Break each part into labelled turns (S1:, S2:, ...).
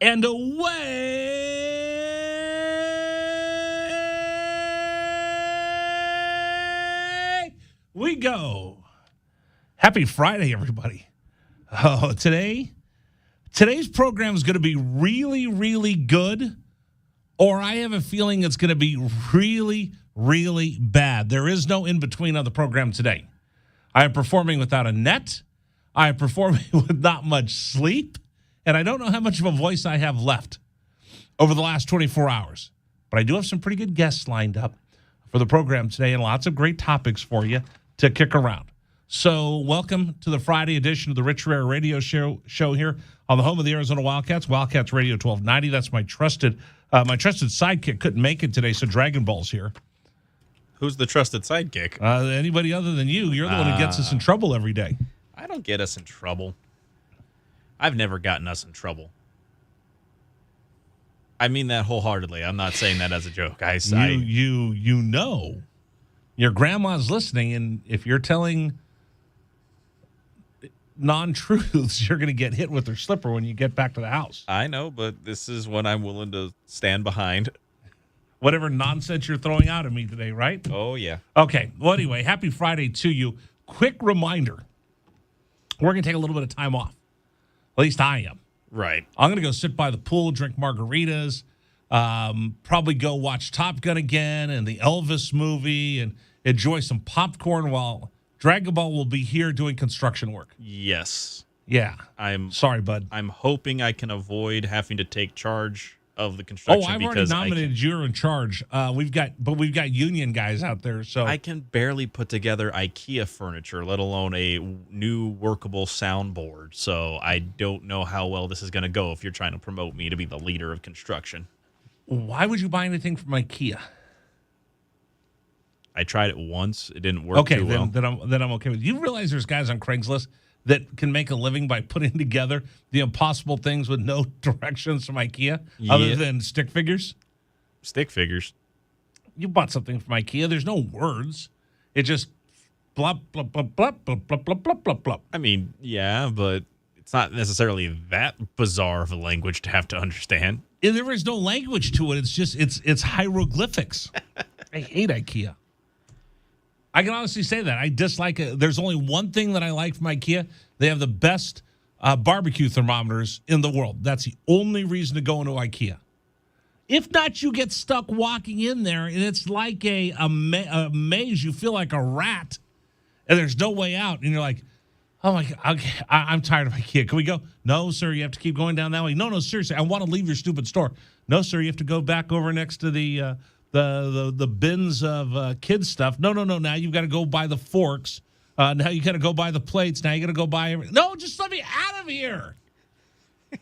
S1: And away we go. Happy Friday, everybody. Oh, today's program is going to be really, really good, or I have a feeling it's going to be really, really bad. There is no in-between on the program today. I am performing without a net. I am performing with not much sleep. And I don't know how much of a voice I have left over the last 24 hours. But I do have some pretty good guests lined up for the program today and lots of great topics for you to kick around. So welcome to the Friday edition of the Rich Rare Radio Show here on the home of the Arizona Wildcats, Wildcats Radio 1290. That's my trusted sidekick. Couldn't make it today, so Dragon Ball's here.
S2: Who's the trusted sidekick?
S1: Anybody other than you. You're the one who gets us in trouble every day.
S2: I don't get us in trouble. I've never gotten us in trouble. I mean that wholeheartedly. I'm not saying that as a joke.
S1: You know, your grandma's listening, and if you're telling non-truths, you're going to get hit with her slipper when you get back to the house.
S2: I know, but this is what I'm willing to stand behind.
S1: Whatever nonsense you're throwing out at me today, right?
S2: Oh, yeah.
S1: Okay. Well, anyway, happy Friday to you. Quick reminder, we're going to take a little bit of time off. At least I am.
S2: Right.
S1: I'm going to go sit by the pool, drink margaritas, probably go watch Top Gun again and the Elvis movie and enjoy some popcorn while Dragon Ball will be here doing construction work.
S2: Yes.
S1: Yeah. Sorry, bud.
S2: I'm hoping I can avoid having to take charge of the construction.
S1: Oh, I've already nominated you in charge. We've got union guys out there, so
S2: I can barely put together IKEA furniture, let alone a new workable soundboard. So I don't know how well this is going to go if you're trying to promote me to be the leader of construction.
S1: Why would you buy anything from IKEA?
S2: I tried it once; it didn't work too well.
S1: Then I'm okay with it. You realize there's guys on Craigslist that can make a living by putting together the impossible things with no directions from IKEA other than stick figures?
S2: Stick figures.
S1: You bought something from IKEA. There's no words. It just blop, blop, blop, blop, blop, blop, blop, blop, blop, blop.
S2: I mean, yeah, but it's not necessarily that bizarre of a language to have to understand.
S1: There is no language to it. It's just, it's hieroglyphics. I hate IKEA. I can honestly say that. I dislike it. There's only one thing that I like from IKEA. They have the best barbecue thermometers in the world. That's the only reason to go into IKEA. If not, you get stuck walking in there, and it's like a maze. You feel like a rat, and there's no way out. And you're like, oh, my God, okay, I'm tired of IKEA. Can we go? No, sir, you have to keep going down that way. No, seriously, I want to leave your stupid store. No, sir, you have to go back over next to the bins of kids stuff. No. Now you've got to go buy the forks. Now you got to go buy the plates. Now you got to go buy everything. No, just let me out of here.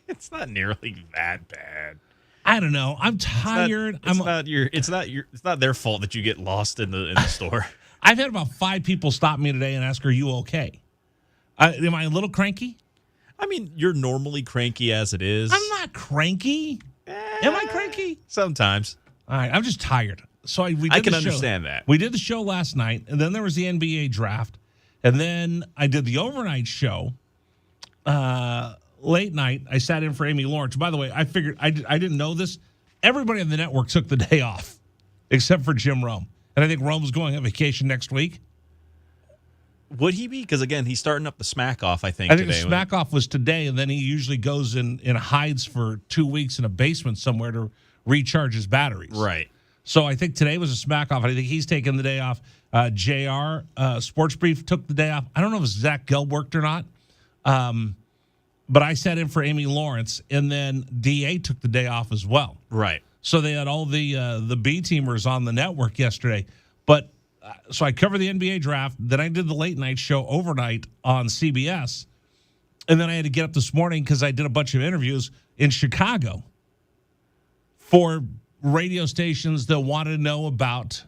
S2: It's not nearly that bad.
S1: I don't know. I'm tired.
S2: It's not their fault that you get lost in the store.
S1: I've had about 5 people stop me today and ask, "Are you okay?" Am I a little cranky?
S2: I mean, you're normally cranky as it is.
S1: I'm not cranky. Am I cranky?
S2: Sometimes.
S1: All right, I'm just tired. So I can
S2: understand that.
S1: We did the show last night, and then there was the NBA draft, and then I did the overnight show. Late night, I sat in for Amy Lawrence. By the way, I figured I didn't know this. Everybody on the network took the day off, except for Jim Rome, and I think Rome's going on vacation next week.
S2: Would he be? Because again, he's starting up the Smack Off. I think
S1: today. The Smack Off was today, and then he usually goes and hides for 2 weeks in a basement somewhere to recharge his batteries.
S2: Right.
S1: So I think today was a Smack Off. I think he's taking the day off. JR, Sports Brief, took the day off. I don't know if Zach Gelb worked or not. But I sat in for Amy Lawrence, and then DA took the day off as well.
S2: Right.
S1: So they had all the B-teamers on the network yesterday. But so I covered the NBA draft. Then I did the late night show overnight on CBS. And then I had to get up this morning because I did a bunch of interviews in Chicago for radio stations that wanted to know about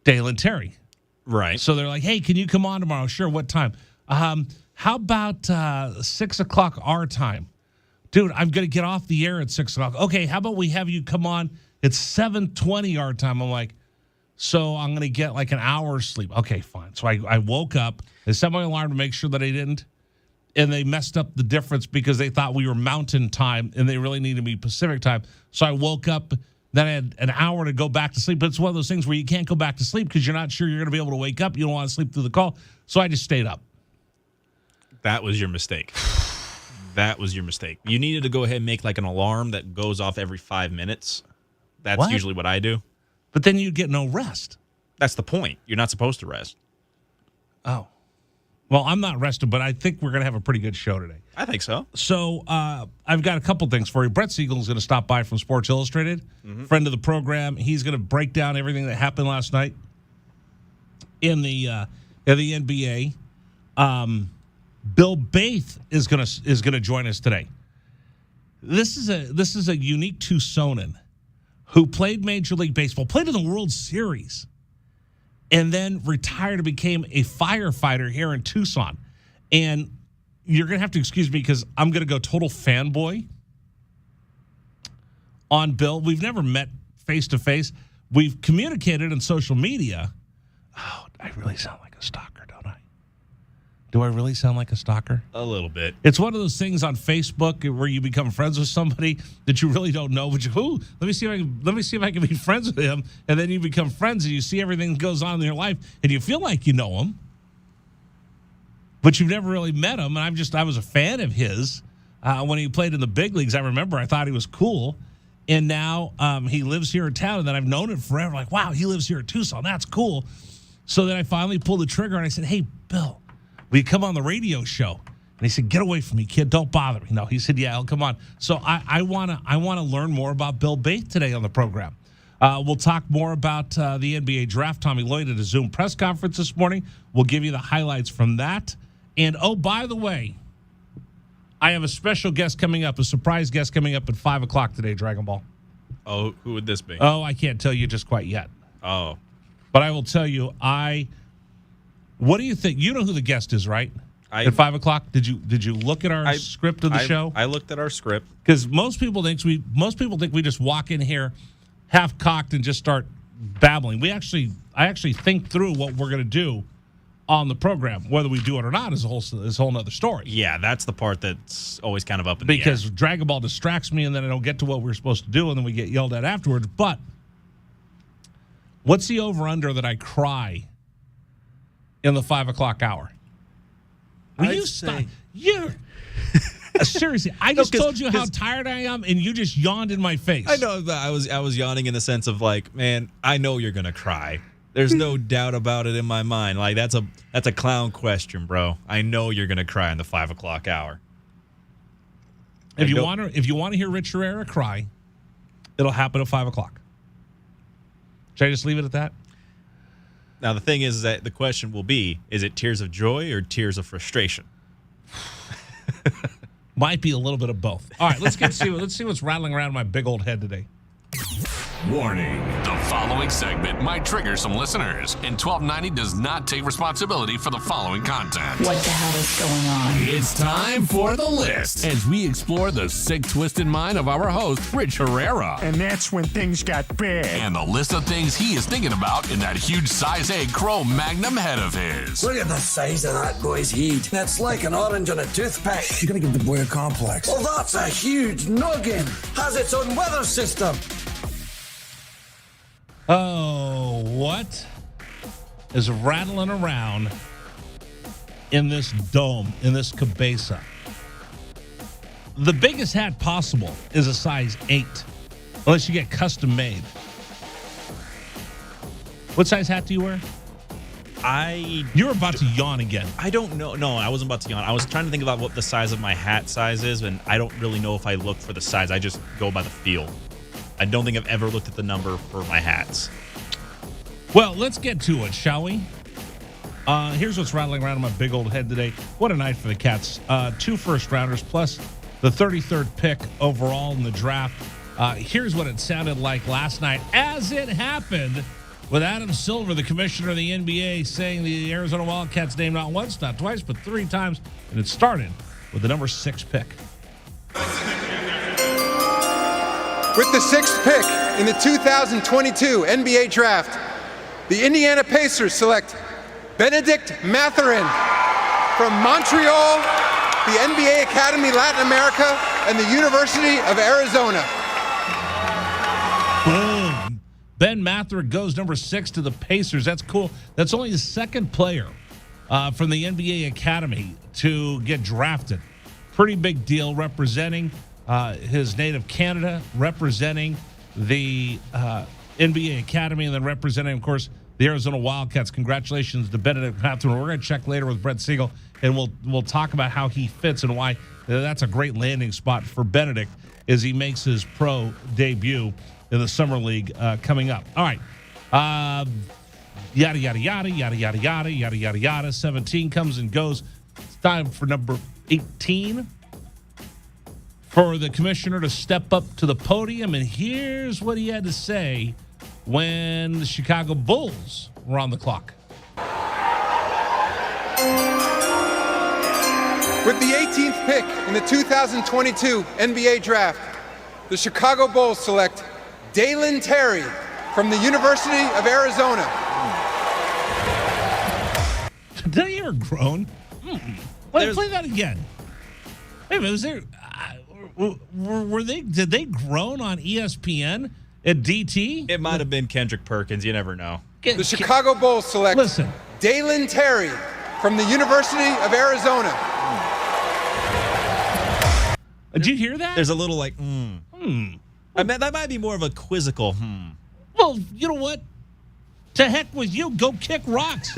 S1: Dale and Terry.
S2: Right.
S1: So they're like, hey, can you come on tomorrow? Sure, what time? How about 6 o'clock our time? Dude, I'm going to get off the air at 6 o'clock. Okay, how about we have you come on? It's 7:20 our time. I'm like, so I'm going to get like an hour's sleep. Okay, fine. So I woke up. I set my alarm to make sure that I didn't. and they messed up the difference because they thought we were mountain time and they really needed to be Pacific time. So I woke up, then I had an hour to go back to sleep. But it's one of those things where you can't go back to sleep because you're not sure you're going to be able to wake up. You don't want to sleep through the call. So I just stayed up.
S2: That was your mistake. That was your mistake. You needed to go ahead and make like an alarm that goes off every 5 minutes. That's usually what I do.
S1: But then you get no rest.
S2: That's the point. You're not supposed to rest.
S1: Oh. Well, I'm not rested, but I think we're going to have a pretty good show today.
S2: I think so.
S1: So I've got a couple things for you. Brett Siegel is going to stop by from Sports Illustrated, friend of the program. He's going to break down everything that happened last night in the NBA. Bill Baith is going to join us today. This is a unique Tucsonan who played Major League Baseball, played in the World Series, and then retired and became a firefighter here in Tucson. And you're going to have to excuse me because I'm going to go total fanboy on Bill. We've never met face-to-face. We've communicated on social media. Oh, I really sound like a stalker, don't I? Do I really sound like a stalker?
S2: A little bit.
S1: It's one of those things on Facebook where you become friends with somebody that you really don't know, but let me see if I can be friends with him, and then you become friends and you see everything that goes on in your life and you feel like you know him, but you've never really met him. And I was a fan of his when he played in the big leagues. I remember I thought he was cool, and now he lives here in town, and then I've known him forever. Like, wow, he lives here in Tucson. That's cool. So then I finally pulled the trigger and I said, hey, Bill, will you come on the radio show? And he said, get away from me, kid. Don't bother me. No, he said, yeah, I'll come on. So I wanna learn more about Bill Baith today on the program. We'll talk more about the NBA draft. Tommy Lloyd at a Zoom press conference this morning. We'll give you the highlights from that. And, oh, by the way, I have a special guest coming up, a surprise guest coming up at 5 o'clock today, Dragon Ball.
S2: Oh, who would this be?
S1: Oh, I can't tell you just quite yet.
S2: Oh.
S1: But I will tell you, what do you think? You know who the guest is, right? At 5 o'clock, did you look at our script of the show?
S2: I looked at our script
S1: because most people think we just walk in here half cocked and just start babbling. I actually think through what we're going to do on the program. Whether we do it or not is a whole nother story.
S2: Yeah, that's the part that's always kind of up in the air.
S1: Because Dragon Ball distracts me, and then I don't get to what we're supposed to do, and then we get yelled at afterwards. But what's the over/under that I cry in the 5 o'clock hour? Will you stop? Seriously, I just told you how tired I am, and you just yawned in my face.
S2: I know, but I was yawning in the sense of like, man, I know you're gonna cry. There's no doubt about it in my mind. Like that's a clown question, bro. I know you're gonna cry in the 5 o'clock hour.
S1: If you want to hear Rich Herrera cry, it'll happen at 5 o'clock. Should I just leave it at that?
S2: Now, the thing is that the question will be, is it tears of joy or tears of frustration?
S1: Might be a little bit of both. All right, let's see what's rattling around my big old head today.
S3: Warning. The following segment might trigger some listeners, and 1290 does not take responsibility for the following content.
S4: What the hell is going on?
S3: It's time for the list as we explore the sick, twisted mind of our host, Rich Herrera.
S5: And that's when things got bad.
S3: And the list of things he is thinking about in that huge size 8 chrome magnum head of his.
S6: Look at the size of that boy's head. That's like an orange on a toothpick.
S5: You're gonna give the boy a complex.
S6: Well, that's a huge noggin. Has its own weather system.
S1: Oh, what is rattling around in this dome, in this cabeza? The biggest hat possible is a size 8, unless you get custom made. What size hat do you wear? You're about to yawn again.
S2: I don't know. No, I wasn't about to yawn. I was trying to think about what the size of my hat size is, and I don't really know if I look for the size. I just go by the feel. I don't think I've ever looked at the number for my hats.
S1: Well, let's get to it, shall we? Here's what's rattling around in my big old head today. What a night for the Cats. 2 first-rounders plus the 33rd pick overall in the draft. Here's what it sounded like last night as it happened with Adam Silver, the commissioner of the NBA, saying the Arizona Wildcats name not once, not twice, but 3 times. And it started with the number 6 pick.
S7: With the 6th pick in the 2022 NBA Draft, the Indiana Pacers select Benedict Mathurin from Montreal, the NBA Academy Latin America, and the University of Arizona.
S1: Boom. Ben Matherick goes number 6 to the Pacers. That's cool. That's only the second player from the NBA Academy to get drafted. Pretty big deal, representing his native Canada, representing the NBA Academy, and then representing, of course, the Arizona Wildcats. Congratulations to Benedict Mathurin. We're going to check later with Brett Siegel, and we'll talk about how he fits and why that's a great landing spot for Benedict as he makes his pro debut in the Summer League coming up. All right. Yada, yada, yada, yada, yada, yada, yada, yada, yada. 17 comes and goes. It's time for number 18 for the commissioner to step up to the podium, and here's what he had to say when the Chicago Bulls were on the clock.
S7: With the 18th pick in the 2022 NBA Draft, the Chicago Bulls select Dalen Terry from the University of Arizona.
S1: Did I hear a groan? Play that again. Wait a minute, was there... were they? Did they groan on ESPN at DT?
S2: It might have been Kendrick Perkins. You never know.
S7: The Chicago Bulls select Dalen Terry from the University of Arizona.
S1: Did you hear that?
S2: There's a little like, I mean, that might be more of a quizzical,
S1: Well, you know what? To heck with you. Go kick rocks,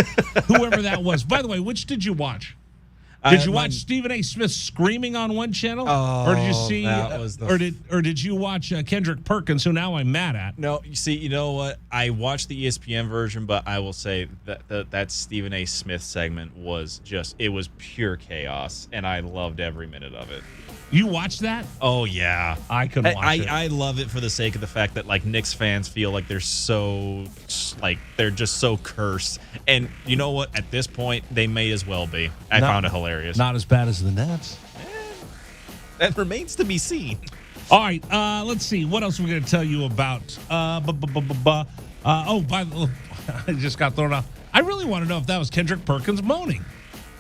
S1: whoever that was. By the way, which did you watch? Did you watch Stephen A. Smith screaming on one channel, or did you see, or did you watch Kendrick Perkins, who now I'm mad at?
S2: No, you see, you know what? I watched the ESPN version, but I will say that Stephen A. Smith segment was it was pure chaos, and I loved every minute of it.
S1: You watched that?
S2: Oh yeah,
S1: I couldn't watch it.
S2: I love it for the sake of the fact that like Knicks fans feel like they're just so cursed, and you know what? At this point, they may as well be. I found it hilarious.
S1: Not as bad as the Nets.
S2: That remains to be seen.
S1: All right, let's see. What else are we going to tell you about? I just got thrown off. I really want to know if that was Kendrick Perkins moaning.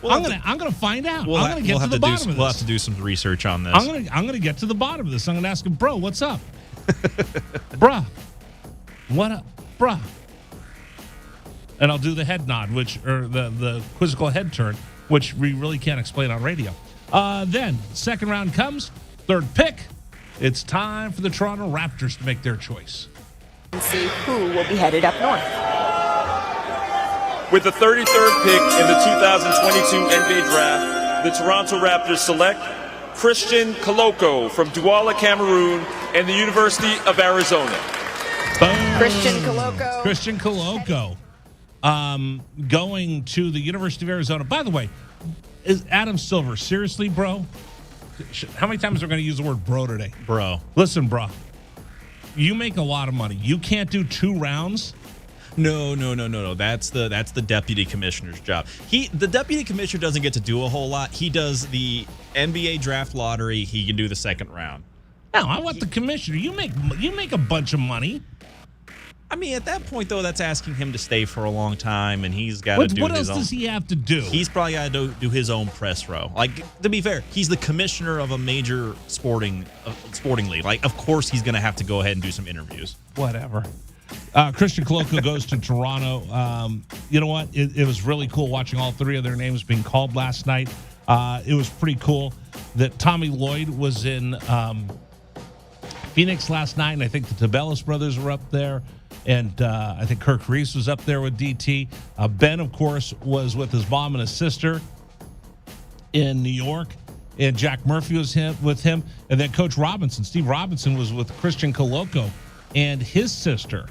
S1: I'm gonna find out. I'm gonna get to the bottom of this.
S2: We'll have to do some research on this.
S1: I'm gonna get to the bottom of this. I'm gonna ask him, bro, what's up? Bruh. What up? Bruh. And I'll do the head nod, the quizzical head turn, which we really can't explain on radio. Then, second round comes, third pick. It's time for the Toronto Raptors to make their choice.
S8: And see who will be headed up north.
S9: With the 33rd pick in the 2022 NBA Draft, the Toronto Raptors select Christian Koloko from Douala, Cameroon, and the University of Arizona.
S1: Boom.
S8: Christian Koloko.
S1: Christian Koloko. Going to the University of Arizona. By the way, is Adam Silver, seriously, bro? How many times are we going to use the word bro today?
S2: Bro.
S1: Listen, bro. You make a lot of money. You can't do 2 rounds.
S2: No. That's the deputy commissioner's job. The deputy commissioner doesn't get to do a whole lot. He does the NBA draft lottery. He can do the second round.
S1: No, I want the commissioner. You make a bunch of money.
S2: I mean, at that point, though, that's asking him to stay for a long time, and he's got to do his own. What else
S1: does he have to do?
S2: He's probably got to do his own press row. Like, to be fair, he's the commissioner of a major sporting league. Like, of course, he's going to have to go ahead and do some interviews.
S1: Whatever. Christian Koloko goes to Toronto. You know what? It was really cool watching all 3 of their names being called last night. It was pretty cool that Tommy Lloyd was in Phoenix last night, and I think the Tabellis brothers were up there. And I think Kirk Reese was up there with DT. Ben, of course, was with his mom and his sister in New York. And Jack Murphy was with him. And then Coach Robinson, Steve Robinson, was with Christian Koloko and his sister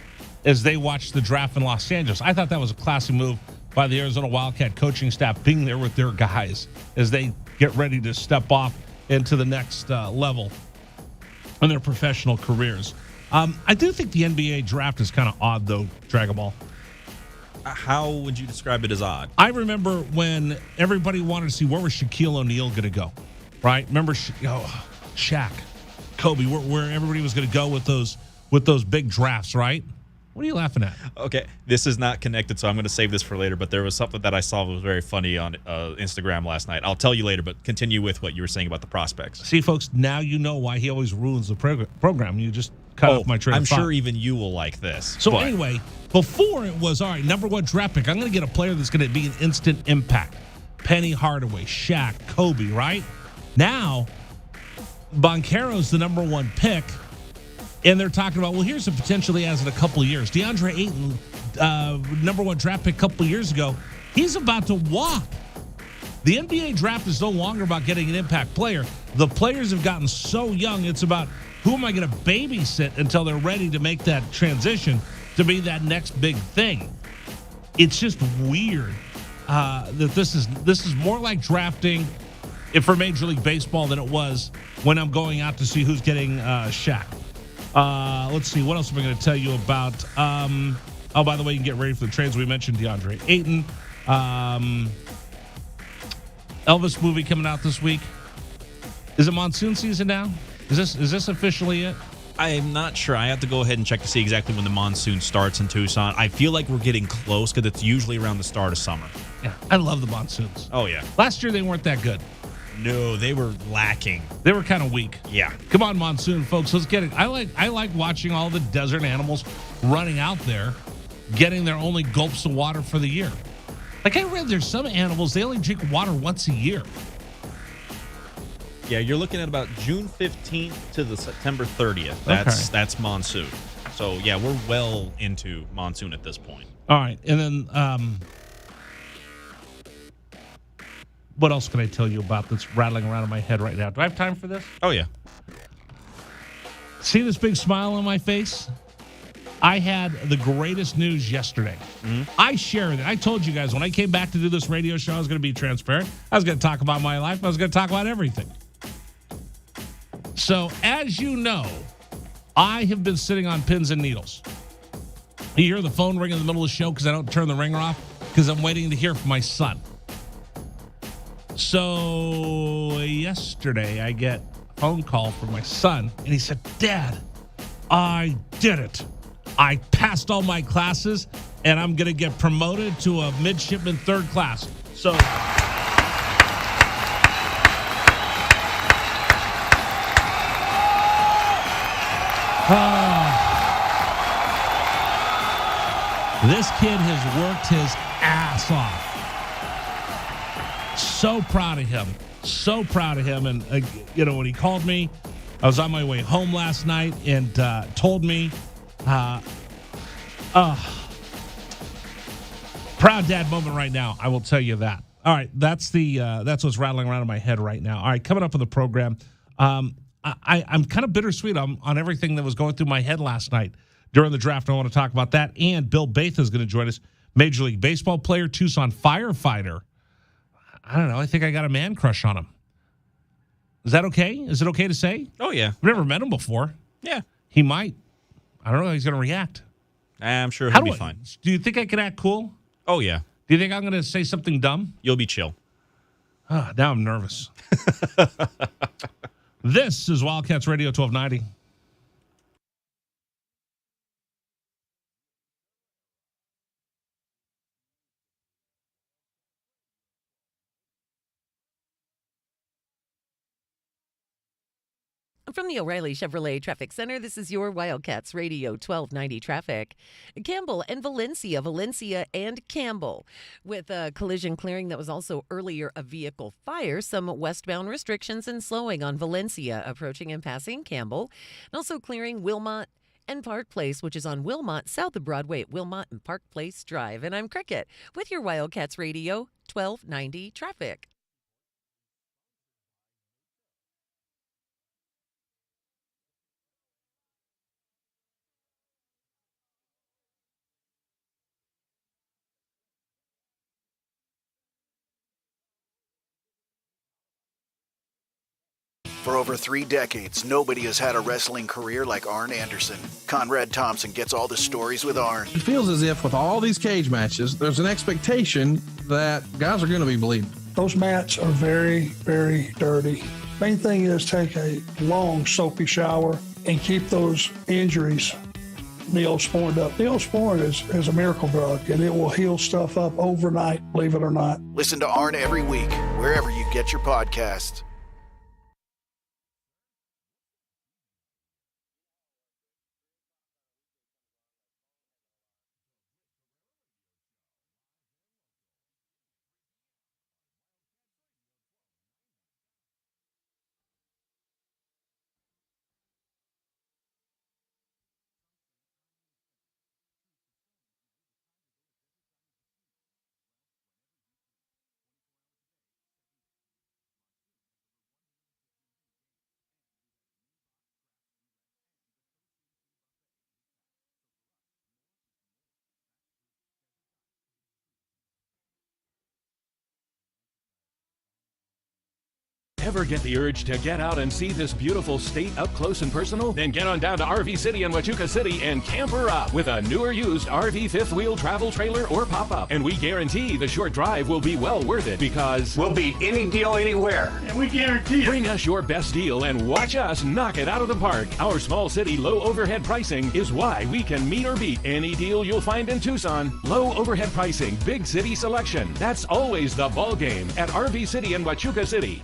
S1: as they watched the draft in Los Angeles. I thought that was a classy move by the Arizona Wildcat coaching staff, being there with their guys as they get ready to step off into the next level in their professional careers. I do think the NBA draft is kind of odd, though, Dragon Ball.
S2: How would you describe it as odd?
S1: I remember when everybody wanted to see where was Shaquille O'Neal going to go, right? Remember Shaq, Kobe, where everybody was going to go with those big drafts, right? What are you laughing at?
S2: Okay, this is not connected, so I'm going to save this for later, but there was something that I saw that was very funny on Instagram last night. I'll tell you later, but continue with what you were saying about the prospects.
S1: See, folks, now you know why he always ruins the program. You just cut off my train of thought.
S2: I'm sure even you will like this.
S1: So anyway, before it was, all right, number 1 draft pick. I'm going to get a player that's going to be an instant impact. Penny Hardaway, Shaq, Kobe, right? Now, Banchero's the number 1 pick. And they're talking about, well, here's a potential he has in a couple of years. DeAndre Ayton, number 1 draft pick a couple of years ago, he's about to walk. The NBA draft is no longer about getting an impact player. The players have gotten so young, it's about who am I going to babysit until they're ready to make that transition to be that next big thing. It's just weird that this is more like drafting for Major League Baseball than it was when I'm going out to see who's getting Shaq. Let's see. What else am I going to tell you about? By the way, you can get ready for the trades. We mentioned DeAndre Ayton. Elvis movie coming out this week. Is it monsoon season now? Is this officially it?
S2: I'm not sure. I have to go ahead and check to see exactly when the monsoon starts in Tucson. I feel like we're getting close because it's usually around the start of summer.
S1: Yeah, I love the monsoons.
S2: Oh, yeah.
S1: Last year, they weren't that good.
S2: No, they were lacking.
S1: They were kind of weak.
S2: Yeah.
S1: Come on, monsoon, folks. Let's get it. I like watching all the desert animals running out there, getting their only gulps of water for the year. Like I read there's some animals, they only drink water once a year.
S2: Yeah, you're looking at about June 15th to the September 30th. That's monsoon. So, yeah, we're well into monsoon at this point.
S1: All right. And then what else can I tell you about that's rattling around in my head right now? Do I have time for this?
S2: Oh, yeah.
S1: See this big smile on my face? I had the greatest news yesterday. Mm-hmm. I shared it. I told you guys when I came back to do this radio show, I was going to be transparent. I was going to talk about my life. I was going to talk about everything. So, as you know, I have been sitting on pins and needles. You hear the phone ring in the middle of the show because I don't turn the ringer off because I'm waiting to hear from my son. So yesterday I get a phone call from my son and he said, Dad, I did it. I passed all my classes and I'm going to get promoted to a midshipman 3rd class. So this kid has worked his ass off. So proud of him. So proud of him. And, when he called me, I was on my way home last night and told me, proud dad moment right now. I will tell you that. All right. That's what's rattling around in my head right now. All right. Coming up with the program. I'm kind of bittersweet on everything that was going through my head last night during the draft. I want to talk about that. And Bill Bath is going to join us. Major League Baseball player, Tucson firefighter. I don't know. I think I got a man crush on him. Is that okay? Is it okay to say?
S2: Oh, yeah.
S1: I've never met him before.
S2: Yeah.
S1: He might. I don't know how he's going to react.
S2: I'm sure he'll be fine.
S1: Do you think I can act cool?
S2: Oh, yeah.
S1: Do you think I'm going to say something dumb?
S2: You'll be chill.
S1: Now I'm nervous. This is Wildcats Radio 1290.
S10: From the O'Reilly Chevrolet Traffic Center, this is your Wildcats Radio 1290 traffic. Campbell and Valencia and Campbell. With a collision clearing that was also earlier a vehicle fire, some westbound restrictions and slowing on Valencia approaching and passing Campbell. And also clearing Wilmot and Park Place, which is on Wilmot, south of Broadway at Wilmot and Park Place Drive. And I'm Cricket with your Wildcats Radio 1290 traffic.
S11: For over 3 decades, nobody has had a wrestling career like Arn Anderson. Conrad Thompson gets all the stories with Arn.
S12: It feels as if with all these cage matches, there's an expectation that guys are going to be bleeding.
S13: Those mats are very, very dirty. Main thing is take a long soapy shower and keep those injuries Neosporin up. Neosporin is a miracle drug, and it will heal stuff up overnight, believe it or not.
S11: Listen to Arn every week, wherever you get your podcasts.
S14: Ever get the urge to get out and see this beautiful state up close and personal? Then get on down to RV City in Huachuca City and camper up with a new or used RV fifth wheel travel trailer or pop-up. And we guarantee the short drive will be well worth it because
S5: We'll beat any deal anywhere. And we guarantee it.
S14: bring us your best deal and watch us knock it out of the park. Our small city low overhead pricing is why we can meet or beat any deal you'll find in Tucson. Low overhead pricing, big city selection. That's always the ball game at RV City in Huachuca City.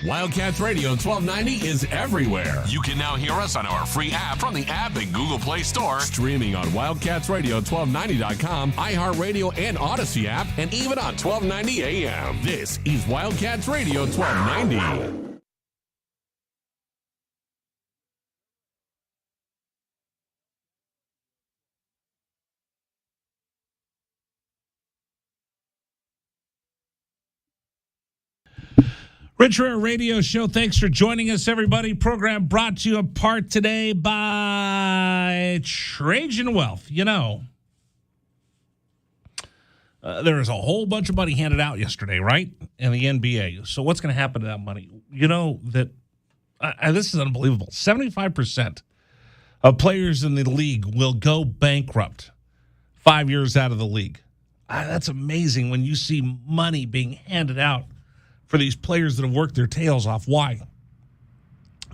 S3: Wildcats Radio 1290 is everywhere. You can now hear us on our free app from the app and Google Play Store. Streaming on WildcatsRadio1290.com, iHeartRadio and Odyssey app, and even on 1290 AM. This is Wildcats Radio 1290.
S1: Rich Rare Radio Show. Thanks for joining us, everybody. Program brought to you in part today by Trajan Wealth. You know, there was a whole bunch of money handed out yesterday, right, in the NBA. So what's going to happen to that money? You know that this is unbelievable. 75% of players in the league will go bankrupt 5 years out of the league. That's amazing when you see money being handed out for these players that have worked their tails off. Why?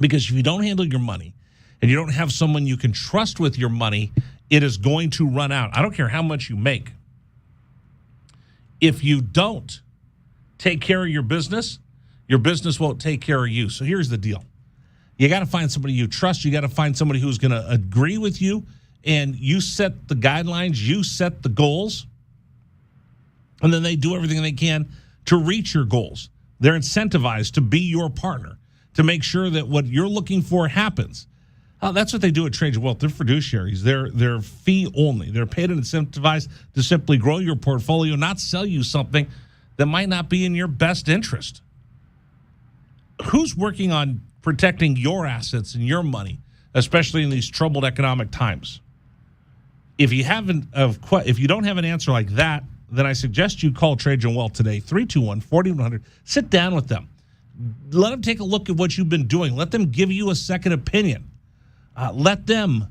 S1: Because if you don't handle your money and you don't have someone you can trust with your money, it is going to run out. I don't care how much you make. If you don't take care of your business won't take care of you. So here's the deal. You got to find somebody you trust. You got to find somebody who's going to agree with you, and you set the guidelines, you set the goals, and then they do everything they can to reach your goals. They're incentivized to be your partner, to make sure that what you're looking for happens. That's what they do at Trade Your Wealth. They're fiduciaries. They're fee only. They're paid and incentivized to simply grow your portfolio, not sell you something that might not be in your best interest. Who's working on protecting your assets and your money, especially in these troubled economic times? If you don't have an answer like that, then I suggest you call Trade Your Wealth today, 321-4100. Sit down with them. Let them take a look at what you've been doing. Let them give you a second opinion. Let them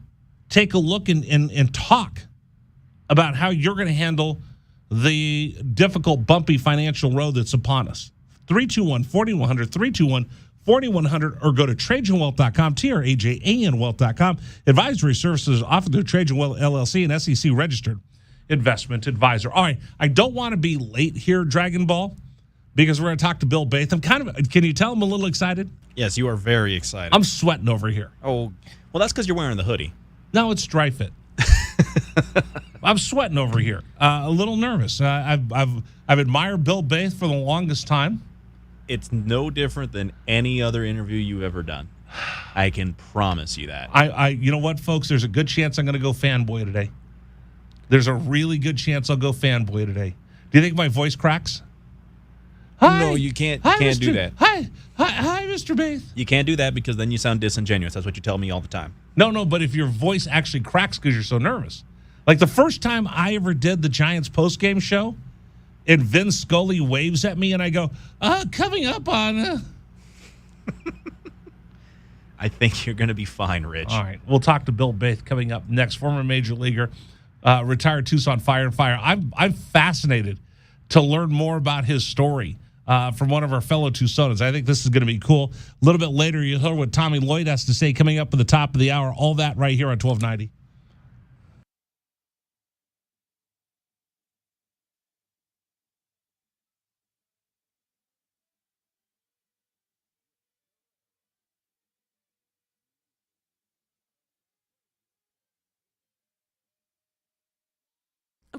S1: take a look and talk about how you're going to handle the difficult, bumpy financial road that's upon us. 321-4100, 321-4100, or go to tradeyourwealth.com, TRAJAN wealth.com. Advisory services offered through Trade Your Wealth LLC, and SEC registered investment advisor. All right, I don't want to be late here, Dragon Ball, because we're going to talk to Bill Baith. Can you tell I'm a little excited?
S2: Yes, you are very excited.
S1: I'm sweating over here.
S2: Oh, well, that's because you're wearing the hoodie.
S1: No, it's dry fit. I'm sweating over here. A little nervous. I've admired Bill Baith for the longest time.
S2: It's no different than any other interview you've ever done. I can promise you that.
S1: You know what, folks? There's a good chance I'm going to go fanboy today. There's a really good chance I'll go fanboy today. Do you think my voice cracks?
S2: Hi. No, you can't. You can't do that.
S1: Hi, Mr. Baith.
S2: You can't do that because then you sound disingenuous. That's what you tell me all the time.
S1: No, but if your voice actually cracks because you're so nervous. Like the first time I ever did the Giants postgame show, and Vin Scully waves at me, and I go, coming up on...
S2: I think you're going to be fine, Rich.
S1: All right. We'll talk to Bill Baith coming up next, former Major Leaguer, retired Tucson Fire and Fire. I'm fascinated to learn more about his story from one of our fellow Tucsonans. I think this is going to be cool. A little bit later, you'll hear what Tommy Lloyd has to say coming up at the top of the hour. All that right here on 1290.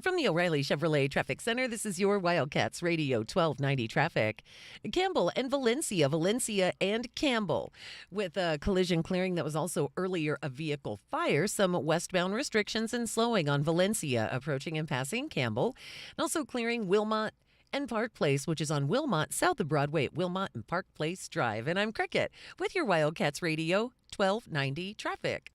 S10: From the O'Reilly Chevrolet Traffic Center, this is your Wildcats Radio 1290 traffic. Campbell and Valencia and Campbell. With a collision clearing that was also earlier a vehicle fire, some westbound restrictions and slowing on Valencia approaching and passing Campbell. And also clearing Wilmot and Park Place, which is on Wilmot, south of Broadway at Wilmot and Park Place Drive. And I'm Cricket with your Wildcats Radio 1290 traffic.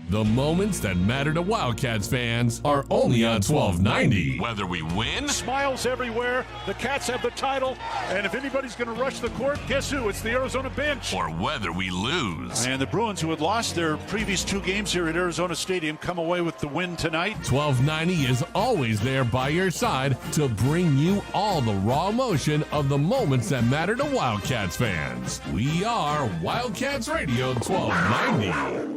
S3: The moments that matter to Wildcats fans are only on 1290. Whether we win,
S15: smiles everywhere, the Cats have the title, and if anybody's going to rush the court, guess who? It's the Arizona bench.
S3: Or whether we lose.
S15: And the Bruins, who had lost their previous two games here at Arizona Stadium, come away with the win tonight.
S3: 1290 is always there by your side to bring you all the raw emotion of the moments that matter to Wildcats fans. We are Wildcats Radio 1290.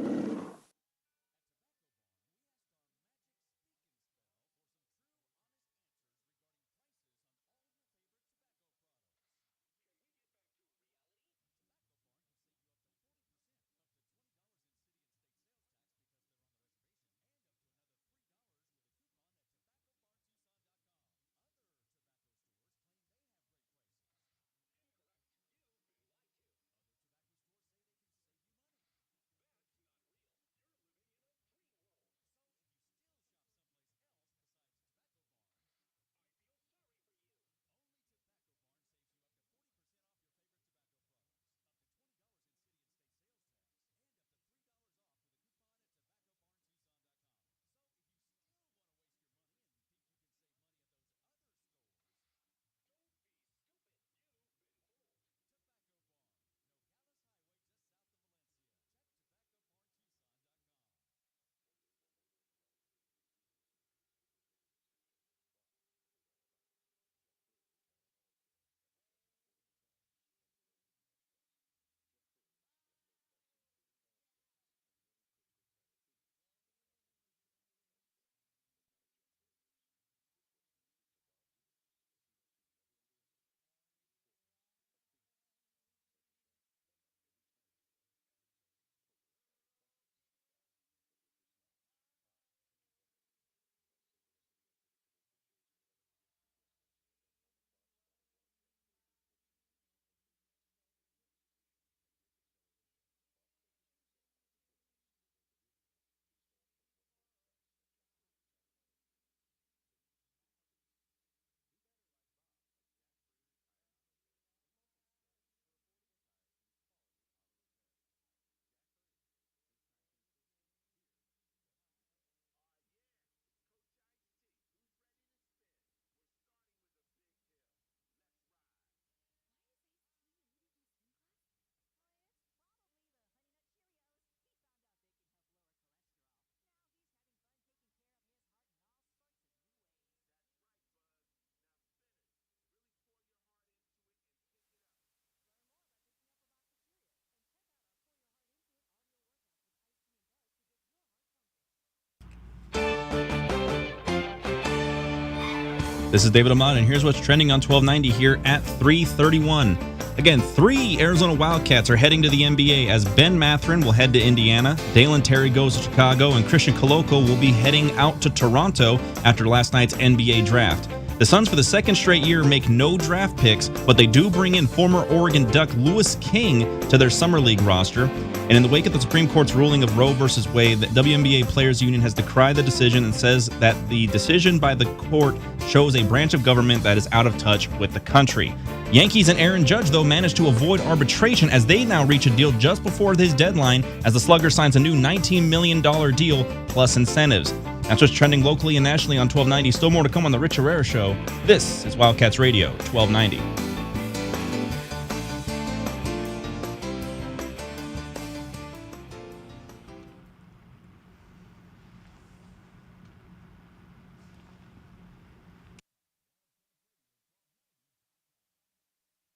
S2: This is David Amon, and here's what's trending on 1290 here at 3:31. Again, 3 Arizona Wildcats are heading to the NBA as Ben Mathurin will head to Indiana, Dalen Terry goes to Chicago, and Christian Coloco will be heading out to Toronto after last night's NBA draft. The Suns, for the second straight year, make no draft picks, but they do bring in former Oregon Duck Lewis King to their Summer League roster. And in the wake of the Supreme Court's ruling of Roe v. Wade, the WNBA Players Union has decried the decision and says that the decision by the court shows a branch of government that is out of touch with the country. Yankees and Aaron Judge, though, managed to avoid arbitration as they now reach a deal just before his deadline as the Slugger signs a new $19 million deal plus incentives. That's what's trending locally and nationally on 1290. Still more to come on The Rich Herrera Show. This is Wildcats Radio 1290.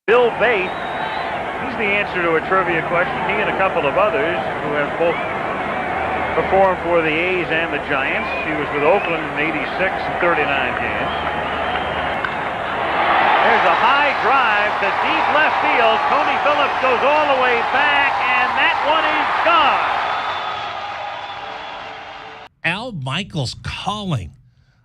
S16: Bill Bates, he's the answer to a trivia question. He and a couple of others who have both performed for the A's and the Giants. He was with Oakland in 86 and 39 games. There's a high drive to deep left field. Tony Phillips goes all the way back, and that one is gone.
S1: Al Michaels calling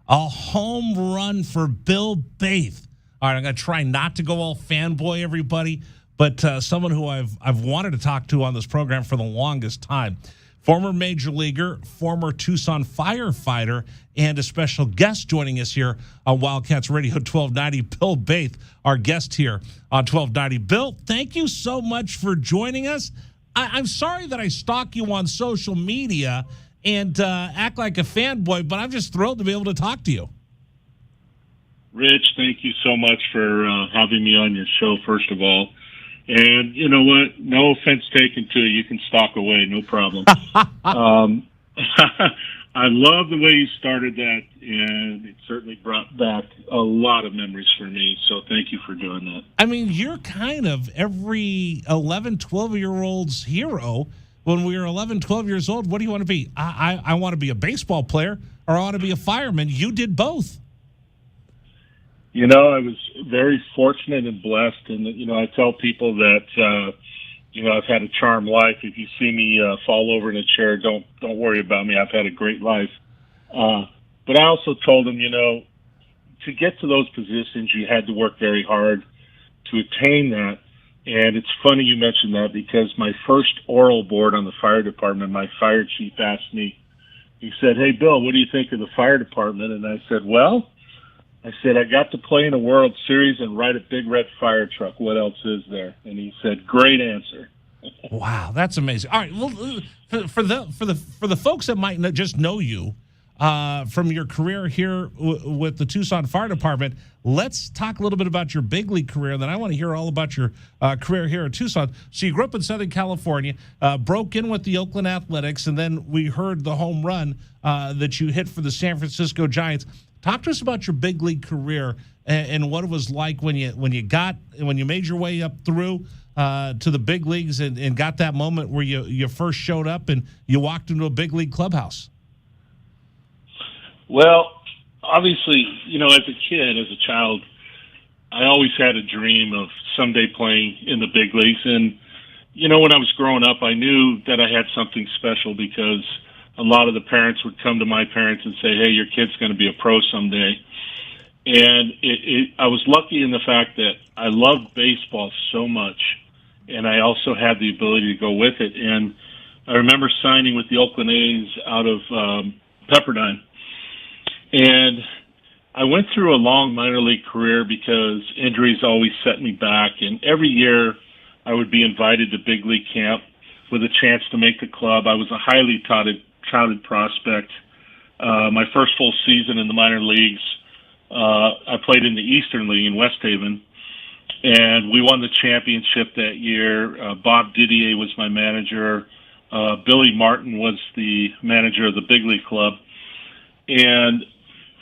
S1: a home run for Bill Bates. All right, I'm going to try not to go all fanboy, everybody, but someone who I've wanted to talk to on this program for the longest time. Former Major Leaguer, former Tucson firefighter, and a special guest joining us here on Wildcats Radio 1290, Bill Bates, our guest here on 1290. Bill, thank you so much for joining us. I'm sorry that I stalk you on social media and act like a fanboy, but I'm just thrilled to be able to talk to you.
S17: Rich, thank you so much for having me on your show, first of all. And you know what? No offense taken to you. You can stalk away, no problem. I love the way you started that, and it certainly brought back a lot of memories for me. So thank you for doing that.
S1: I mean, you're kind of every 11, 12-year-old's hero. When we were 11, 12 years old, what do you want to be? I want to be a baseball player, or I want to be a fireman. You did both.
S17: You know, I was very fortunate and blessed, and you know, I tell people that you know, I've had a charmed life. If you see me fall over in a chair, don't worry about me. I've had a great life. But I also told them, you know, to get to those positions, you had to work very hard to attain that. And it's funny you mentioned that, because my first oral board on the fire department, my fire chief asked me, he said, "Hey, Bill, what do you think of the fire department?" And I said, "Well," I said, "I got to play in a World Series and ride a big red fire truck. What else is there?" And he said, "Great answer."
S1: Wow, that's amazing. All right, well, for the folks that might just know you from your career here with the Tucson Fire Department, let's talk a little bit about your big league career. Then I want to hear all about your career here at Tucson. So you grew up in Southern California, broke in with the Oakland Athletics, and then we heard the home run that you hit for the San Francisco Giants. Talk to us about your big league career and what it was like when you made your way up through to the big leagues and got that moment where you first showed up and you walked into a big league clubhouse.
S17: Well, obviously, you know, as a kid, as a child, I always had a dream of someday playing in the big leagues. And, you know, when I was growing up, I knew that I had something special, because a lot of the parents would come to my parents and say, "Hey, your kid's going to be a pro someday." And I was lucky in the fact that I loved baseball so much, and I also had the ability to go with it. And I remember signing with the Oakland A's out of Pepperdine. And I went through a long minor league career because injuries always set me back. And every year I would be invited to big league camp with a chance to make the club. I was a highly touted prospect. My first full season in the minor leagues, I played in the Eastern League in West Haven, and we won the championship that year. Bob Didier was my manager. Billy Martin was the manager of the big league club. And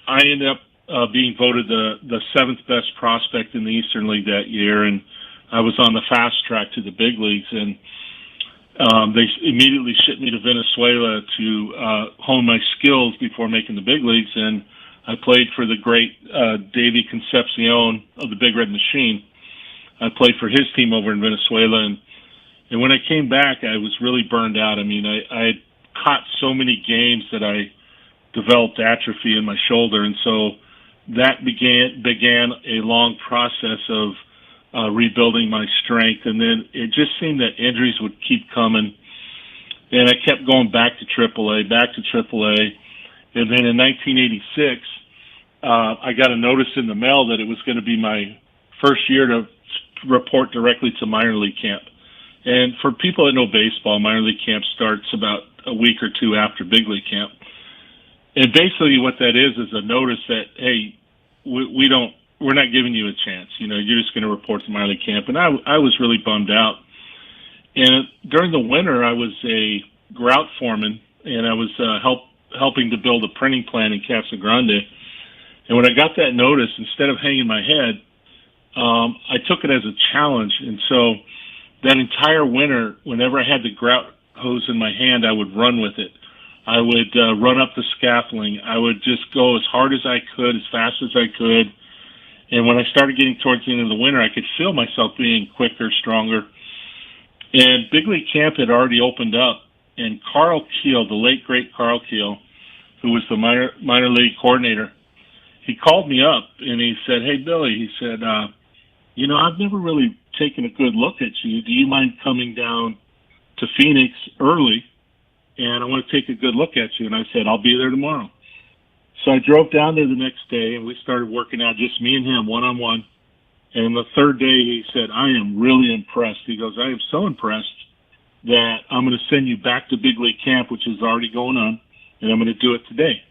S17: I ended up being voted the 7th best prospect in the Eastern League that year, and I was on the fast track to the big leagues. And they immediately shipped me to Venezuela to hone my skills before making the big leagues. And I played for the great Davey Concepcion of the Big Red Machine. I played for his team over in Venezuela, and when I came back, I was really burned out. I mean, I had caught so many games that I developed atrophy in my shoulder, and so that began a long process of rebuilding my strength. And then it just seemed that injuries would keep coming, and I kept going back to AAA. And then in 1986, I got a notice in the mail that it was going to be my first year to report directly to minor league camp. And for people that know baseball, minor league camp starts about a week or two after big league camp. And basically what that is a notice that, hey, we're not giving you a chance. You know, you're just going to report to minor league camp. And I was really bummed out. And during the winter, I was a grout foreman, and I was helping to build a printing plant in Casa Grande. And when I got that notice, instead of hanging my head, I took it as a challenge. And so that entire winter, whenever I had the grout hose in my hand, I would run with it. I would run up the scaffolding. I would just go as hard as I could, as fast as I could. And when I started getting towards the end of the winter, I could feel myself being quicker, stronger. And big league camp had already opened up. And Carl Keel, the late, great Carl Keel, who was the minor league coordinator, he called me up and he said, hey, Billy, he said, you know, I've never really taken a good look at you. Do you mind coming down to Phoenix early? And I want to take a good look at you. And I said, I'll be there tomorrow. So I drove down there the next day, and we started working out, just me and him, one-on-one. And the third day, he said, I am really impressed. He goes, I am so impressed that I'm going to send you back to big league camp, which is already going on, and I'm going to do it today.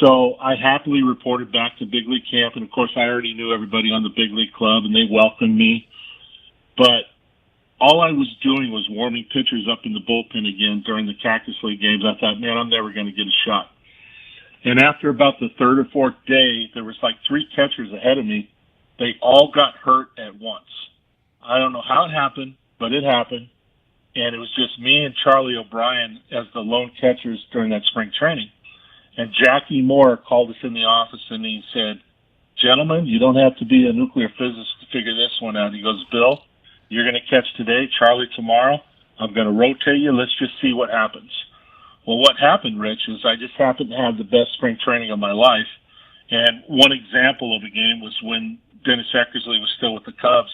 S17: So I happily reported back to big league camp, and of course I already knew everybody on the big league club, and they welcomed me. But all I was doing was warming pitchers up in the bullpen again during the Cactus League games. I thought, man, I'm never going to get a shot. And after about the third or fourth day, there was like 3 catchers ahead of me. They all got hurt at once. I don't know how it happened, but it happened. And it was just me and Charlie O'Brien as the lone catchers during that spring training. And Jackie Moore called us in the office and he said, gentlemen, you don't have to be a nuclear physicist to figure this one out. He goes, Bill, you're going to catch today, Charlie tomorrow. I'm going to rotate you. Let's just see what happens. Well, what happened, Rich, is I just happened to have the best spring training of my life. And one example of a game was when Dennis Eckersley was still with the Cubs.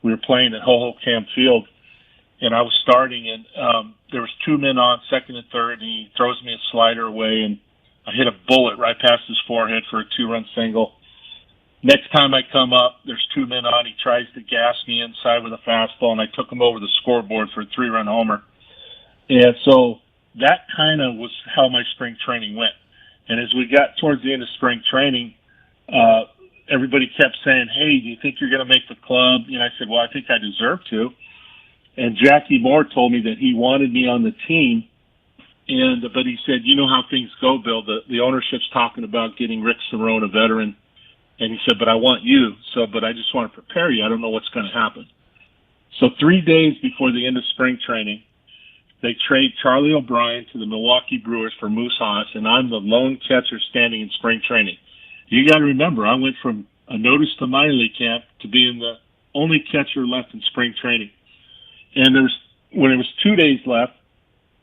S17: We were playing at Hohokam Field, and I was starting, and there was 2 men on, second and third, and he throws me a slider away, and I hit a bullet right past his forehead for a 2-run single. Next time I come up, there's 2 men on. He tries to gas me inside with a fastball, and I took him over the scoreboard for a 3-run homer. And so that kind of was how my spring training went. And as we got towards the end of spring training, everybody kept saying, hey, do you think you're going to make the club? And I said, well, I think I deserve to. And Jackie Moore told me that he wanted me on the team. But he said, you know how things go, Bill. The ownership's talking about getting Rick Cerrone, a veteran. And he said, but I want you. But I just want to prepare you. I don't know what's going to happen. So 3 days before the end of spring training, they trade Charlie O'Brien to the Milwaukee Brewers for Moose Haas, and I'm the lone catcher standing in spring training. You got to remember, I went from a notice to minor league camp to being the only catcher left in spring training. And when it was 2 days left,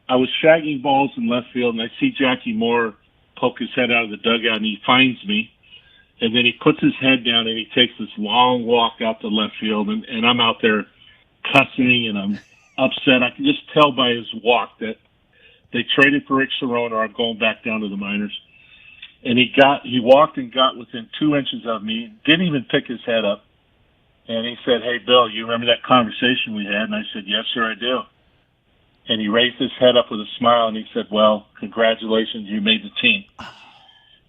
S17: I was shagging balls in left field, and I see Jackie Moore poke his head out of the dugout, and he finds me. And then he puts his head down, and he takes this long walk out to left field, and I'm out there cussing, and I'm upset. I can just tell by his walk that they traded for Rick Cerrone or I'm going back down to the minors. And he walked and got within 2 inches of me, didn't even pick his head up. And he said, hey, Bill, you remember that conversation we had? And I said, yes, sir, I do. And he raised his head up with a smile and he said, well, congratulations, you made the team.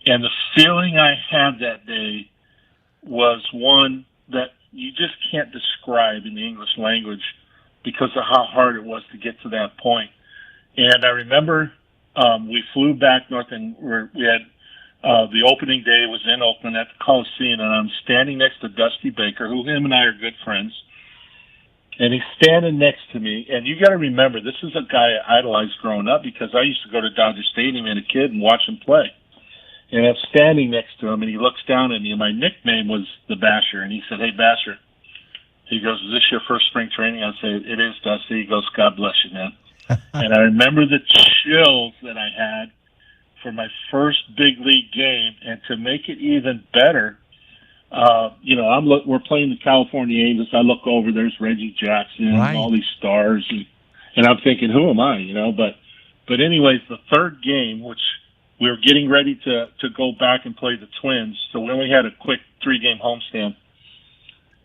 S17: And the feeling I had that day was one that you just can't describe in the English language because of how hard it was to get to that point. And I remember we flew back north, and we had the opening day was in Oakland at the Coliseum, and I'm standing next to Dusty Baker, who him and I are good friends. And he's standing next to me. And you got to remember, this is a guy I idolized growing up because I used to go to Dodger Stadium as a kid and watch him play. And I'm standing next to him, and he looks down at me, and my nickname was the Basher. And he said, "Hey, Basher." He goes, "Is this your first spring training?" I say, "It is, Dusty." He goes, "God bless you, man." And I remember the chills that I had for my first big league game. And to make it even better, we're playing the California Angels. I look over, there's Reggie Jackson, and all these stars, and I'm thinking, who am I? But anyways, the third game, which we were getting ready to go back and play the Twins, so we only had a quick 3-game homestand.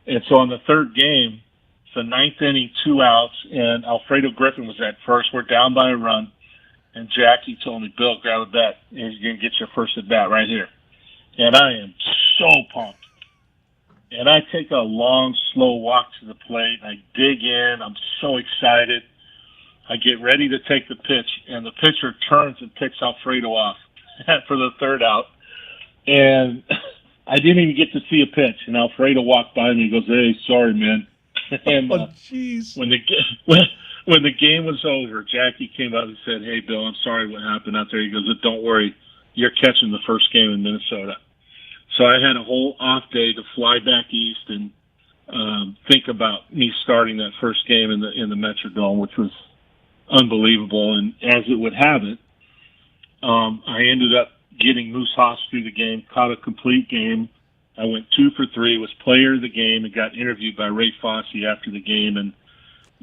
S17: And so on the third game, it's the 9th inning, 2 outs, and Alfredo Griffin was at first. We're down by a run, and Jackie told me, "Bill, grab a bat, and you're going to get your first at bat right here." And I am so pumped. And I take a long, slow walk to the plate. I dig in. I'm so excited. I get ready to take the pitch, and the pitcher turns and picks Alfredo off for the third out. And I didn't even get to see a pitch. And Alfredo walked by me and goes, "Hey, sorry, man." And when the game was over, Jackie came up and said, "Hey, Bill, I'm sorry what happened out there." He goes, "Don't worry. You're catching the first game in Minnesota." So I had a whole off day to fly back east and think about me starting that first game in the Metrodome, which was unbelievable. And as it would have it, I ended up getting Moose Haas through the game, caught a complete game. I went 2 for 3, was player of the game, and got interviewed by Ray Fosse after the game. And,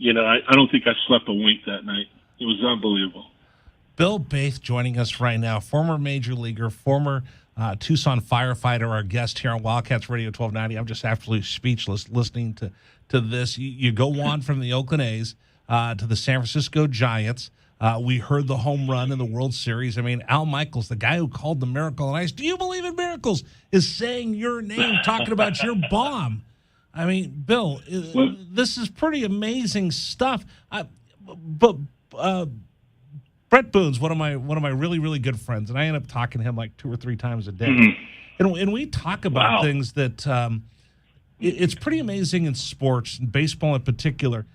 S17: I don't think I slept a wink that night. It was unbelievable.
S1: Bill Baith joining us right now, former major leaguer, former Tucson firefighter, our guest here on Wildcats Radio 1290. I'm just absolutely speechless listening to this. You go on from the Oakland A's to the San Francisco Giants. We heard the home run in the World Series. I mean, Al Michaels, the guy who called the Miracle on Ice, "Do you believe in miracles?" is saying your name, talking about your bomb. I mean, Bill, this is pretty amazing stuff. But Brett Boone's one of my really, really good friends, and I end up talking to him like 2 or 3 times a day. Mm-hmm. And we talk about things that it's pretty amazing in sports, and baseball in particular.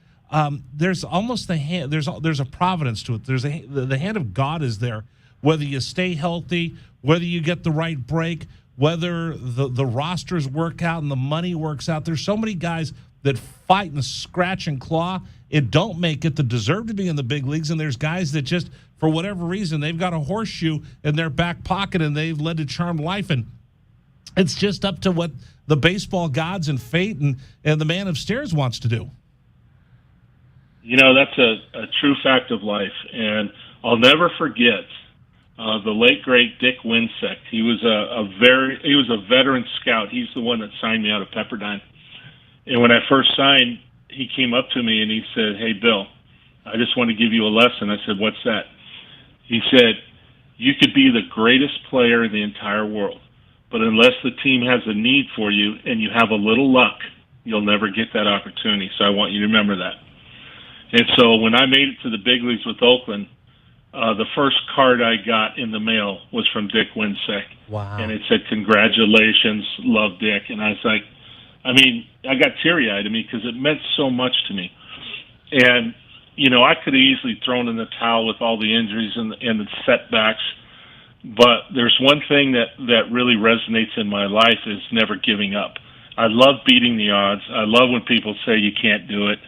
S1: There's almost the hand. There's a providence to it. There's the hand of God is there. Whether you stay healthy, whether you get the right break, whether the rosters work out and the money works out. There's so many guys that fight and scratch and claw and don't make it that deserve to be in the big leagues. And there's guys that just, for whatever reason, they've got a horseshoe in their back pocket and they've led a charmed life. And it's just up to what the baseball gods and fate and the man upstairs wants to do.
S17: That's a true fact of life. And I'll never forget the late, great Dick Winsect. He was a veteran scout. He's the one that signed me out of Pepperdine. And when I first signed, he came up to me and he said, "Hey, Bill, I just want to give you a lesson." I said, "What's that?" He said, "You could be the greatest player in the entire world, but unless the team has a need for you and you have a little luck, you'll never get that opportunity. So I want you to remember that." And so when I made it to the big leagues with Oakland, the first card I got in the mail was from Dick Winsect.
S1: Wow.
S17: And it said, "Congratulations, love, Dick." And I was like, I got teary-eyed because it meant so much to me. And, I could have easily thrown in the towel with all the injuries and the setbacks. But there's one thing that really resonates in my life is never giving up. I love beating the odds. I love when people say you can't do it.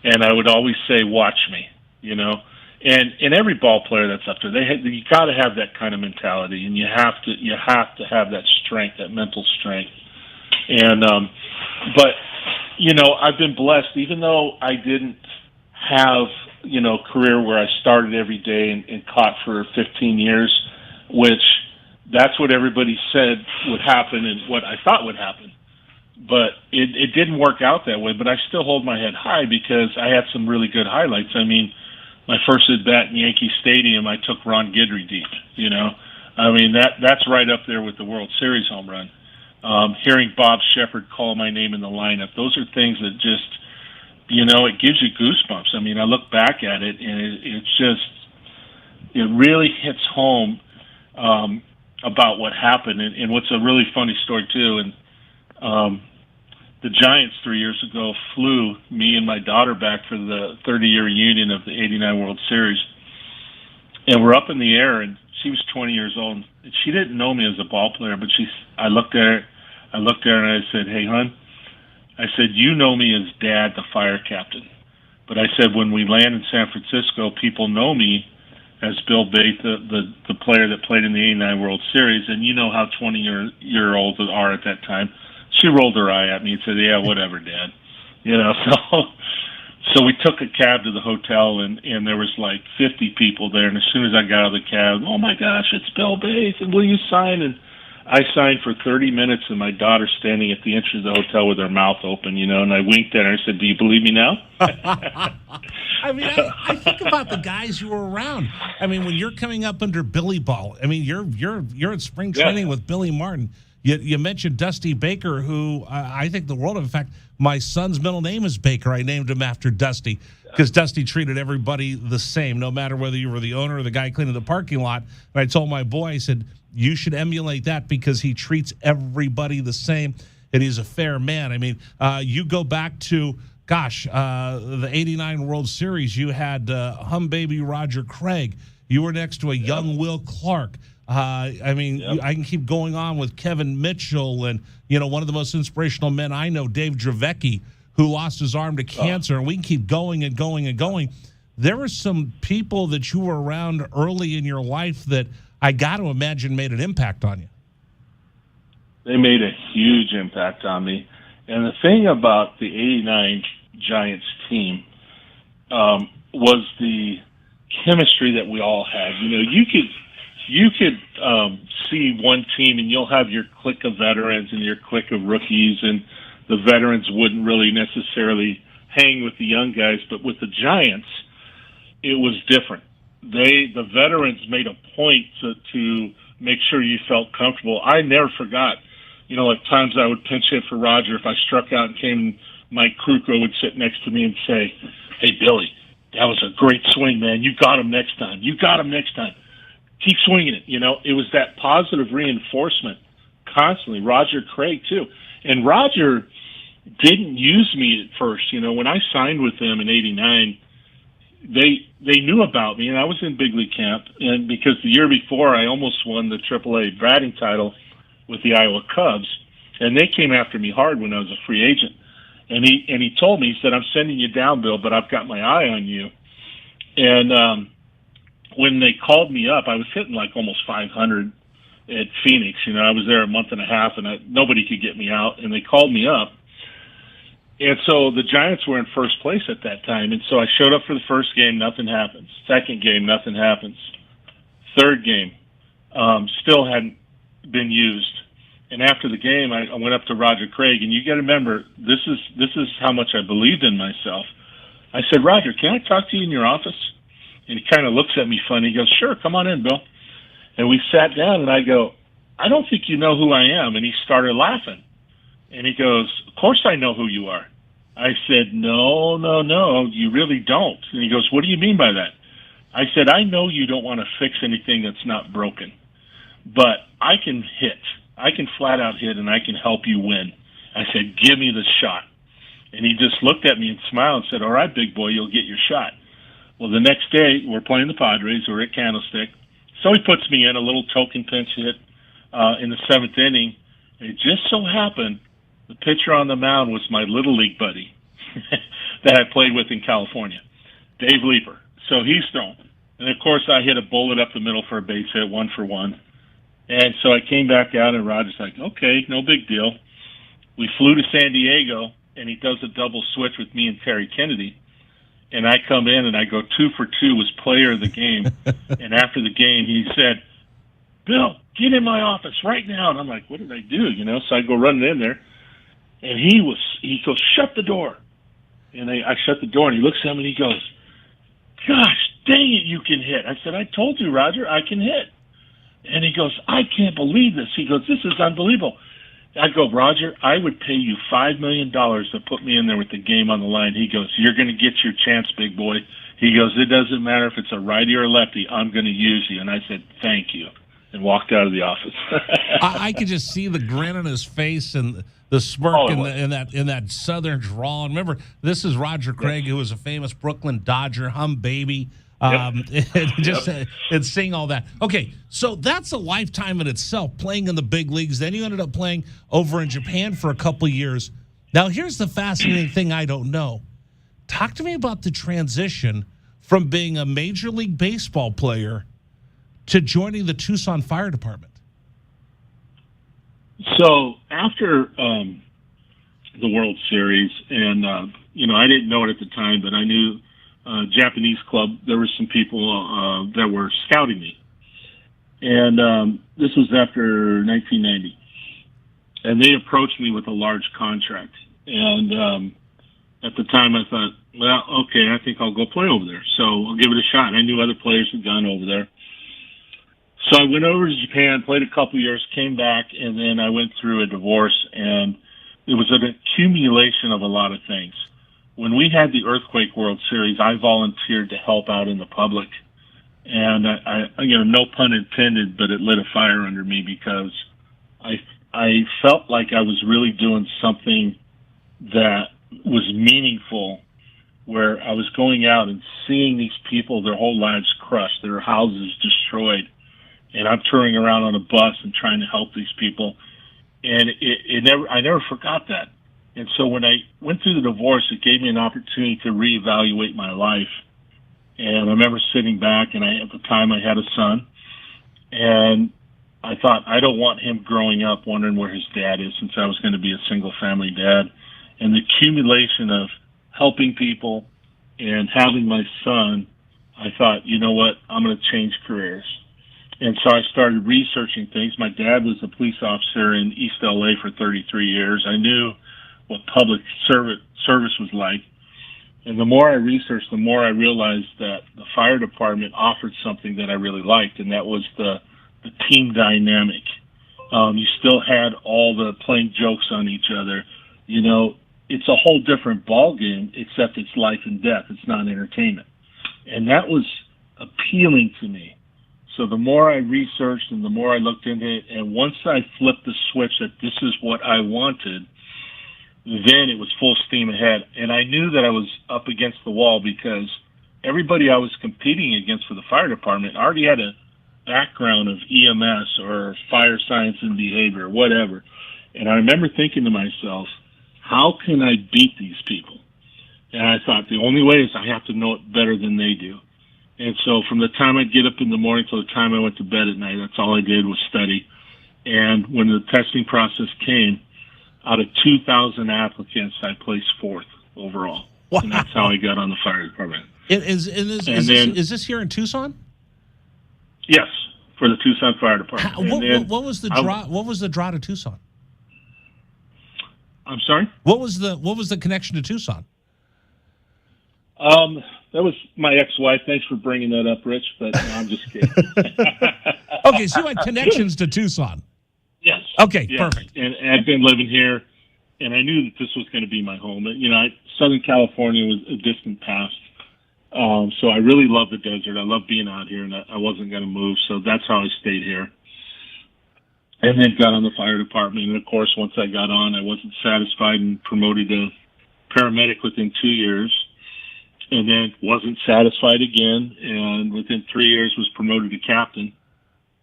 S17: And I would always say, "Watch me," And every ball player that's up there, you got to have that kind of mentality, and you have to have that strength, that mental strength. And but I've been blessed, even though I didn't have a career where I started every day and caught for 15 years, which that's what everybody said would happen and what I thought would happen. But it didn't work out that way. But I still hold my head high because I had some really good highlights. My first at bat in Yankee Stadium, I took Ron Guidry deep. That's right up there with the World Series home run. Hearing Bob Shepard call my name in the lineup, those are things that just, it gives you goosebumps. I look back at it and it really hits home about what happened. And what's a really funny story too. And the Giants 3 years ago flew me and my daughter back for the 30-year reunion of the '89 World Series. and we're up in the air, and she was 20 years old. And she didn't know me as a ball player, but I looked at her and I said, "Hey, hon," I said, "you know me as Dad, the fire captain. But I said, when we land in San Francisco, people know me as Bill Bate, the player that played in the '89 World Series, and you know how 20-year-olds are at that time." She rolled her eye at me and said, "Yeah, whatever, Dad." So we took a cab to the hotel, and there was like 50 people there. And as soon as I got out of the cab, "Oh my gosh, it's Bill Bate, and will you sign?" And I signed for 30 minutes, and my daughter standing at the entrance of the hotel with her mouth open, and I winked at her and said, "Do you believe me now?"
S1: I mean, I think about the guys you were around. I mean, when you're coming up under Billy Ball, I mean, you're at spring training with Billy Martin. You mentioned Dusty Baker, who I think the world of. In fact, my son's middle name is Baker. I named him after Dusty because Dusty treated everybody the same, no matter whether you were the owner or the guy cleaning the parking lot. And I told my boy, I said, you should emulate that because he treats everybody the same, and he's a fair man. I mean, you go back to, the '89 World Series. You had baby Roger Craig. You were next to a young Will Clark. I can keep going on with Kevin Mitchell and, one of the most inspirational men I know, Dave Dravecki, who lost his arm to cancer. And we can keep going and going and going. There were some people that you were around early in your life that I got to imagine made an impact on you.
S17: They made a huge impact on me. And the thing about the '89 Giants team was the chemistry that we all had. You could see one team, and you'll have your clique of veterans and your clique of rookies, and the veterans wouldn't really necessarily hang with the young guys. But with the Giants, it was different. The veterans made a point to make sure you felt comfortable. I never forgot, at times I would pinch hit for Roger. If I struck out and came, Mike Krukow would sit next to me and say, "Hey, Billy, that was a great swing, man. You got him next time. You got him next time. Keep swinging it." It was that positive reinforcement constantly. Roger Craig, too. And Roger didn't use me at first. When I signed with them in '89, they knew about me, and I was in big league camp. And because the year before, I almost won the AAA batting title with the Iowa Cubs, and they came after me hard when I was a free agent. And he told me, he said, "I'm sending you down, Bill, but I've got my eye on you." And when they called me up, I was hitting like almost 500 at Phoenix. I was there a month and a half, and nobody could get me out. And they called me up. And so the Giants were in first place at that time. And so I showed up for the first game, nothing happens. Second game, nothing happens. Third game, still hadn't been used. And after the game, I went up to Roger Craig, and you got to remember, this is how much I believed in myself. I said, "Roger, can I talk to you in your office?" And he kind of looks at me funny. He goes, "Sure, come on in, Bill." And we sat down, and I go, "I don't think you know who I am." And he started laughing. And he goes, "Of course I know who you are." I said, No, you really don't. And he goes, "What do you mean by that?" I said, "I know you don't want to fix anything that's not broken, but I can hit. I can flat out hit, and I can help you win." I said, "Give me the shot." And he just looked at me and smiled and said, "All right, big boy, you'll get your shot." Well, the next day, we're playing the Padres. We're at Candlestick. So he puts me in a little token pinch hit in the seventh inning. And it just so happened the pitcher on the mound was my little league buddy that I played with in California, Dave Leeper. So he's thrown. And, of course, I hit a bullet up the middle for a base hit, 1-for-1. And so I came back out, and Roger's like, "Okay, no big deal." We flew to San Diego, and he does a double switch with me and Terry Kennedy. And I come in, and I go 2-for-2, was player of the game. And after the game, he said, "Bill, get in my office right now." And I'm like, "What did I do?" So I go running in there. And he goes, "Shut the door." And I shut the door, and he looks at me, and he goes, "Gosh, dang it, you can hit." I said, "I told you, Roger, I can hit." And he goes, "I can't believe this." He goes, "This is unbelievable." I go, "Roger, I would pay you $5 million to put me in there with the game on the line." He goes, "You're going to get your chance, big boy." He goes, "It doesn't matter if it's a righty or a lefty. I'm going to use you." And I said, "Thank you," and walked out of the office.
S1: I could just see the grin on his face and the smirk in that southern drawl. And remember, this is Roger Craig, who was a famous Brooklyn Dodger, baby. And seeing all that. Okay, so that's a lifetime in itself, playing in the big leagues. Then you ended up playing over in Japan for a couple of years. Now, here's the fascinating thing I don't know. Talk to me about the transition from being a Major League Baseball player to joining the Tucson Fire Department.
S17: So after the World Series, and, I didn't know it at the time, but I knew Japanese club, there were some people that were scouting me. And this was after 1990. And they approached me with a large contract. And at the time I thought, well, okay, I think I'll go play over there. So I'll give it a shot. I knew other players had gone over there. So I went over to Japan, played a couple years, came back, and then I went through a divorce, and it was an accumulation of a lot of things. When we had the Earthquake World Series, I volunteered to help out in the public. And I no pun intended, but it lit a fire under me because I felt like I was really doing something that was meaningful, where I was going out and seeing these people, their whole lives crushed, their houses destroyed. And I'm touring around on a bus and trying to help these people. And I never forgot that. And so when I went through the divorce, it gave me an opportunity to reevaluate my life. And I remember sitting back, and at the time I had a son, and I thought, I don't want him growing up wondering where his dad is, since I was going to be a single-family dad. And the accumulation of helping people and having my son, I thought, you know what, I'm going to change careers. And so I started researching things. My dad was a police officer in East LA for 33 years. I knew what public service was like. And the more I researched, the more I realized that the fire department offered something that I really liked, and that was the team dynamic. You still had all the playing jokes on each other. It's a whole different ballgame, except it's life and death. It's not entertainment. And that was appealing to me. So the more I researched and the more I looked into it, and once I flipped the switch that this is what I wanted, then it was full steam ahead. And I knew that I was up against the wall because everybody I was competing against for the fire department already had a background of EMS or fire science and behavior, whatever. And I remember thinking to myself, how can I beat these people? And I thought the only way is I have to know it better than they do. And so from the time I'd get up in the morning till the time I went to bed at night, that's all I did was study. And when the testing process came, out of 2,000 applicants, I placed 4th overall. Wow. And that's how I got on the fire department.
S1: Is this here in Tucson?
S17: Yes, for the Tucson Fire Department.
S1: What was the draw? What was the draw to Tucson?
S17: I'm sorry?
S1: What was the connection to Tucson?
S17: That was my ex-wife. Thanks for bringing that up, Rich, but no, I'm just kidding.
S1: Okay, so you had connections to Tucson.
S17: Yes.
S1: Okay,
S17: yes.
S1: Perfect.
S17: And I've been living here, and I knew that this was going to be my home. Southern California was a distant past. So I really love the desert. I love being out here, and I wasn't going to move, so that's how I stayed here. And then got on the fire department, and of course, once I got on, I wasn't satisfied and promoted to paramedic within 2 years. And then wasn't satisfied again, and within 3 years was promoted to captain.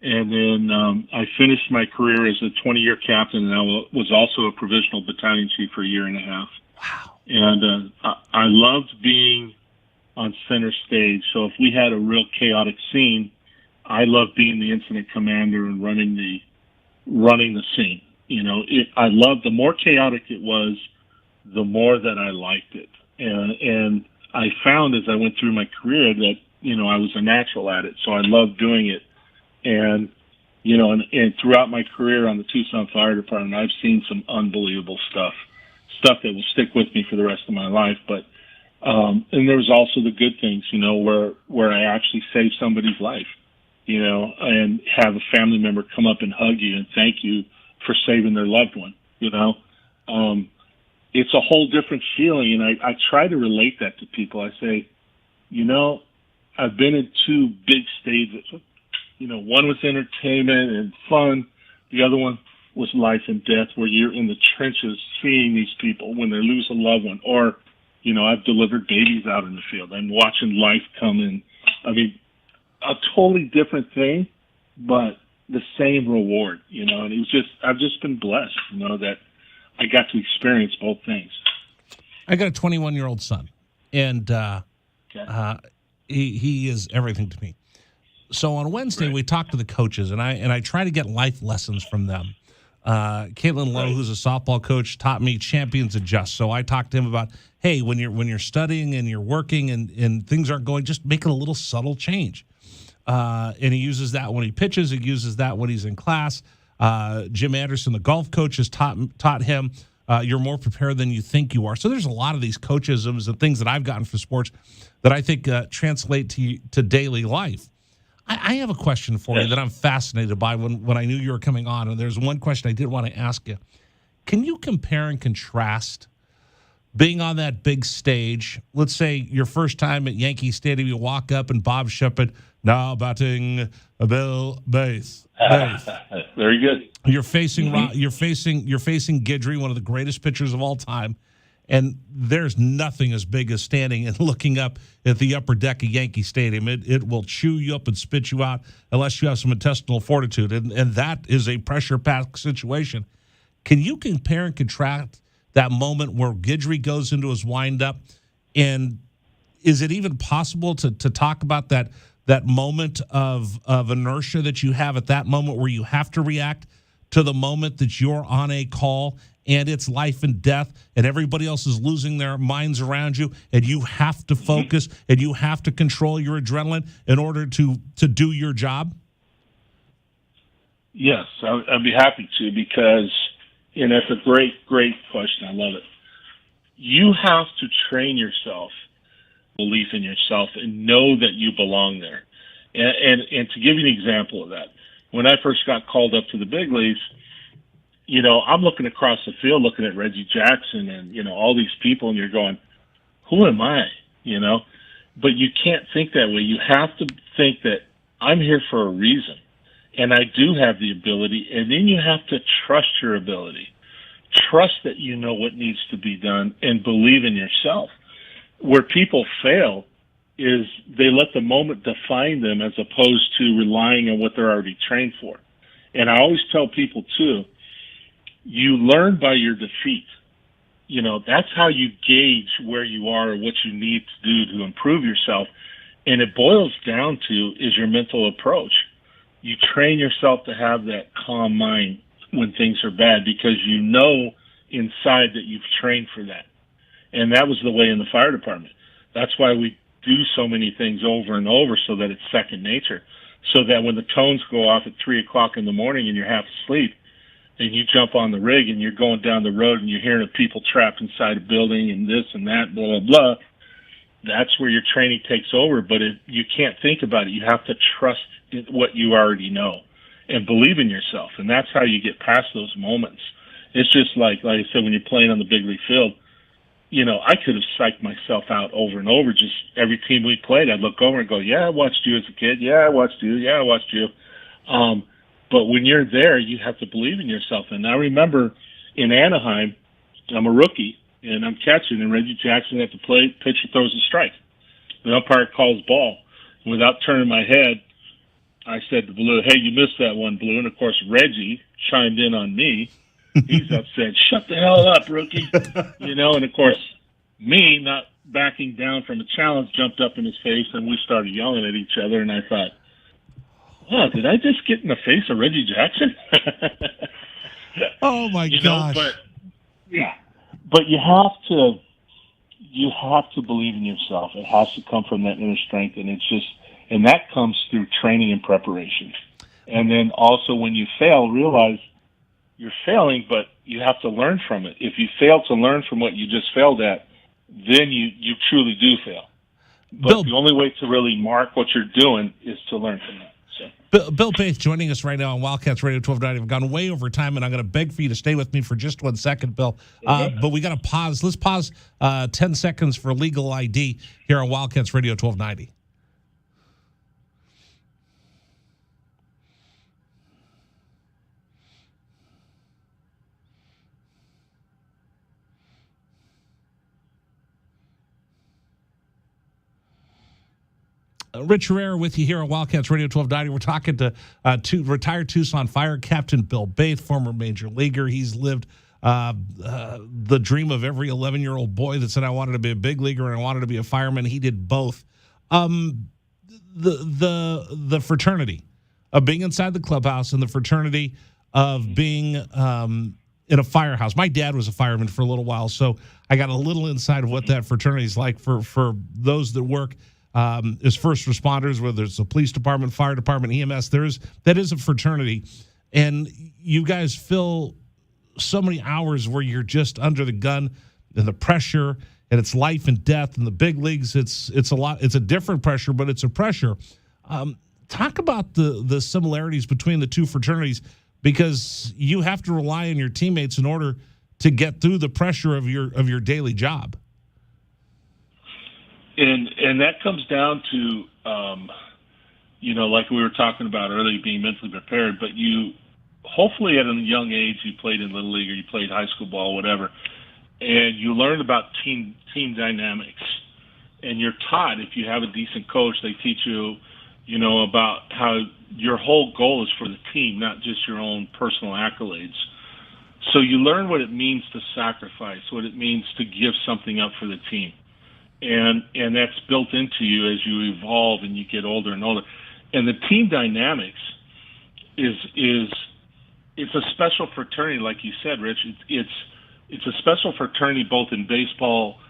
S17: And then I finished my career as a 20-year captain, and I was also a provisional battalion chief for a year and a half.
S1: Wow.
S17: And I loved being on center stage. So if we had a real chaotic scene, I loved being the incident commander and running the scene. I loved, the more chaotic it was, the more that I liked it. And I found as I went through my career that, I was a natural at it. So I loved doing it. And, and throughout my career on the Tucson Fire Department, I've seen some unbelievable stuff that will stick with me for the rest of my life. But, and there was also the good things, where I actually saved somebody's life, and have a family member come up and hug you and thank you for saving their loved one, It's a whole different feeling, and I try to relate that to people. I say, I've been in 2 big stages. One was entertainment and fun. The other one was life and death, where you're in the trenches seeing these people when they lose a loved one. Or, I've delivered babies out in the field. I'm watching life come I mean, a totally different thing, but the same reward, you know. And it was just, I've just been blessed, you know, that I got to experience both things.
S1: I got a 21-year-old son, and he is everything to me. So on Wednesday, we talked to the coaches, and I try to get life lessons from them. Caitlin Lowe, who's a softball coach, taught me champions adjust. So I talked to him about, hey, when you're studying and you're working and things aren't going, just make it a little subtle change. And he uses that when he pitches. He uses that when he's in class. Jim Anderson, the golf coach, has taught him you're more prepared than you think you are. So there's a lot of these coachisms and things that I've gotten for sports that I think translate to daily life. I have a question for you that I'm fascinated by when I knew you were coming on, and there's one question I did want to ask you. Can you compare and contrast being on that big stage? Let's say your first time at Yankee Stadium, you walk up and Bob Shepard, now batting Bill Bates.
S17: Very good.
S1: You're facing Guidry, one of the greatest pitchers of all time. And there's nothing as big as standing and looking up at the upper deck of Yankee Stadium. It will chew you up and spit you out unless you have some intestinal fortitude. And that is a pressure-packed situation. Can you compare and contrast that moment where Guidry goes into his windup? And is it even possible to talk about that moment of inertia that you have at that moment where you have to react to the moment that you're on a call and it's life and death, and everybody else is losing their minds around you, and you have to focus, and you have to control your adrenaline in order to do your job?
S17: Yes, I'd be happy to, because, you know, it's a great, great question. I love it. You have to train yourself, belief in yourself, and know that you belong there. And to give you an example of that, when I first got called up to the big leagues, you know, I'm looking across the field, looking at Reggie Jackson and, you know, all these people, and you're going, who am I? You know, but you can't think that way. You have to think that I'm here for a reason, and I do have the ability, and then you have to trust your ability. Trust that you know what needs to be done, and believe in yourself. Where people fail is they let the moment define them as opposed to relying on what they're already trained for. And I always tell people, too, you learn by your defeat. You know, that's how you gauge where you are or what you need to do to improve yourself. And it boils down to is your mental approach. You train yourself to have that calm mind when things are bad because you know inside that you've trained for that. And that was the way in the fire department. That's why we do so many things over and over so that it's second nature. So that when the tones go off at 3 o'clock in the morning and you're half asleep, and you jump on the rig and you're going down the road and you're hearing of people trapped inside a building and this and that, blah, blah, blah, that's where your training takes over. But you can't think about it. You have to trust what you already know and believe in yourself. And that's how you get past those moments. It's just like I said, when you're playing on the big league field, you know, I could have psyched myself out over and over. Just every team we played, I'd look over and go, yeah, I watched you as a kid. Yeah, I watched you. Yeah, I watched you. But when you're there, you have to believe in yourself. And I remember in Anaheim, I'm a rookie, and I'm catching, and Reggie Jackson at the plate, pitcher throws a strike. The umpire calls ball. Without turning my head, I said to Blue, hey, you missed that one, Blue. And, of course, Reggie chimed in on me. He's upset. Shut the hell up, rookie. You know, and, of course, me, not backing down from a challenge, jumped up in his face, and we started yelling at each other, and I thought, wow, did I just get in the face of Reggie Jackson?
S1: Oh my gosh!
S17: But you have to believe in yourself. It has to come from that inner strength, and that comes through training and preparation. And then also when you fail, realize you're failing, but you have to learn from it. If you fail to learn from what you just failed at, then you truly do fail. But the only way to really mark what you're doing is to learn from that.
S1: Bill Bates joining us right now on Wildcats Radio 1290. We've gone way over time, and I'm going to beg for you to stay with me for just 1 second, Bill. But we got to pause. Let's pause 10 seconds for legal ID here on Wildcats Radio 1290. Rich Herrera with you here on Wildcats Radio 1290. We're talking to retired Tucson Fire Captain Bill Baith, former major leaguer. He's lived the dream of every 11-year-old boy that said, I wanted to be a big leaguer and I wanted to be a fireman. He did both. The fraternity of being inside the clubhouse and the fraternity of being in a firehouse. My dad was a fireman for a little while, so I got a little inside of what that fraternity is like for those that work as first responders, whether it's the police department, fire department, EMS. That is a fraternity, and you guys fill so many hours where you're just under the gun and the pressure, and it's life and death. In the big leagues, it's a lot. It's a different pressure, but it's a pressure. Talk about the similarities between the two fraternities, because you have to rely on your teammates in order to get through the pressure of your daily job.
S17: And that comes down to, like we were talking about earlier, being mentally prepared. But you, hopefully at a young age, you played in Little League or you played high school ball, whatever, and you learned about team dynamics. And you're taught, if you have a decent coach, they teach you, about how your whole goal is for the team, not just your own personal accolades. So you learn what it means to sacrifice, what it means to give something up for the team. And that's built into you as you evolve and you get older and older. And the team dynamics is it's a special fraternity, like you said, Rich. It's a special fraternity both in baseball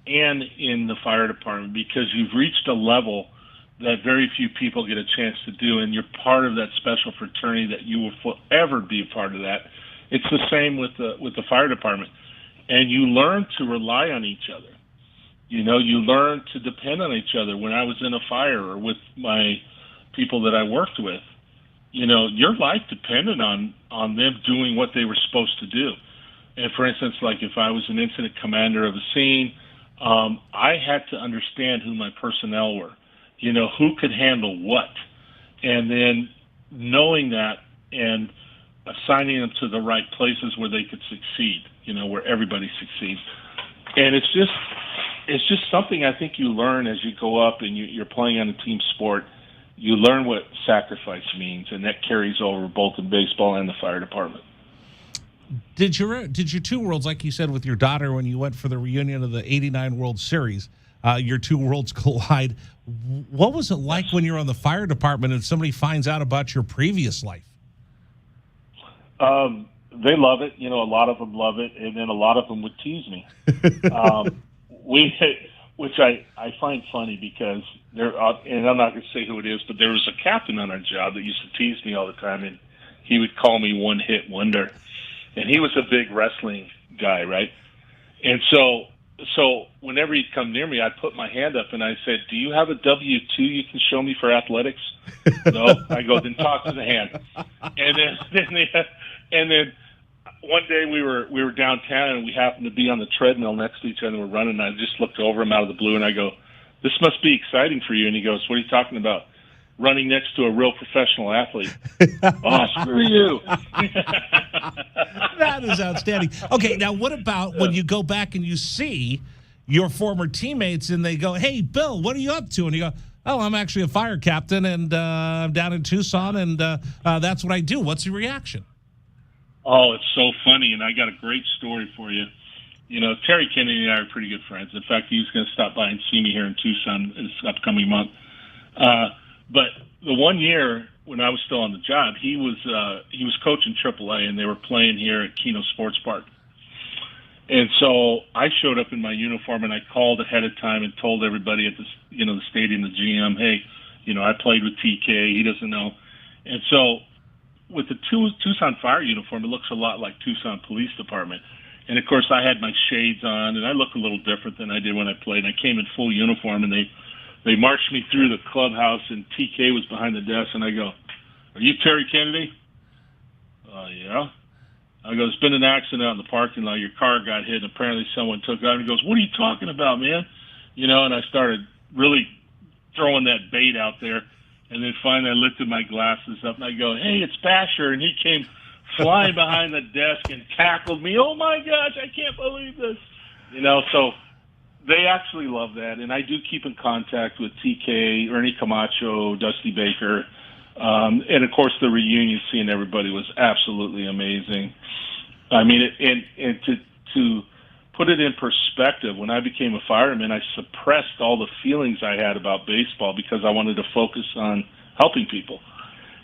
S17: and in the fire department, because you've reached a level that very few people get a chance to do, and you're part of that special fraternity that you will forever be a part of that. It's the same with the fire department. And you learn to rely on each other. You learn to depend on each other. When I was in a fire or with my people that I worked with, your life depended on them doing what they were supposed to do. And for instance, like if I was an incident commander of a scene, I had to understand who my personnel were, who could handle what. And then knowing that and assigning them to the right places where they could succeed, where everybody succeeds. And it's just something I think you learn as you go up and you're playing on a team sport. You learn what sacrifice means, and that carries over both in baseball and the fire department.
S1: Did your two worlds, like you said with your daughter when you went for the reunion of the '89 World Series, your two worlds collide? What was it like when you're on the fire department and somebody finds out about your previous life?
S17: They love it. A lot of them love it, and then a lot of them would tease me. Which I find funny, because and I'm not going to say who it is, but there was a captain on our job that used to tease me all the time, and he would call me One Hit Wonder. And he was a big wrestling guy, right? And so whenever he'd come near me, I'd put my hand up and I said, "Do you have a W-2 you can show me for athletics?" No. I go, "Then talk to the hand." And then one day we were downtown and we happened to be on the treadmill next to each other. We're running, and I just looked over him out of the blue and I go, "This must be exciting for you." And he goes, "What are you talking about?" "Running next to a real professional athlete." "Oh, screw you."
S1: That is outstanding. Okay, now what about when you go back and you see your former teammates and they go, "Hey, Bill, what are you up to?" And you go, "Oh, I'm actually a fire captain, and I'm down in Tucson, and that's what I do." What's your reaction?
S17: Oh, it's so funny, and I got a great story for you. Terry Kennedy and I are pretty good friends. In fact, he's going to stop by and see me here in Tucson this upcoming month. But the one year when I was still on the job, he was coaching AAA, and they were playing here at Keno Sports Park. And so I showed up in my uniform, and I called ahead of time and told everybody at the stadium, the GM, "Hey, I played with TK. He doesn't know." And so with the Tucson Fire uniform, it looks a lot like Tucson Police Department. And of course, I had my shades on, and I look a little different than I did when I played. And I came in full uniform, and they marched me through the clubhouse, and TK was behind the desk, and I go, "Are you Terry Kennedy?" "Yeah." I go, "There's been an accident out in the parking lot. Your car got hit, and apparently someone took it out." And he goes, "What are you talking about, man?" And I started really throwing that bait out there. And then finally I lifted my glasses up, and I go, "Hey, it's Basher." And he came flying behind the desk and tackled me. "Oh, my gosh, I can't believe this." So They actually love that, and I do keep in contact with TK, Ernie Camacho, Dusty Baker, and of course the reunion, seeing everybody was absolutely amazing. I mean, and to put it in perspective, when I became a fireman, I suppressed all the feelings I had about baseball because I wanted to focus on helping people.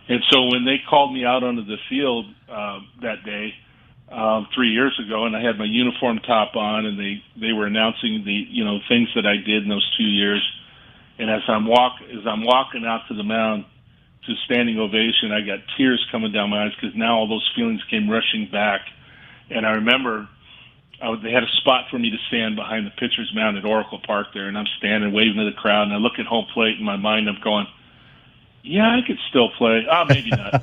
S17: And so when they called me out onto the field that day 3 years ago, and I had my uniform top on, and they were announcing the things that I did in those 2 years, and as I'm walking out to the mound to standing ovation, I got tears coming down my eyes because now all those feelings came rushing back. And I remember they had a spot for me to stand behind the pitcher's mound at Oracle Park there, and I'm standing waving to the crowd, and I look at home plate in my mind, I'm going, yeah, I could still play. Oh, maybe not.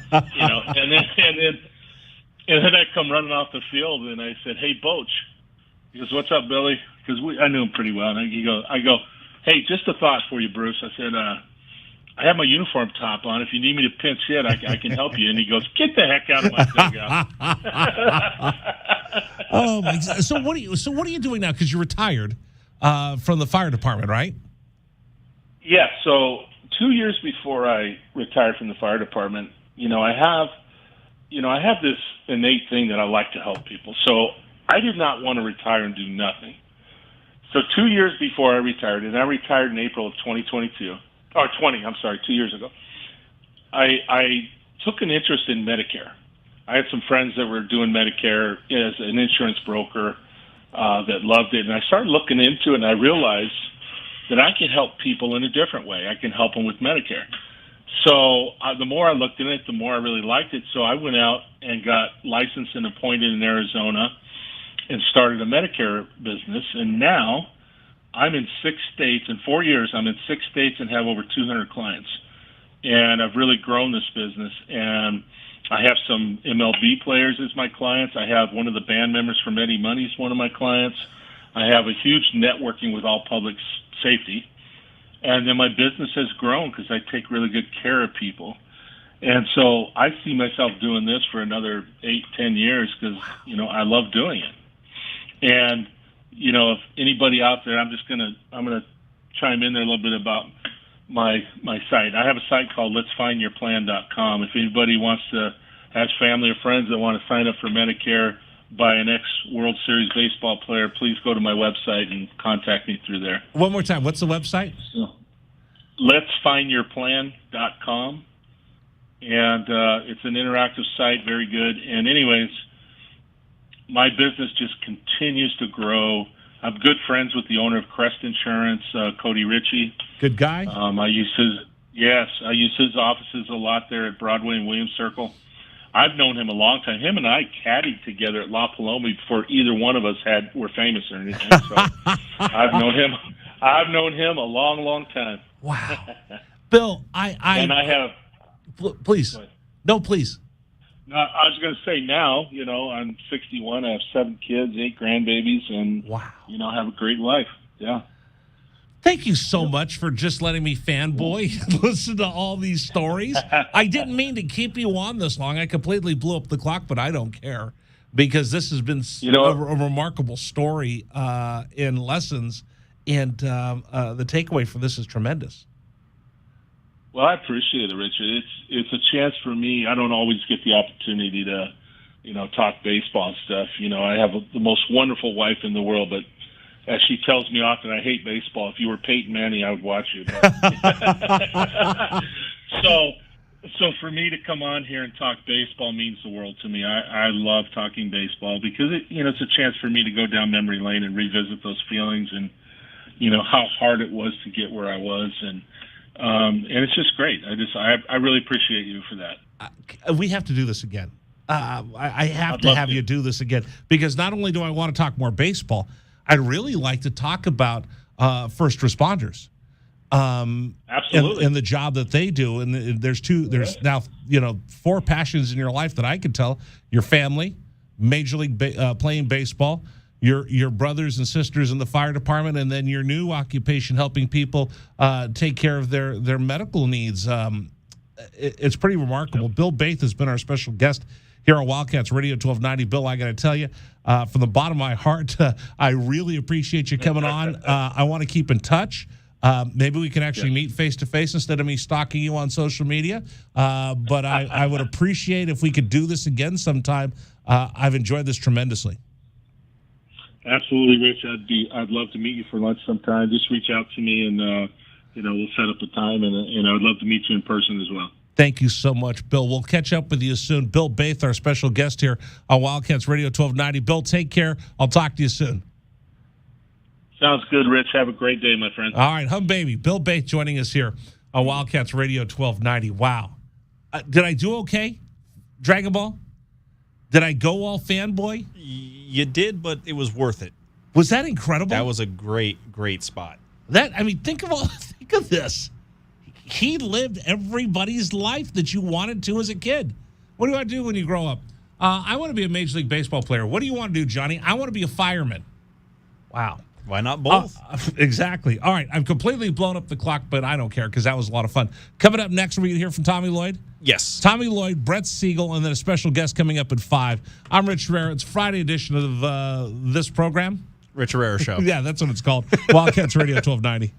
S17: And then I come running off the field, and I said, hey, Boach. He goes, what's up, Billy? Because I knew him pretty well. And I go, hey, just a thought for you, Bruce. I said, I have my uniform top on. If you need me to pinch hit, I can help you. And he goes, get the heck out of my dugout.
S1: Oh my God. So what are you doing now? Because you're retired from the fire department, right?
S17: Yeah. So 2 years before I retired from the fire department, I have this innate thing that I like to help people. So I did not want to retire and do nothing. So 2 years before I retired, and I retired in April of 2022. 2 years ago, I took an interest in Medicare. I had some friends that were doing Medicare as an insurance broker that loved it, and I started looking into it, and I realized that I can help people in a different way. I can help them with Medicare. So the more I looked in it, the more I really liked it. So I went out and got licensed and appointed in Arizona and started a Medicare business, and now I'm in 6 states. In 4 years, I'm in 6 states and have over 200 clients. And I've really grown this business. And I have some MLB players as my clients. I have one of the band members from Eddie Money's one of my clients. I have a huge networking with All Public Safety. And then my business has grown because I take really good care of people. And so I see myself doing this for another 8-10 years because, I love doing it. And if anybody out there, I'm going to chime in there a little bit about my site. I have a site called letsfindyourplan.com. If anybody wants to, has family or friends that want to sign up for Medicare by an ex-World Series baseball player, please go to my website and contact me through there.
S1: One more time. What's the website?
S17: So, letsfindyourplan.com. And it's an interactive site, very good. And anyways, my business just continues to grow. I'm good friends with the owner of Crest Insurance, Cody Ritchie.
S1: Good guy.
S17: I use his offices a lot there at Broadway and Williams Circle. I've known him a long time. Him and I caddied together at La Paloma before either one of us were famous or anything. So I've known him a long, long time.
S1: Wow, Bill, I
S17: have.
S1: Please, no, please.
S17: No, I was going to say now, I'm 61. I have 7 kids, 8 grandbabies, and
S1: wow,
S17: I have a great life. Yeah.
S1: Thank you so much for just letting me fanboy and listen to all these stories. I didn't mean to keep you on this long. I completely blew up the clock, but I don't care because this has been a remarkable story in lessons, and the takeaway for this is tremendous.
S17: Well, I appreciate it, Richard. It's a chance for me. I don't always get the opportunity to, talk baseball and stuff. I have the most wonderful wife in the world, but as she tells me often, I hate baseball. If you were Peyton Manning, I would watch you. So for me to come on here and talk baseball means the world to me. I love talking baseball because it's a chance for me to go down memory lane and revisit those feelings and how hard it was to get where I was, and it's just great. I really appreciate you for that.
S1: We have to do this again. I have to have you do this again because not only do I want to talk more baseball, I'd really like to talk about first responders.
S17: Absolutely.
S1: And the job that they do. And there's now 4 passions in your life that I could tell: your family, Major League playing baseball, your brothers and sisters in the fire department, and then your new occupation, helping people take care of their medical needs. It's pretty remarkable. Yep. Bill Baith has been our special guest here on Wildcats Radio 1290. Bill, I got to tell you, from the bottom of my heart, I really appreciate you coming on. I want to keep in touch. Maybe we can actually meet face-to-face instead of me stalking you on social media. But I would appreciate if we could do this again sometime. I've enjoyed this tremendously.
S17: Absolutely, Rich. I'd love to meet you for lunch sometime. Just reach out to me, and we'll set up a time, and I would love to meet you in person as well.
S1: Thank you so much, Bill. We'll catch up with you soon. Bill Baith, our special guest here on Wildcats Radio 1290. Bill, take care. I'll talk to you soon.
S17: Sounds good, Rich. Have a great day, my friend.
S1: All right, hum baby. Bill Baith joining us here on Wildcats Radio 1290. Wow. Did I do okay? Dragon Ball? Did I go all fanboy?
S2: You did, but it was worth it.
S1: Was that incredible?
S2: That was a great spot.
S1: Think of this. He lived everybody's life that you wanted to as a kid. What do you want to do when you grow up? I want to be a Major League Baseball player. What do you want to do, Johnny? I want to be a fireman. Wow.
S2: Why not both?
S1: Exactly. All right. I've completely blown up the clock, but I don't care because that was a lot of fun. Coming up next, we're going to hear from Tommy Lloyd.
S2: Yes.
S1: Tommy Lloyd, Brett Siegel, and then a special guest coming up at 5. I'm Rich Herrera. It's Friday edition of this program.
S2: Rich Herrera Show.
S1: Yeah, that's what it's called. Wildcats Radio 1290.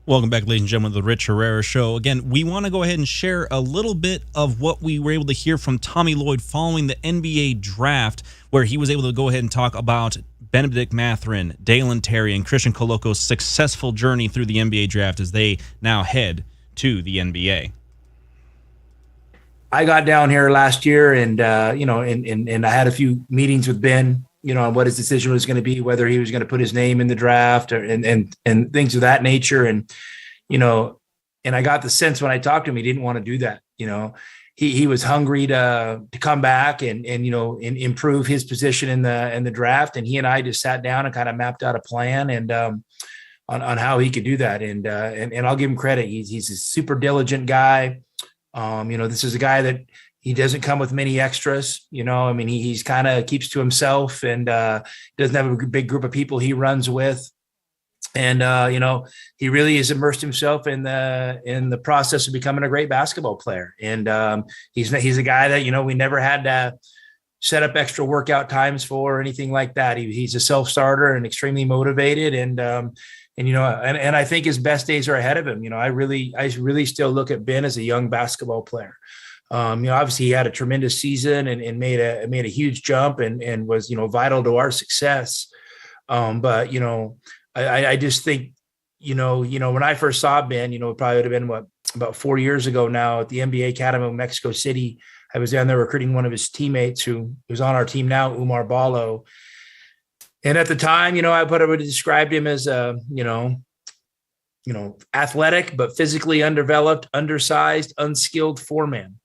S2: Welcome back, ladies and gentlemen, to the Rich Herrera Show. Again, we want to go ahead and share a little bit of what we were able to hear from Tommy Lloyd following the NBA draft, where he was able to go ahead and talk about Benedict Mathurin, Dalen Terry, and Christian Coloco's successful journey through the NBA draft as they now head to the NBA.
S18: I got down here last year and I had a few meetings with Ben, on what his decision was going to be, whether he was going to put his name in the draft and things of that nature. And I got the sense when I talked to him, he didn't want to do that. He was hungry to come back and improve his position in the draft. And he and I just sat down and kind of mapped out a plan and on how he could do that. And I'll give him credit. He's a super diligent guy. This is a guy that he doesn't come with many extras, he's kind of keeps to himself and doesn't have a big group of people he runs with. And, he really has immersed himself in the process of becoming a great basketball player. And he's a guy that, we never had to set up extra workout times for or anything like that. He's a self-starter and extremely motivated. And I think his best days are ahead of him. I really still look at Ben as a young basketball player. Obviously he had a tremendous season and made a huge jump and was, vital to our success. But I just think, when I first saw Ben, it probably would have been about 4 years ago now at the NBA Academy of Mexico City. I was down there recruiting one of his teammates who was on our team now, Umar Ballo. And at the time, I would have described him as athletic, but physically undeveloped, undersized, unskilled four-man.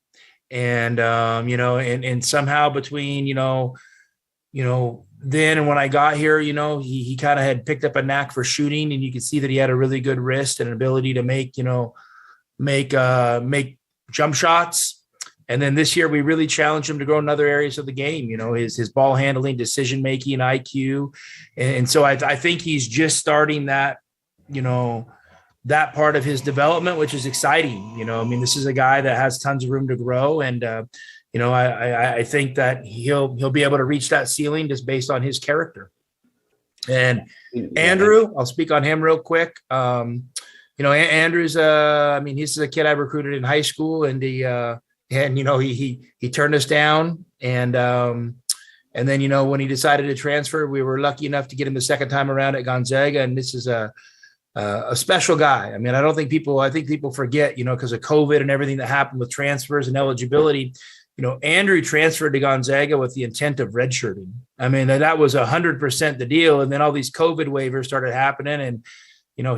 S18: And, and somehow between, then and when I got here, he kind of had picked up a knack for shooting, and you could see that he had a really good wrist and an ability to make jump shots. And then this year we really challenged him to grow in other areas of the game, his ball handling, decision-making, IQ. And so I think he's just starting that, that part of his development, which is exciting. This is a guy that has tons of room to grow. And, I think that he'll be able to reach that ceiling just based on his character. And Andrew, I'll speak on him real quick. Andrew's, he's a kid I recruited in high school, and he turned us down. And then, when he decided to transfer, we were lucky enough to get him the second time around at Gonzaga. And this is a special guy. I think people forget, because of COVID and everything that happened with transfers and eligibility, Andrew transferred to Gonzaga with the intent of redshirting. That was 100% the deal. And then all these COVID waivers started happening. And,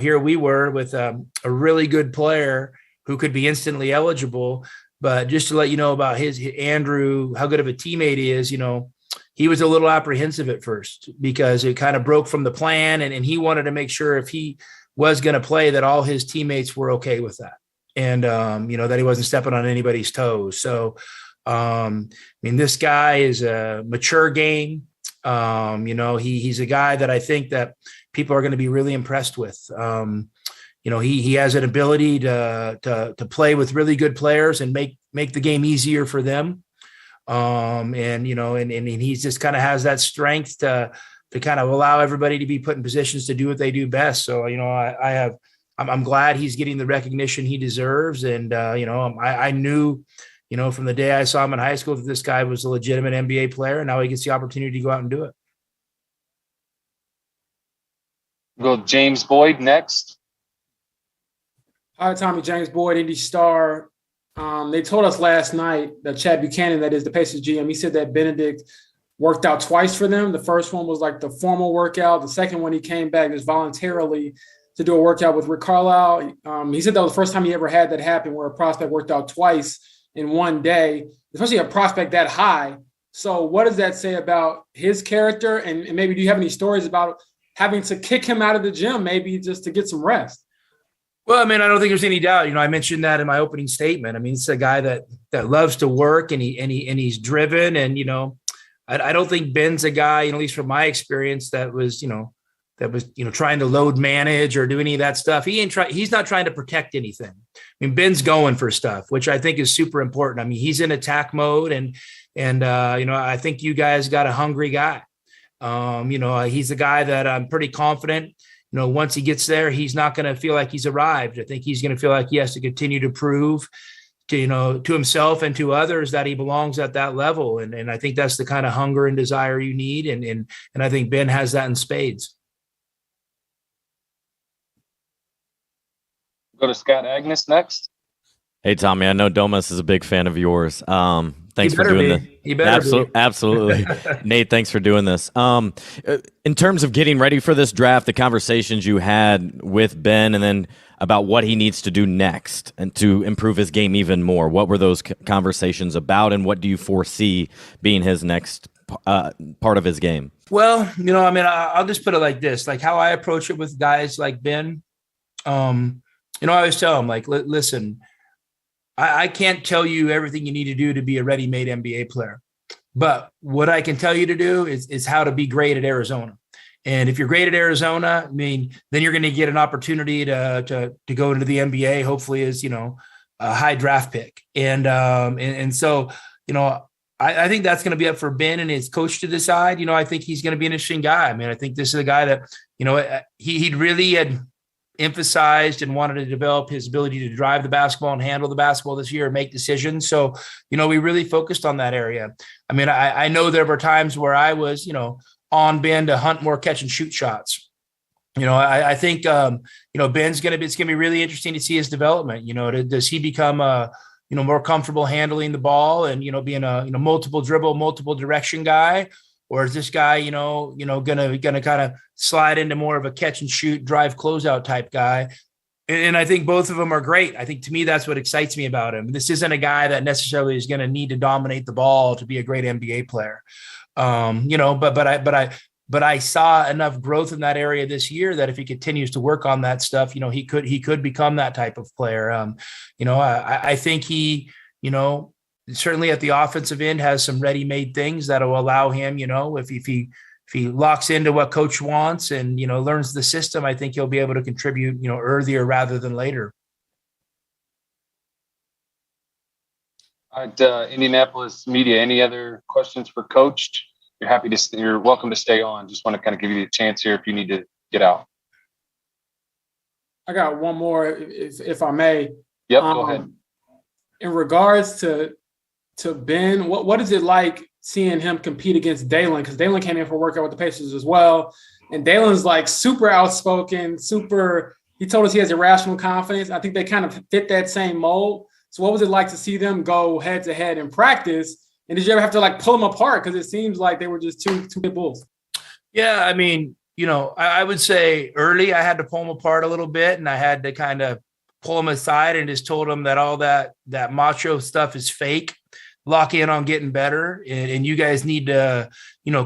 S18: here we were with a really good player who could be instantly eligible. But just to let you know about Andrew, how good of a teammate he is, he was a little apprehensive at first because it kind of broke from the plan. And he wanted to make sure if he was going to play that all his teammates were okay with that. And, that he wasn't stepping on anybody's toes. So, this guy is a mature game. He's a guy that I think that people are going to be really impressed with. He has an ability to play with really good players and make the game easier for them. And he just kind of has that strength to kind of allow everybody to be put in positions to do what they do best. So, I'm glad he's getting the recognition he deserves. And, I knew, from the day I saw him in high school that this guy was a legitimate NBA player, and now he gets the opportunity to go out and do it.
S19: We'll go James Boyd next.
S20: Hi, Tommy. James Boyd, Indy Star. They told us last night that Chad Buchanan, that is the Pacers GM, he said that Benedict worked out twice for them. The first one was like the formal workout. The second one, he came back just voluntarily to do a workout with Rick Carlisle. He said that was the first time he ever had that happen, where a prospect worked out twice in one day, especially a prospect that high. So what does that say about his character? And maybe do you have any stories about having to kick him out of the gym, maybe just to get some rest?
S18: Well, I don't think there's any doubt. I mentioned that in my opening statement. It's a guy that loves to work and he's driven. And, I don't think Ben's a guy, at least from my experience, that was trying to load manage or do any of that stuff. He's not trying to protect anything. Ben's going for stuff, which I think is super important. He's in attack mode and I think you guys got a hungry guy. He's a guy that I'm pretty confident, once he gets there, he's not going to feel like he's arrived. I think he's going to feel like he has to continue to prove to himself and to others that he belongs at that level. And I think that's the kind of hunger and desire you need. And I think Ben has that in spades.
S19: Go to Scott Agnes next.
S21: Hey, Tommy, I know Domas is a big fan of yours. Thanks for doing this.
S18: He better be.
S21: Absolutely. Nate, thanks for doing this. In terms of getting ready for this draft, the conversations you had with Ben and then about what he needs to do next and to improve his game even more, what were those conversations about, and what do you foresee being his next part of his game?
S18: Well, I'll just put it like this, like how I approach it with guys like Ben. I always tell him, like, listen, I can't tell you everything you need to do to be a ready-made NBA player. But what I can tell you to do is how to be great at Arizona. And if you're great at Arizona, then you're going to get an opportunity to go into the NBA, hopefully as, a high draft pick. And so, I think that's going to be up for Ben and his coach to decide. I think he's going to be an interesting guy. I think this is a guy that, he really had emphasized and wanted to develop his ability to drive the basketball and handle the basketball this year and make decisions. So, we really focused on that area. I know there were times where I was, on Ben to hunt more catch and shoot shots. I think, Ben's it's going to be really interesting to see his development. Does he become more comfortable handling the ball and, being a, multiple dribble, multiple direction guy? Or is this guy, gonna kind of slide into more of a catch and shoot, drive closeout type guy? And I think both of them are great. I think to me, that's what excites me about him. This isn't a guy that necessarily is going to need to dominate the ball to be a great NBA player. But I saw enough growth in that area this year that if he continues to work on that stuff, he could become that type of player. I think he, certainly at the offensive end has some ready-made things that will allow him, if he locks into what coach wants and, learns the system, I think he'll be able to contribute, earlier rather than later.
S19: All right, Indianapolis media, any other questions for Coach? You're welcome to stay on. Just want to kind of give you a chance here if you need to get out.
S20: I got one more, if I may.
S19: Yep, go ahead.
S20: In regards to Ben, what is it like seeing him compete against Dalen? Because Dalen came in for a workout with the Pacers as well. And Dalen's like super outspoken, he told us he has irrational confidence. I think they kind of fit that same mold. So what was it like to see them go head to head in practice? And did you ever have to pull them apart? Because it seems like they were just two pit bulls.
S18: Yeah, I would say early I had to pull them apart a little bit, and I had to kind of pull them aside and just told them that all that macho stuff is fake. Lock in on getting better, and you guys need to,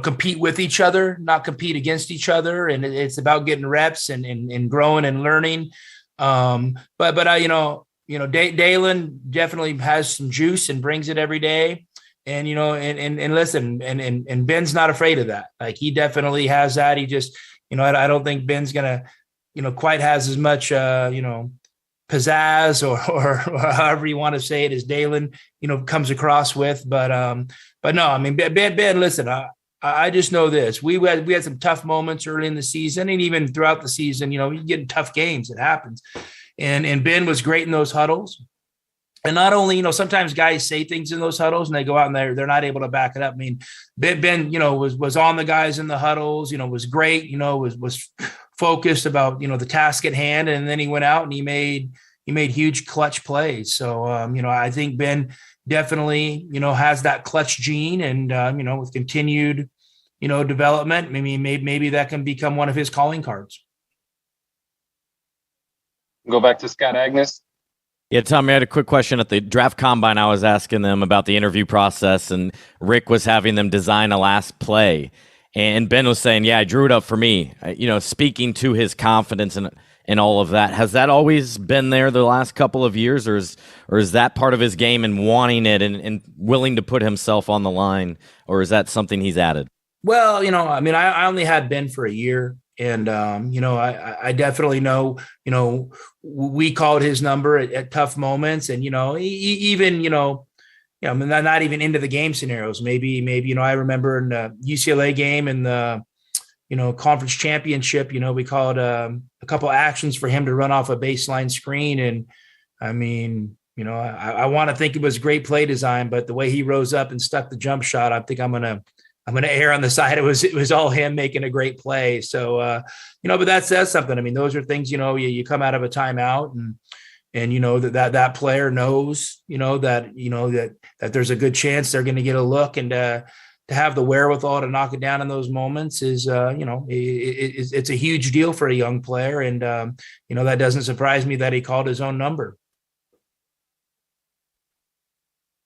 S18: compete with each other, not compete against each other. And it's about getting reps and growing and learning. But I, Dalen definitely has some juice and brings it every day. And, and listen, and Ben's not afraid of that. Like, he definitely has that. He just, I don't think Ben's going to, quite has as much, pizzazz or however you want to say it as Dalen, comes across with. But no, Ben, listen, I just know this. We had some tough moments early in the season, and even throughout the season, you get in tough games. It happens. And Ben was great in those huddles. And not only, sometimes guys say things in those huddles and they go out and they're not able to back it up. Ben, was on the guys in the huddles, was great, was focused about, the task at hand. And then he went out and he made huge clutch plays. So, I think Ben definitely, has that clutch gene, and, with continued, development, maybe that can become one of his calling cards.
S19: Go back to Scott Agnes.
S21: Yeah, Tommy, I had a quick question. At the draft combine, I was asking them about the interview process, and Rick was having them design a last play. And Ben was saying, yeah, I drew it up for me, speaking to his confidence and all of that. Has that always been there the last couple of years, or is that part of his game and wanting it and willing to put himself on the line, or is that something he's added?
S18: Well, I only had Ben for a year. And, I definitely know, we called his number at tough moments, and, even, not even into the game scenarios. Maybe, I remember in the UCLA game in the conference championship, we called a couple actions for him to run off a baseline screen. And I mean, I want to think it was great play design, but the way he rose up and stuck the jump shot, I think I'm going to err on the side. It was all him making a great play. So, but that says something. I mean, those are things, you come out of a timeout and that player knows, that there's a good chance they're going to get a look, and to have the wherewithal to knock it down in those moments is, it's a huge deal for a young player. And, that doesn't surprise me that he called his own number.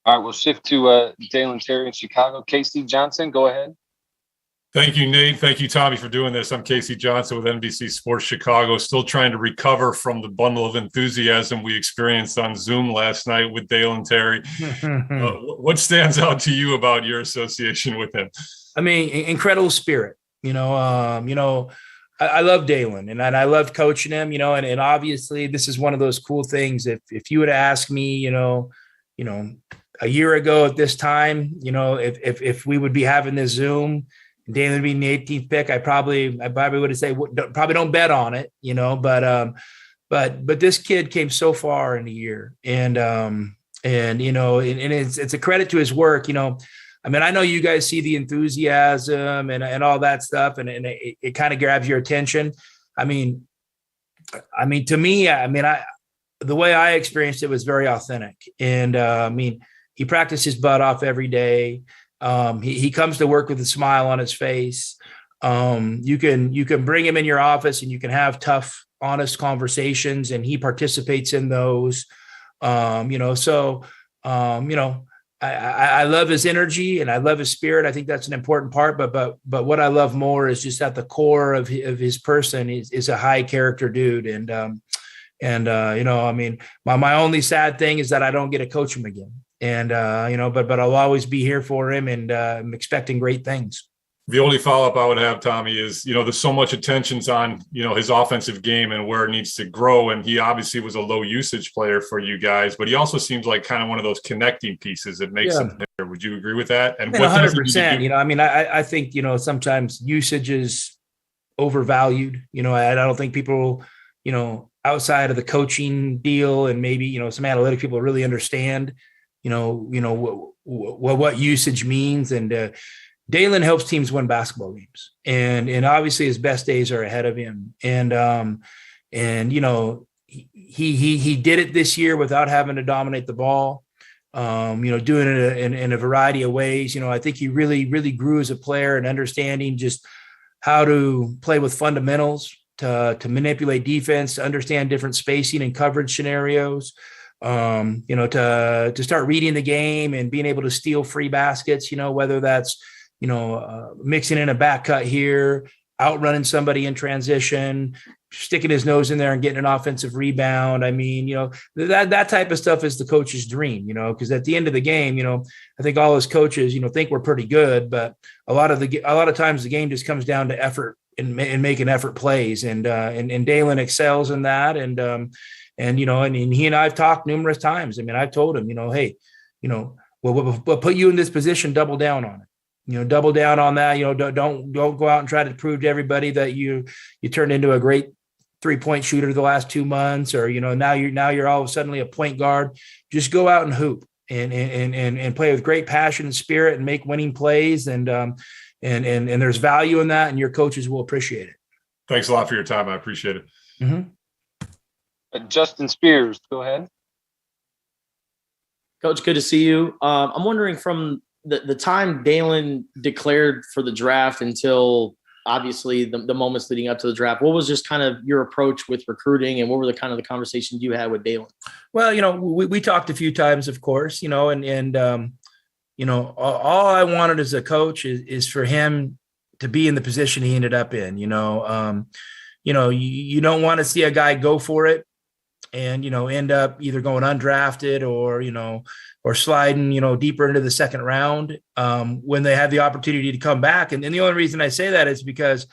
S19: All right, we'll shift to Dalen Terry in Chicago. Casey Johnson, go ahead.
S4: Thank you, Nate. Thank you, Tommy, for doing this. I'm Casey Johnson with NBC Sports Chicago, still trying to recover from the bundle of enthusiasm we experienced on Zoom last night with Dalen Terry. What stands out to you about your association with him?
S18: I mean, incredible spirit. I love Dalen, and I love coaching him, and obviously this is one of those cool things. If you would ask me, a year ago at this time, if we would be having this Zoom, Dalen would be in the 18th pick, I probably would have said, probably don't bet on it, but this kid came so far in a year, and it's a credit to his work. I mean, I know you guys see the enthusiasm and all that stuff, and it kind of grabs your attention. I mean, to me, the way I experienced it was very authentic. And he practiced his butt off every day. He comes to work with a smile on his face. You can bring him in your office and you can have tough, honest conversations, and he participates in those. I love his energy and I love his spirit. I think that's an important part, but what I love more is just at the core of his person is a high character dude. My only sad thing is that I don't get to coach him again. And, but I'll always be here for him, and I'm expecting great things.
S4: The only follow-up I would have, Tommy, is, there's so much attention's on, his offensive game and where it needs to grow. And he obviously was a low usage player for you guys, but he also seems like kind of one of those connecting pieces that makes him there. Would you agree with that? And
S18: 100%, I think, sometimes usage is overvalued. I don't think people, outside of the coaching deal and maybe, some analytic people really understand, what usage means. And Dalen helps teams win basketball games, and obviously his best days are ahead of him. And he did it this year without having to dominate the ball, doing it in a variety of ways. I think he really, really grew as a player and understanding just how to play with fundamentals, to manipulate defense, to understand different spacing and coverage scenarios, to start reading the game and being able to steal free baskets, whether that's, mixing in a back cut here, outrunning somebody in transition, sticking his nose in there and getting an offensive rebound. I mean, that type of stuff is the coach's dream, because at the end of the game, I think all his coaches, think we're pretty good, but a lot of times the game just comes down to effort and making effort plays. And Dalen excels in that. And he and I've talked numerous times. I mean, I've told him, hey, we'll put you in this position, double down on it. Double down on that. Don't go out and try to prove to everybody that you turned into a great 3-point shooter the last 2 months, or now you're all of a sudden a point guard. Just go out and hoop and play with great passion and spirit and make winning plays. And there's value in that, and your coaches will appreciate it.
S4: Thanks a lot for your time. I appreciate it.
S18: Mm-hmm.
S19: Justin Spears, go ahead.
S22: Coach, good to see you. I'm wondering, from the time Dalen declared for the draft until obviously the moments leading up to the draft, what was just kind of your approach with recruiting, and what were the kind of the conversations you had with Dalen?
S18: Well, we talked a few times, of course, all I wanted as a coach is for him to be in the position he ended up in. You don't want to see a guy go for it and, end up either going undrafted or sliding, deeper into the second round when they have the opportunity to come back. And the only reason I say that is because,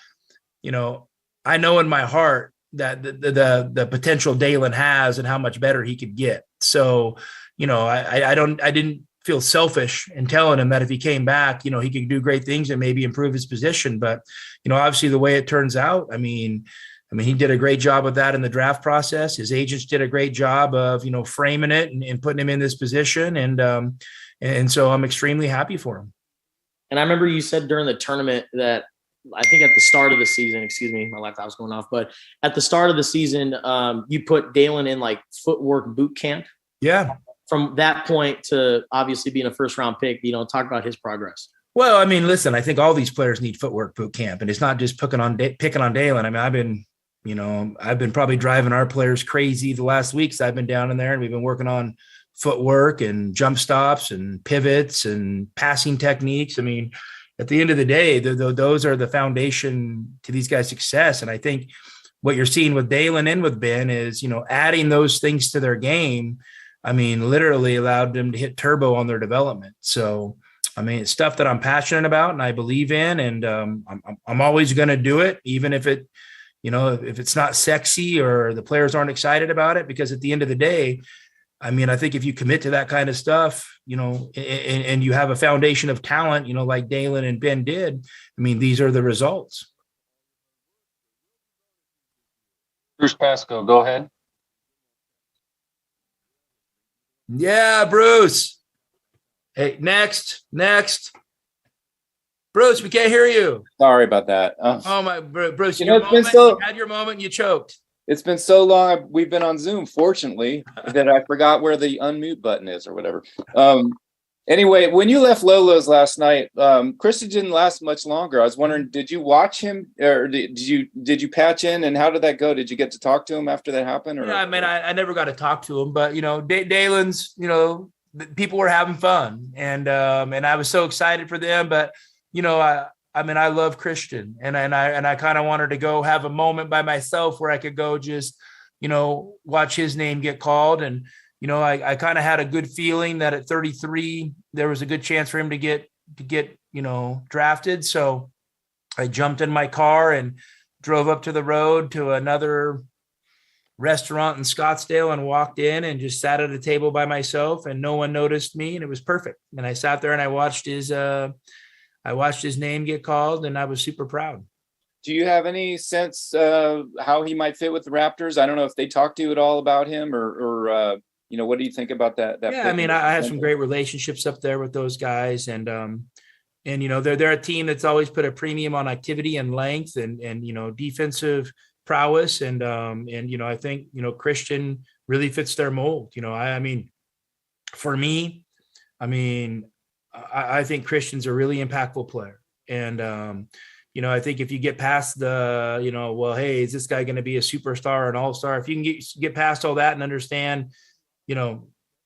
S18: I know in my heart that the potential Dalen has and how much better he could get. So, I didn't feel selfish in telling him that if he came back, he could do great things and maybe improve his position. But, obviously the way it turns out, I mean, he did a great job of that in the draft process. His agents did a great job of, framing it and putting him in this position. And so I'm extremely happy for him.
S22: And I remember you said during the tournament that I think at the start of the season, excuse me, my laptop was going off, but at the start of the season, you put Dalen in like footwork boot camp.
S18: Yeah.
S22: From that point to obviously being a first round pick, talk about his progress.
S18: Well, I mean, listen, I think all these players need footwork boot camp, and it's not just picking on Dalen. I mean, I've been probably driving our players crazy the last weeks. I've been down in there and we've been working on footwork and jump stops and pivots and passing techniques. I mean, at the end of the day, those are the foundation to these guys' success. And I think what you're seeing with Dalen and with Ben is, adding those things to their game, I mean, literally allowed them to hit turbo on their development. So, I mean, it's stuff that I'm passionate about and I believe in, and I'm always going to do it, even if it, if it's not sexy or the players aren't excited about it, because at the end of the day, I mean, I think if you commit to that kind of stuff, and you have a foundation of talent, like Dalen and Ben did, I mean, these are the results.
S19: Bruce Pasco, go ahead.
S18: Yeah, Bruce. Hey, next. Bruce, we can't hear you.
S6: Sorry about that.
S18: Oh my, Bruce,
S6: you
S18: had your moment and you choked.
S6: It's been so long. We've been on Zoom, fortunately, that I forgot where the unmute button is or whatever. Anyway, when you left Lolo's last night, Christian didn't last much longer. I was wondering, did you watch him, or did you patch in, and how did that go? Did you get to talk to him after that happened? Or?
S18: Yeah, I mean, I never got to talk to him, but Dalen's, people were having fun, and I was so excited for them. But I mean, I love Christian, and I kind of wanted to go have a moment by myself where I could go just, watch his name get called. And, I kind of had a good feeling that at 33, there was a good chance for him to get, drafted. So I jumped in my car and drove up to the road to another restaurant in Scottsdale and walked in and just sat at a table by myself, and no one noticed me, and it was perfect. And I sat there and I watched his name get called, and I was super proud.
S6: Do you have any sense how he might fit with the Raptors? I don't know if they talked to you at all about him, or what do you think about that?
S18: Yeah, I mean, I have some great relationships up there with those guys, and they're a team that's always put a premium on activity and length and defensive prowess, and I think Christian really fits their mold. I mean, for me, I think Christian's a really impactful player. And, I think if you get past the, well, hey, is this guy going to be a superstar or an all-star? If you can get past all that and understand,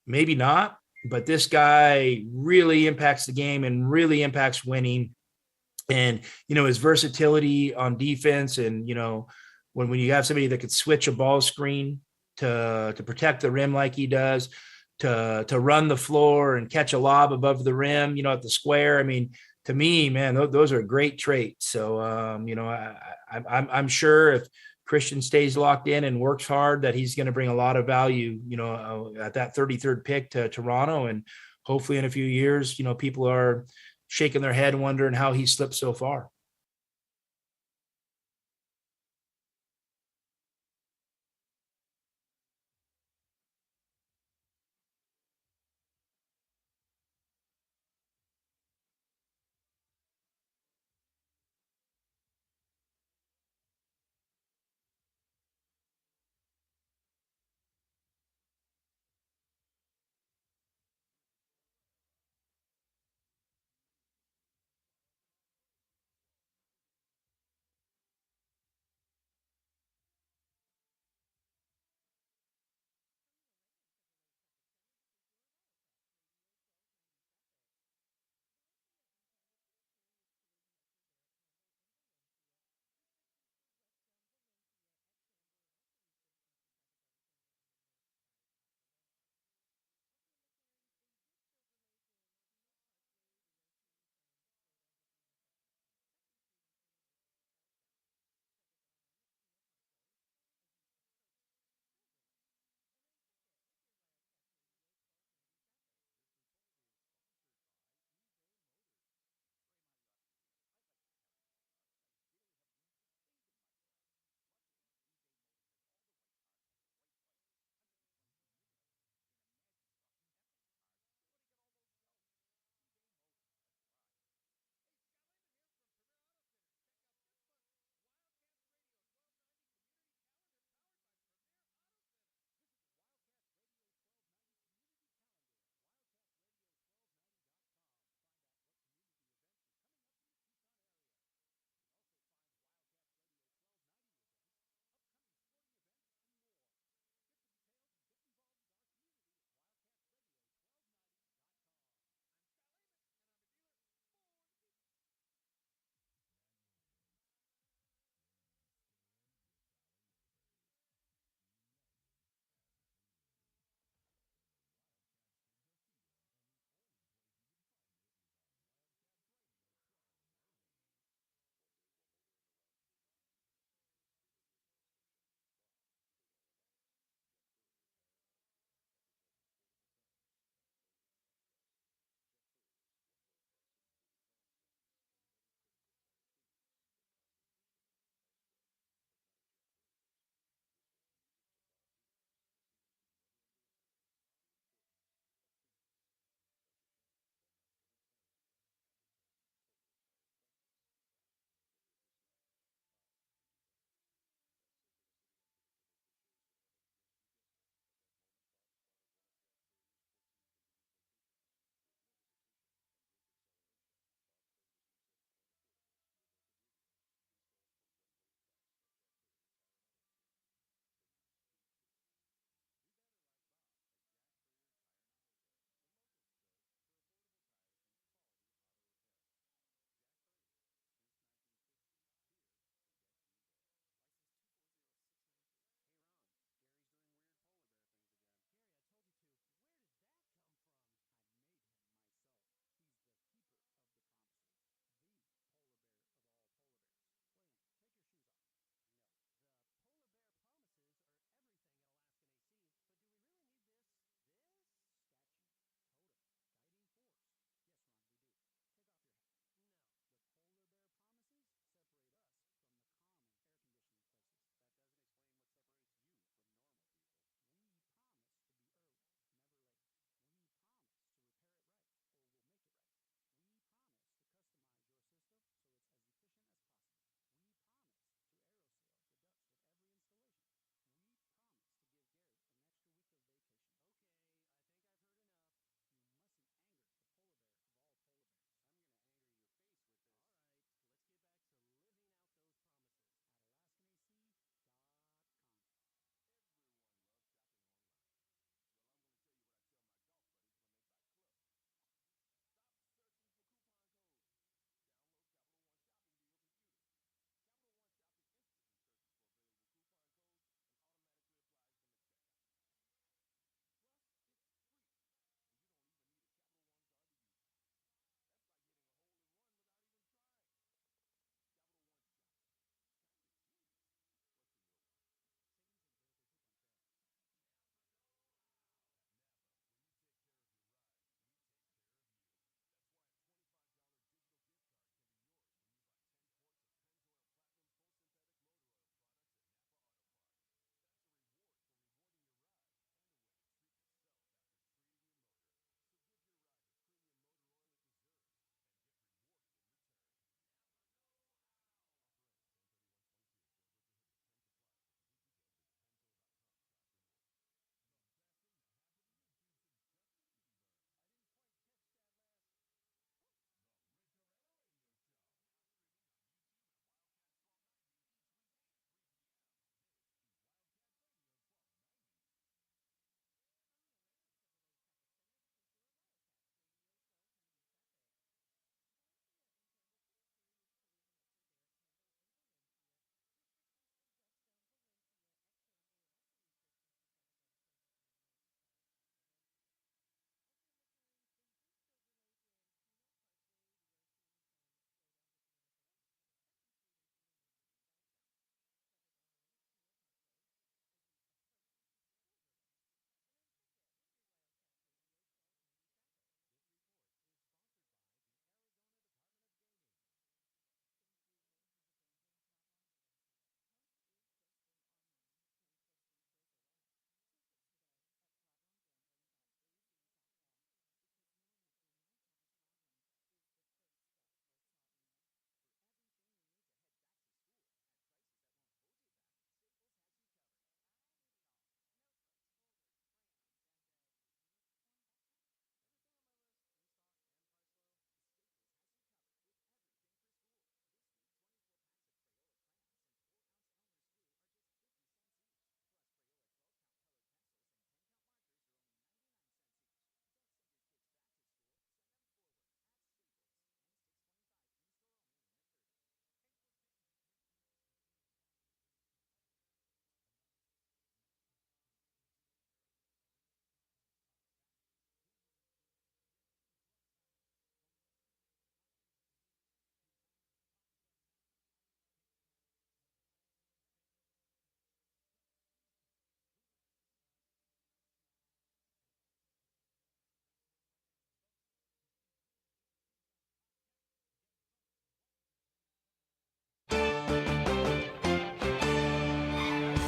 S18: maybe not, but this guy really impacts the game and really impacts winning. And, his versatility on defense, and, when you have somebody that could switch a ball screen to protect the rim like he does, to run the floor and catch a lob above the rim, at the square. I mean, to me, man, those are great traits. So, I'm sure if Christian stays locked in and works hard, that he's going to bring a lot of value, at that 33rd pick to Toronto. And hopefully in a few years, people are shaking their head wondering how he slipped so far.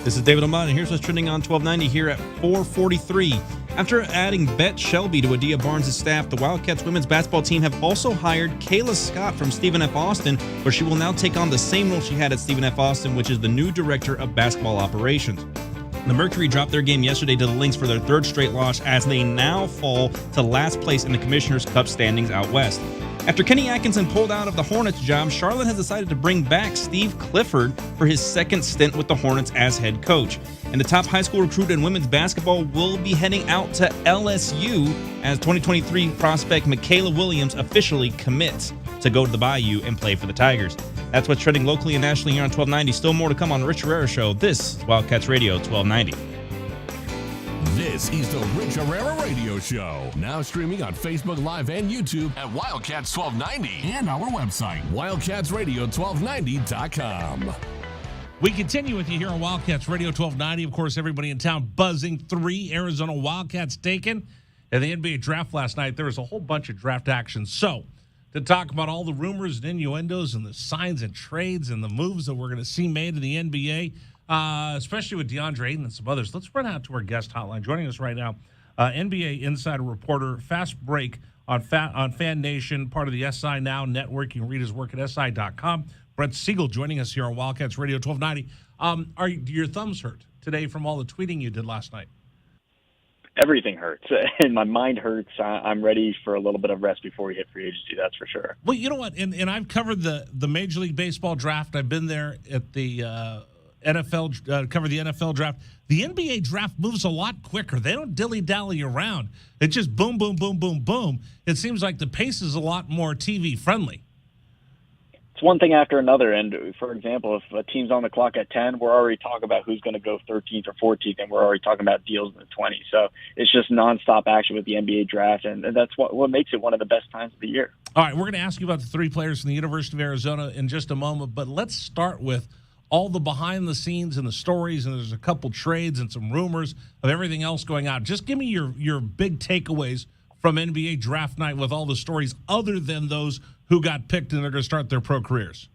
S2: This is David Amon, and here's what's trending on 1290 here at 4:43. After adding Bet Shelby to Adia Barnes' staff, the Wildcats women's basketball team have also hired Kayla Scott from Stephen F. Austin, where she will now take on the same role she had at Stephen F. Austin, which is the new director of basketball operations. The Mercury dropped their game yesterday to the Lynx for their third straight loss as they now fall to last place in the Commissioner's Cup standings out west. After Kenny Atkinson pulled out of the Hornets job, Charlotte has decided to bring back Steve Clifford for his second stint with the Hornets as head coach. And the top high school recruit in women's basketball will be heading out to LSU as 2023 prospect Michaela Williams officially commits to go to the Bayou and play for the Tigers. That's what's trending locally and nationally here on 1290. Still more to come on the Rich Herrera Show. This is Wildcats Radio 1290.
S3: This is the Rich Herrera Radio Show. Now streaming on Facebook Live and YouTube at Wildcats 1290 and our website, wildcatsradio1290.com.
S1: We continue with you here on Wildcats Radio 1290. Of course, everybody in town buzzing. 3 Arizona Wildcats taken. In the NBA draft last night, there was a whole bunch of draft action. So, to talk about all the rumors and innuendos and the signs and trades and the moves that we're going to see made in the NBA, especially with DeAndre Ayton and some others, let's run out to our guest hotline. Joining us right now, NBA insider reporter, Fast Break on Fan Nation, part of the SI Now Network. You can read his work at SI.com. Brett Siegel joining us here on Wildcats Radio 1290. Do your thumbs hurt today from all the tweeting you did last night?
S7: Everything hurts, and my mind hurts. I'm ready for a little bit of rest before we hit free agency, that's for sure.
S1: Well, you know what? And I've covered the Major League Baseball draft. I've been there at the NFL, cover the NFL draft. The NBA draft moves a lot quicker. They don't dilly-dally around. It's just boom, boom, boom, boom, boom. It seems like the pace is a lot more TV-friendly.
S7: It's one thing after another, and for example, if a team's on the clock at 10, we're already talking about who's going to go 13th or 14th, and we're already talking about deals in the 20s. So it's just nonstop action with the NBA draft, and that's what makes it one of the best times of the year.
S1: All right, we're going to ask you about the 3 players from the University of Arizona in just a moment, but let's start with all the behind the scenes and the stories, and there's a couple trades and some rumors of everything else going on. Just give me your big takeaways from NBA draft night with all the stories other than those who got picked and they're going to start their pro careers.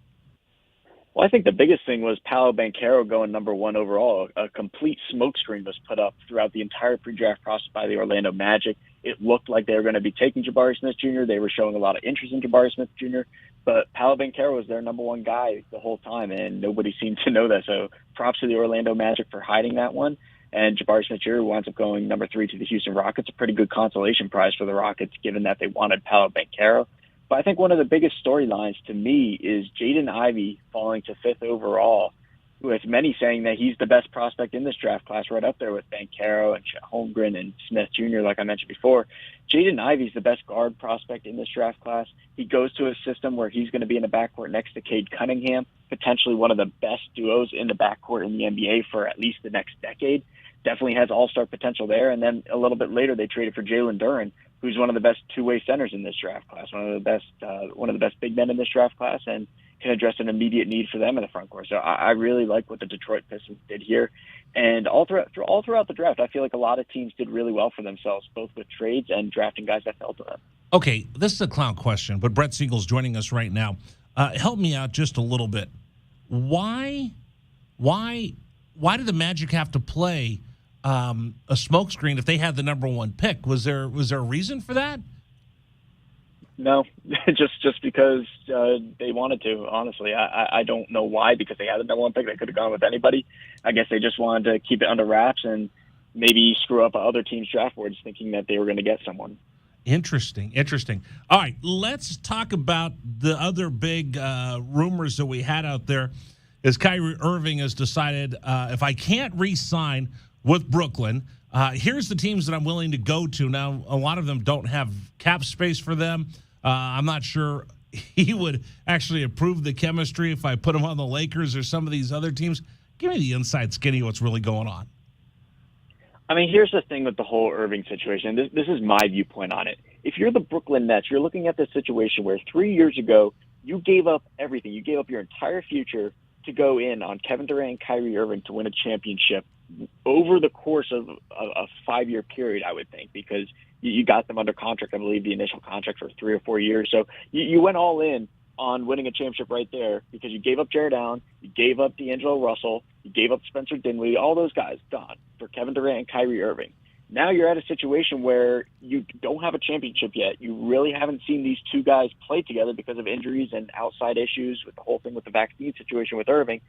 S7: Well, I think the biggest thing was Paolo Banchero going number 1 overall. A complete smokescreen was put up throughout the entire pre-draft process by the Orlando Magic. It looked like they were going to be taking Jabari Smith Jr. They were showing a lot of interest in Jabari Smith Jr., but Paolo Banchero was their number 1 guy the whole time, and nobody seemed to know that. So props to the Orlando Magic for hiding that one. And Jabari Smith Jr. winds up going number 3 to the Houston Rockets, a pretty good consolation prize for the Rockets, given that they wanted Paolo Banchero. But I think one of the biggest storylines to me is Jaden Ivey falling to 5th overall, with many saying that he's the best prospect in this draft class, right up there with Banchero and Chet Holmgren and Smith Jr., like I mentioned before. Jaden Ivey's the best guard prospect in this draft class. He goes to a system where he's going to be in the backcourt next to Cade Cunningham, potentially one of the best duos in the backcourt in the NBA for at least the next decade. Definitely has all-star potential there. And then a little bit later, they traded for Jalen Duren, who's one of the best two-way centers in this draft class, one of the best big men in this draft class, and can address an immediate need for them in the front court. So I really like what the Detroit Pistons did here. And all throughout the draft, I feel like a lot of teams did really well for themselves, both with trades and drafting guys that fell to them.
S1: Okay, this is a clown question, but Brett Siegel's joining us right now. Help me out just a little bit. Why did the Magic have to play a smokescreen if they had the number 1 pick? Was there a reason for that?
S7: No, just because they wanted to, honestly. I don't know why, because they had the number 1 pick. They could have gone with anybody. I guess they just wanted to keep it under wraps and maybe screw up other teams' draft boards thinking that they were going to get someone.
S1: Interesting. All right, let's talk about the other big rumors that we had out there. Is Kyrie Irving has decided, if I can't re-sign with Brooklyn, here's the teams that I'm willing to go to. Now, a lot of them don't have cap space for them. I'm not sure he would actually approve the chemistry if I put him on the Lakers or some of these other teams. Give me the inside skinny of what's really going on.
S7: I mean, here's the thing with the whole Irving situation. This is my viewpoint on it. If you're the Brooklyn Nets, you're looking at this situation where 3 years ago, you gave up everything. You gave up your entire future to go in on Kevin Durant and Kyrie Irving to win a championship over the course of a 5-year period, I would think, because you got them under contract. I believe the initial contract for 3 or 4 years. So you went all in on winning a championship right there because you gave up Jared Allen, you gave up D'Angelo Russell, you gave up Spencer Dinwiddie, all those guys gone for Kevin Durant and Kyrie Irving. Now you're at a situation where you don't have a championship yet. You really haven't seen these two guys play together because of injuries and outside issues with the whole thing with the vaccine situation with Irving.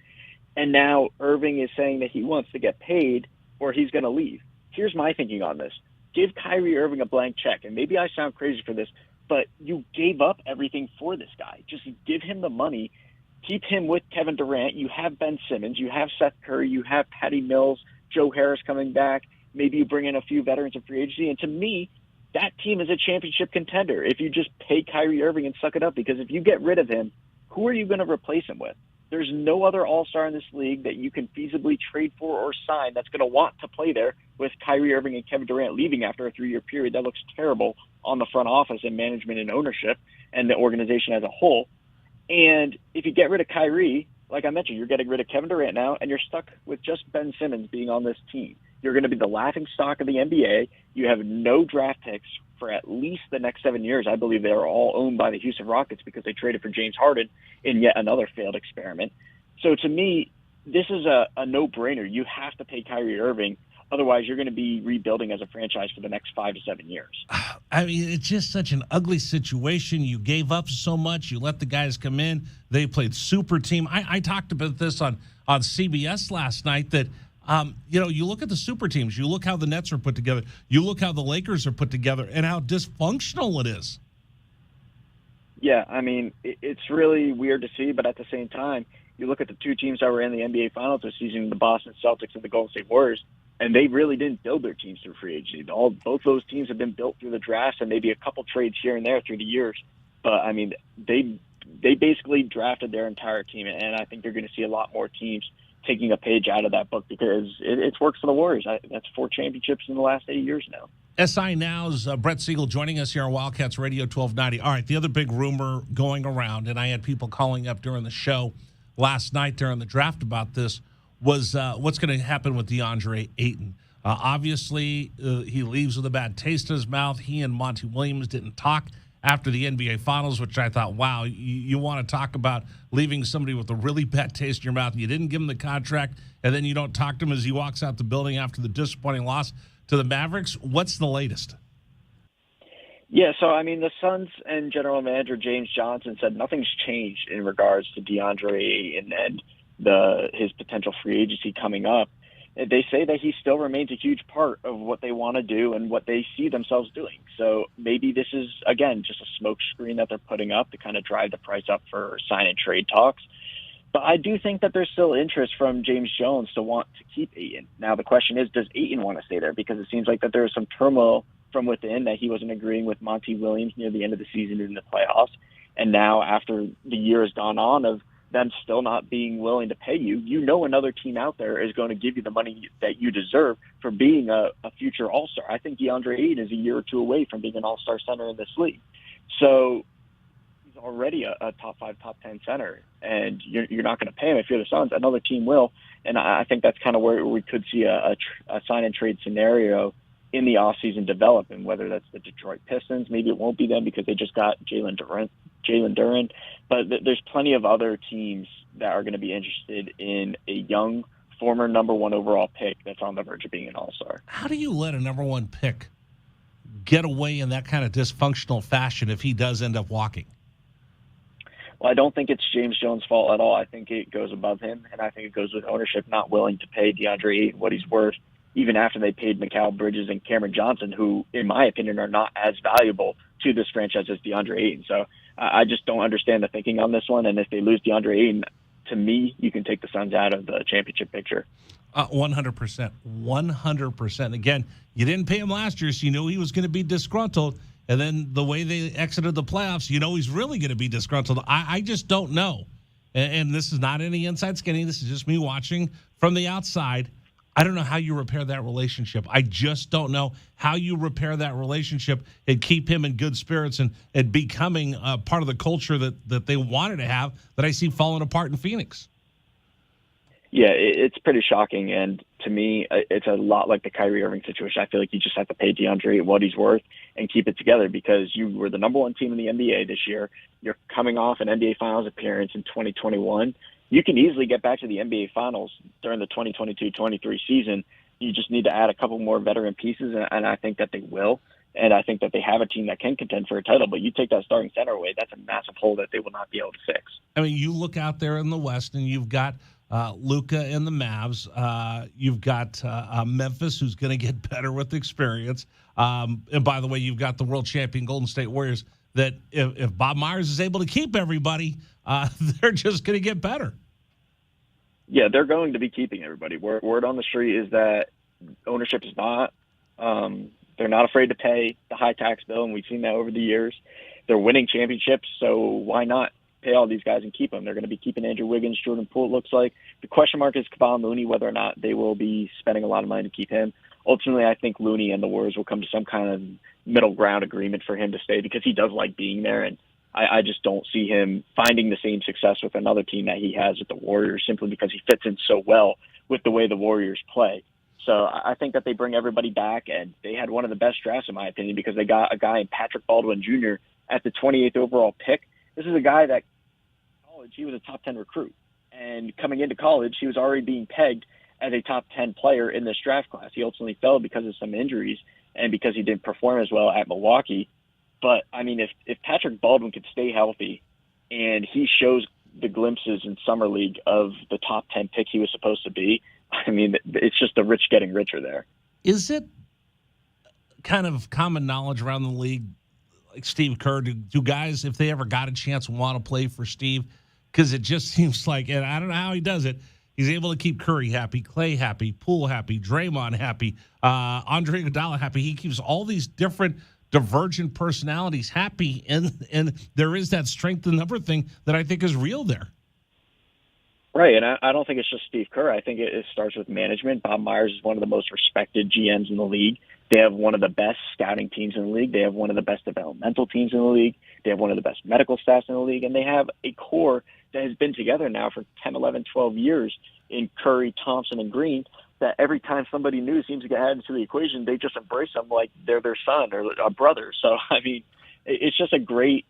S7: And now Irving is saying that he wants to get paid or he's going to leave. Here's my thinking on this. Give Kyrie Irving a blank check. And maybe I sound crazy for this, but you gave up everything for this guy. Just give him the money. Keep him with Kevin Durant. You have Ben Simmons. You have Seth Curry. You have Patty Mills, Joe Harris coming back. Maybe you bring in a few veterans in free agency. And to me, that team is a championship contender if you just pay Kyrie Irving and suck it up. Because if you get rid of him, who are you going to replace him with? There's no other all-star in this league that you can feasibly trade for or sign that's going to want to play there with Kyrie Irving and Kevin Durant leaving after a 3-year period. That looks terrible on the front office and management and ownership and the organization as a whole. And if you get rid of Kyrie, like I mentioned, you're getting rid of Kevin Durant now, and you're stuck with just Ben Simmons being on this team. You're going to be the laughing stock of the NBA. You have no draft picks for at least the next 7 years. I believe they are all owned by the Houston Rockets because they traded for James Harden in yet another failed experiment. So to me, this is a no-brainer. You have to pay Kyrie Irving. Otherwise, you're going to be rebuilding as a franchise for the next 5 to 7 years.
S1: I mean, it's just such an ugly situation. You gave up so much. You let the guys come in. They played super team. I talked about this on CBS last night that, you look at the super teams. You look how the Nets are put together. You look how the Lakers are put together and how dysfunctional it is.
S7: Yeah, I mean, it's really weird to see, but at the same time, you look at the two teams that were in the NBA Finals this season, the Boston Celtics and the Golden State Warriors, and they really didn't build their teams through free agency. Both those teams have been built through the drafts and maybe a couple trades here and there through the years. But, I mean, they basically drafted their entire team, and I think you're going to see a lot more teams taking a page out of that book because it's worked for the Warriors. That's 4 championships in the last 8 years now.
S1: SI Now's Brett Siegel joining us here on Wildcats Radio 1290. All right, the other big rumor going around, and I had people calling up during the show last night during the draft about this, was what's going to happen with DeAndre Ayton. Obviously, he leaves with a bad taste in his mouth. He and Monty Williams didn't talk after the NBA Finals, which I thought, wow, you want to talk about leaving somebody with a really bad taste in your mouth. You didn't give him the contract, and then you don't talk to him as he walks out the building after the disappointing loss to the Mavericks. What's the latest?
S7: Yeah, so, I mean, the Suns and general manager James Johnson said nothing's changed in regards to DeAndre Ayton and his potential free agency coming up. They say that he still remains a huge part of what they want to do and what they see themselves doing. So maybe this is, again, just a smoke screen that they're putting up to kind of drive the price up for sign and trade talks. But I do think that there's still interest from James Jones to want to keep Ayton. Now, the question is, does Ayton want to stay there? Because it seems like that there is some turmoil from within that he wasn't agreeing with Monty Williams near the end of the season in the playoffs. And now after the year has gone on of them still not being willing to pay you, another team out there is going to give you the money that you deserve for being a future All-Star. I think DeAndre Ayton is a year or two away from being an All-Star center in this league. So he's already a top 5, top 10 center, and you're not going to pay him if you're the Suns. Another team will, and I think that's kind of where we could see a sign and trade scenario in the offseason develop, and whether that's the Detroit Pistons, maybe it won't be them because they just got Jalen Duren. But there's plenty of other teams that are going to be interested in a young, former number 1 overall pick that's on the verge of being an all-star.
S1: How do you let a number 1 pick get away in that kind of dysfunctional fashion if he does end up walking?
S7: Well, I don't think it's James Jones' fault at all. I think it goes above him, and I think it goes with ownership not willing to pay DeAndre Ayton what he's worth, even after they paid Mikal Bridges and Cameron Johnson, who, in my opinion, are not as valuable to this franchise as DeAndre Ayton. So I just don't understand the thinking on this one. And if they lose DeAndre Ayton, to me, you can take the Suns out of the championship picture.
S1: 100%. 100%. Again, you didn't pay him last year, so you knew he was going to be disgruntled. And then the way they exited the playoffs, he's really going to be disgruntled. I just don't know. And this is not any inside skinning. This is just me watching from the outside. I don't know how you repair that relationship. I just don't know how you repair that relationship and keep him in good spirits and becoming part of the culture that they wanted to have that I see falling apart in Phoenix.
S7: Yeah, it's pretty shocking. And to me, it's a lot like the Kyrie Irving situation. I feel like you just have to pay DeAndre what he's worth and keep it together, because you were the number one team in the NBA this year. You're coming off an NBA Finals appearance in 2021. You can easily get back to the NBA Finals during the 2022-23 season. You just need to add a couple more veteran pieces, and I think that they will. And I think that they have a team that can contend for a title, but you take that starting center away, that's a massive hole that they will not be able to fix.
S1: I mean, you look out there in the West, and you've got Luka and the Mavs. You've got Memphis, who's going to get better with experience. And by the way, you've got the world champion Golden State Warriors that if Bob Myers is able to keep everybody, they're just going to get better.
S7: Yeah, they're going to be keeping everybody. Word on the street is that ownership is not. They're not afraid to pay the high tax bill, and we've seen that over the years. They're winning championships, so why not pay all these guys and keep them? They're going to be keeping Andrew Wiggins, Jordan Poole, it looks like. The question mark is Kevon Looney, whether or not they will be spending a lot of money to keep him. Ultimately, I think Looney and the Warriors will come to some kind of middle ground agreement for him to stay, because he does like being there, and I just don't see him finding the same success with another team that he has with the Warriors, simply because he fits in so well with the way the Warriors play. So I think that they bring everybody back, and they had one of the best drafts, in my opinion, because they got a guy in Patrick Baldwin Jr. at the 28th overall pick. This is a guy that in college, he was a top 10 recruit. And coming into college, he was already being pegged as a top 10 player in this draft class. He ultimately fell because of some injuries and because he didn't perform as well at Milwaukee. But, I mean, if Patrick Baldwin could stay healthy and he shows the glimpses in Summer League of the top 10 pick he was supposed to be, I mean, it's just the rich getting richer there.
S1: Is it kind of common knowledge around the league, like Steve Kerr, do guys, if they ever got a chance, want to play for Steve? Because it just seems like, and I don't know how he does it, he's able to keep Curry happy, Clay happy, Poole happy, Draymond happy, Andre Iguodala happy. He keeps all these different divergent personalities happy, and there is that strength in number thing that I think is real there.
S7: Right, and I don't think it's just Steve Kerr. I think it starts with management. Bob Myers is one of the most respected GMs in the league. They have one of the best scouting teams in the league. They have one of the best developmental teams in the league. They have one of the best medical staffs in the league. And they have a core that has been together now for 10, 11, 12 years in Curry, Thompson, and Green, that every time somebody new seems to get added to the equation, they just embrace them like they're their son or a brother. So, I mean, it's just a great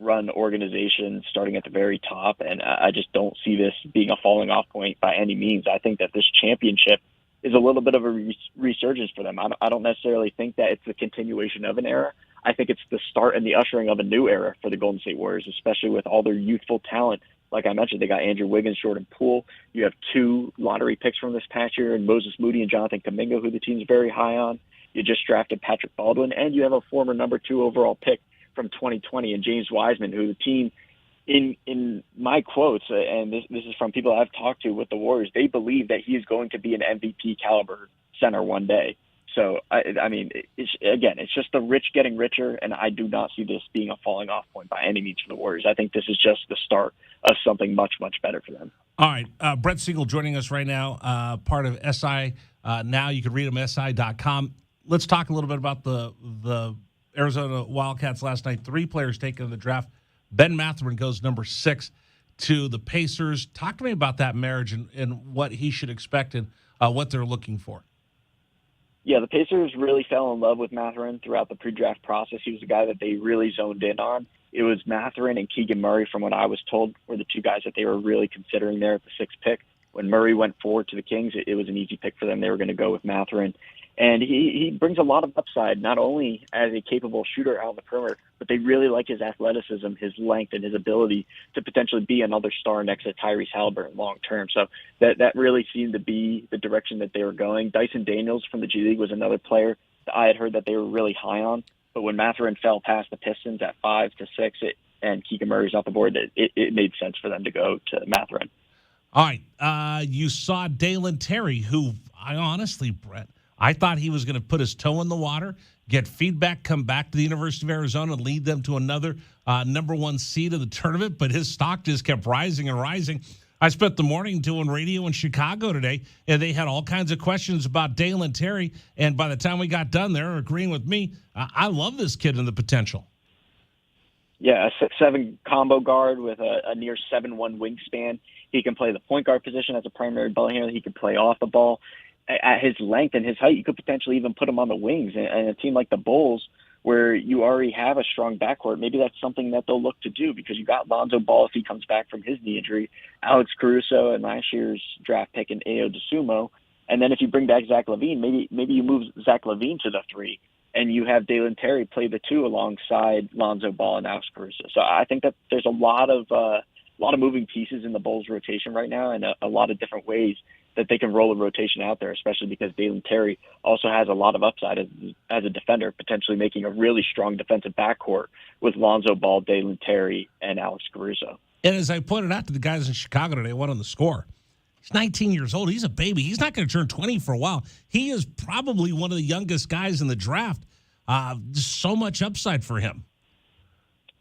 S7: run organization starting at the very top, and I just don't see this being a falling off point by any means. I think that this championship is a little bit of a resurgence for them. I don't necessarily think that it's the continuation of an era. I think it's the start and the ushering of a new era for the Golden State Warriors, especially with all their youthful talent. Like I mentioned, they got Andrew Wiggins, Jordan Poole. You have 2 lottery picks from this past year, and Moses Moody and Jonathan Kuminga, who the team's very high on. You just drafted Patrick Baldwin, and you have a former number 2 overall pick from 2020, and James Wiseman, who the team, in my quotes, and this is from people I've talked to with the Warriors, they believe that he is going to be an MVP caliber center one day. So, I mean, it's just the rich getting richer, and I do not see this being a falling off point by any means for the Warriors. I think this is just the start of something much, much better for them.
S1: All right. Brett Siegel joining us right now, part of SI Now. You can read him, SI.com. Let's talk a little bit about the Arizona Wildcats last night. 3 players taken in the draft. Ben Mathurin goes number 6 to the Pacers. Talk to me about that marriage and what he should expect and what they're looking for.
S7: Yeah, the Pacers really fell in love with Mathurin throughout the pre-draft process. He was a guy that they really zoned in on. It was Mathurin and Keegan Murray, from what I was told, were the 2 guys that they were really considering there at the 6th pick. When Murray went forward to the Kings, it was an easy pick for them. They were going to go with Mathurin. And he brings a lot of upside, not only as a capable shooter out on the perimeter, but they really like his athleticism, his length, and his ability to potentially be another star next to Tyrese Halliburton long term. So that really seemed to be the direction that they were going. Dyson Daniels from the G League was another player that I had heard that they were really high on. But when Mathurin fell past the Pistons at 5 to 6, and Keegan Murray's off the board, it made sense for them to go to Mathurin.
S1: All right. You saw Dalen Terry, who I honestly, Brett, I thought he was going to put his toe in the water, get feedback, come back to the University of Arizona, lead them to another number 1 seed of the tournament, but his stock just kept rising and rising. I spent the morning doing radio in Chicago today, and they had all kinds of questions about Dalen Terry, and by the time we got done, they're agreeing with me. I love this kid and the potential.
S7: Yeah, a 6'7" combo guard with a near 7'1" wingspan. He can play the point guard position as a primary ball handler. He can play off the ball. At his length and his height, you could potentially even put him on the wings. And a team like the Bulls, where you already have a strong backcourt, maybe that's something that they'll look to do, because you got Lonzo Ball if he comes back from his knee injury, Alex Caruso and last year's draft pick in Ayo Dosunmu. And then if you bring back Zach LaVine, maybe you move Zach LaVine to the 3, and you have Dalen Terry play the 2 alongside Lonzo Ball and Alex Caruso. So I think that there's a lot of moving pieces in the Bulls rotation right now, and a lot of different ways that they can roll a rotation out there, especially because Dalen Terry also has a lot of upside as a defender, potentially making a really strong defensive backcourt with Lonzo Ball, Dalen Terry, and Alex Caruso.
S1: And as I pointed out to the guys in Chicago today, one on the score, he's 19 years old. He's a baby. He's not going to turn 20 for a while. He is probably one of the youngest guys in the draft. Just so much upside for him.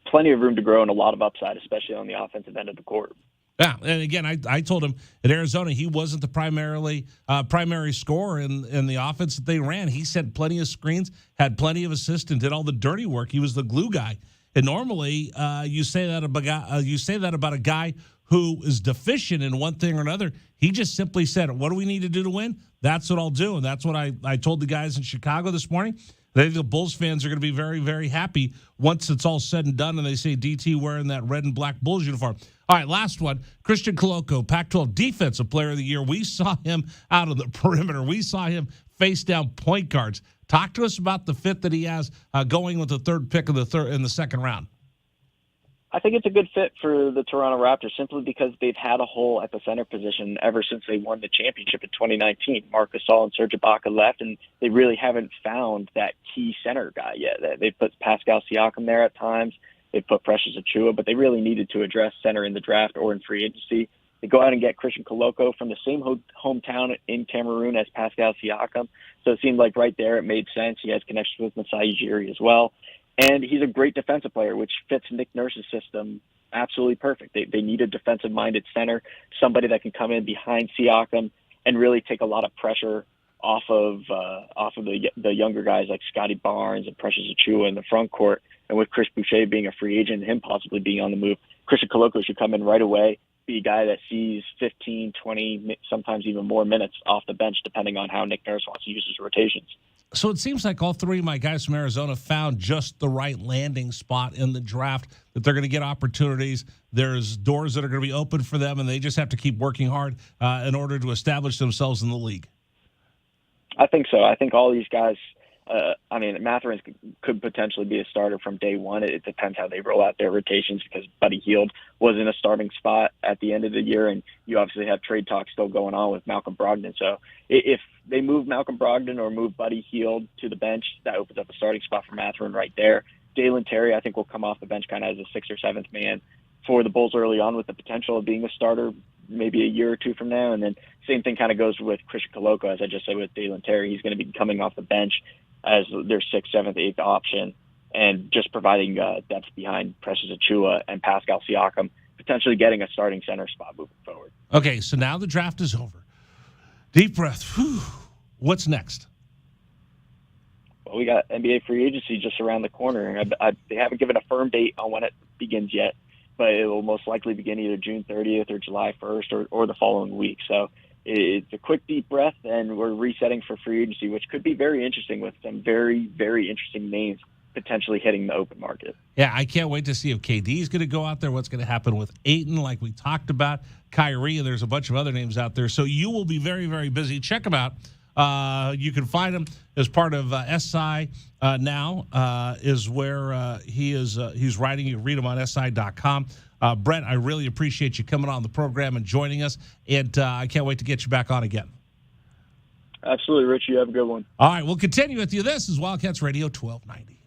S7: Plenty of room to grow and a lot of upside, especially on the offensive end of the court.
S1: Yeah, and again, I told him at Arizona he wasn't the primary scorer in the offense that they ran. He set plenty of screens, had plenty of assists, and did all the dirty work. He was the glue guy. And normally, you say that about a guy who is deficient in one thing or another. He just simply said, "What do we need to do to win? That's what I'll do." And that's what I told the guys in Chicago this morning. I think the Bulls fans are going to be very, very happy once it's all said and done and they see DT wearing that red and black Bulls uniform. All right, last one. Christian Coloco, Pac-12 Defensive Player of the Year. We saw him out on the perimeter. We saw him face down point guards. Talk to us about the fit that he has going with the third pick in the second round.
S7: I think it's a good fit for the Toronto Raptors simply because they've had a hole at the center position ever since they won the championship in 2019. Marc Gasol and Serge Ibaka left, and they really haven't found that key center guy yet. They put Pascal Siakam there at times. They put Precious Achiuwa, but they really needed to address center in the draft or in free agency. They go out and get Christian Coloco from the same hometown in Cameroon as Pascal Siakam. So it seemed like right there it made sense. He has connections with Masai Ujiri as well. And he's a great defensive player, which fits Nick Nurse's system absolutely perfect. They need a defensive-minded center, somebody that can come in behind Siakam and really take a lot of pressure off of the younger guys like Scotty Barnes and Precious Achiuwa in the front court. And with Chris Boucher being a free agent and him possibly being on the move, Christian Coloco should come in right away, be a guy that sees 15, 20, sometimes even more minutes off the bench, depending on how Nick Nurse wants to use his rotations.
S1: So it seems like all three of my guys from Arizona found just the right landing spot in the draft, that they're going to get opportunities. There's doors that are going to be open for them, and they just have to keep working hard in order to establish themselves in the league.
S7: I think so. I think all these guys, Mathurin could potentially be a starter from day one. It depends how they roll out their rotations because Buddy Hield was in a starting spot at the end of the year, and you obviously have trade talks still going on with Malcolm Brogdon. So if they move Malcolm Brogdon or move Buddy Hield to the bench, that opens up a starting spot for Mathurin right there. Dalen Terry, I think, will come off the bench kind of as a sixth or seventh man for the Bulls early on with the potential of being a starter maybe a year or two from now. And then same thing kind of goes with Christian Coloco, as I just said with Dalen Terry. He's going to be coming off the bench as their sixth, seventh, eighth option and just providing depth behind Precious Achiuwa and Pascal Siakam, potentially getting a starting center spot moving forward.
S1: Okay, so now the draft is over. Deep breath. Whew. What's next?
S7: Well, we got NBA free agency just around the corner. They haven't given a firm date on when it begins yet, but it will most likely begin either June 30th or July 1st or the following week. So it's a quick deep breath, and we're resetting for free agency, which could be very interesting with some very, very interesting names potentially hitting the open market.
S1: Yeah, I can't wait to see if KD is going to go out there, what's going to happen with Ayton, like we talked about, Kyrie, and there's a bunch of other names out there. So you will be very, very busy. Check them out. You can find him as part of SI now is where he's writing. You can read him on SI.com. Brett, I really appreciate you coming on the program and joining us, and I can't wait to get you back on again.
S7: Absolutely, Rich. You have a good one.
S1: All right, we'll continue with you. This is Wildcats Radio 1290.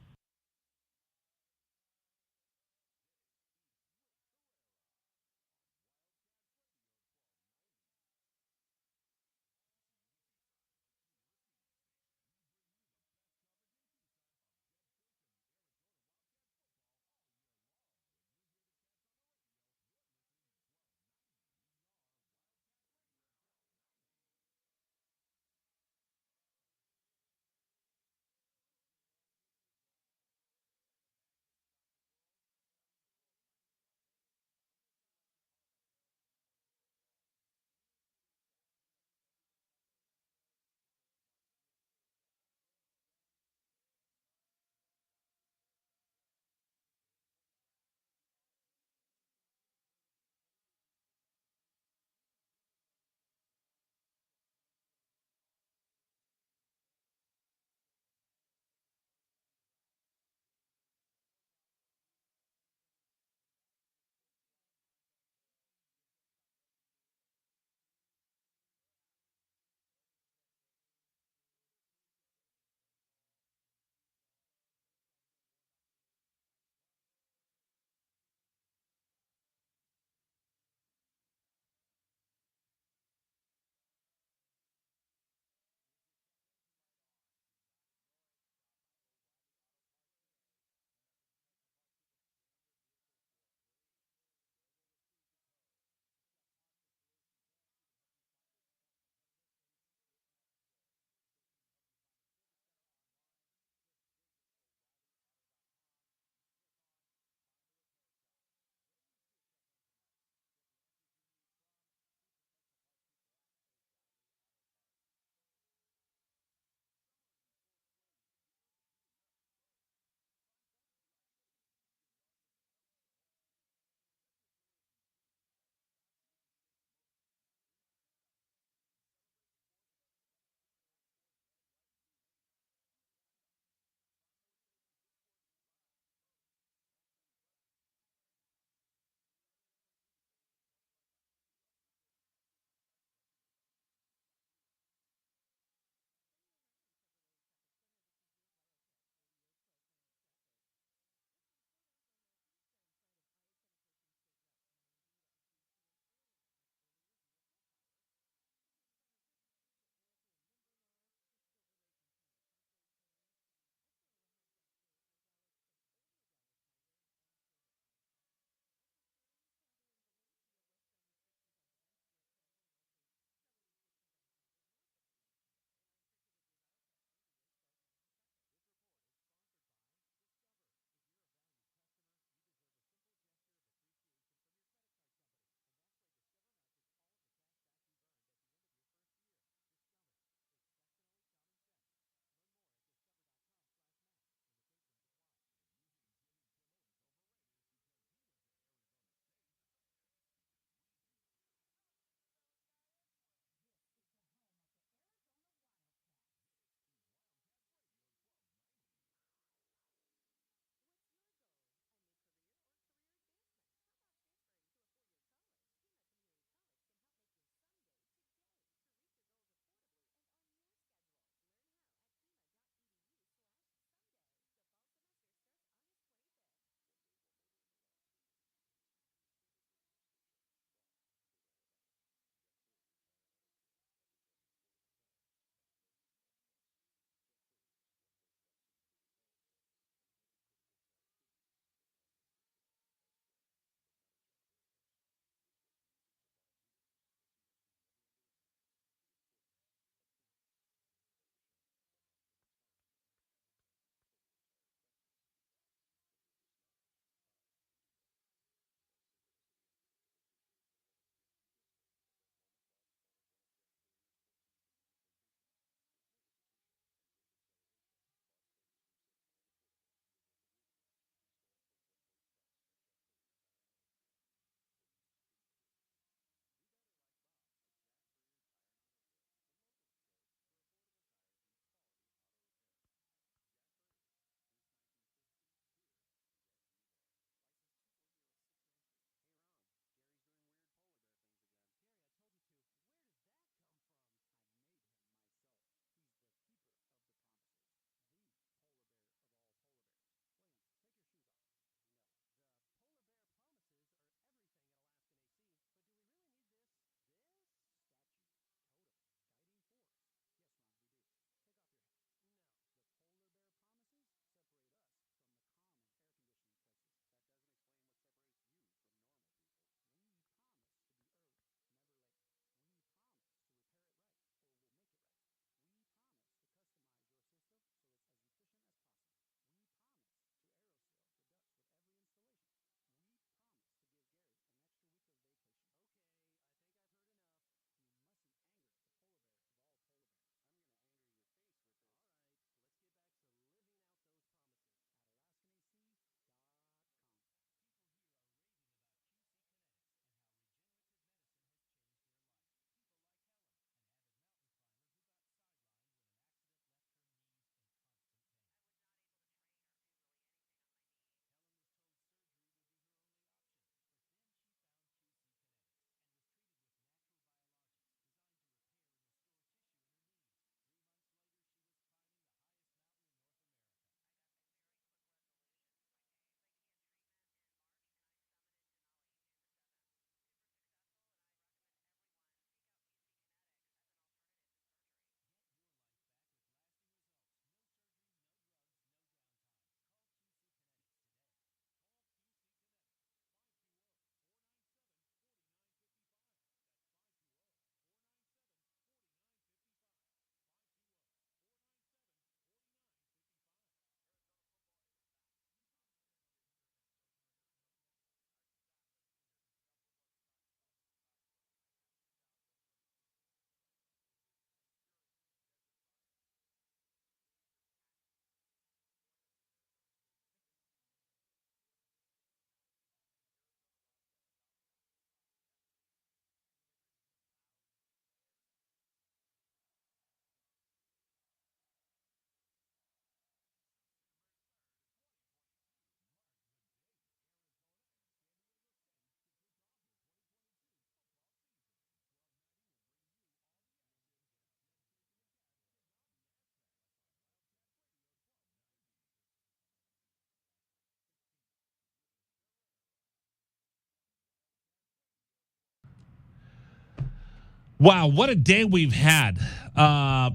S1: Wow, what a day we've had.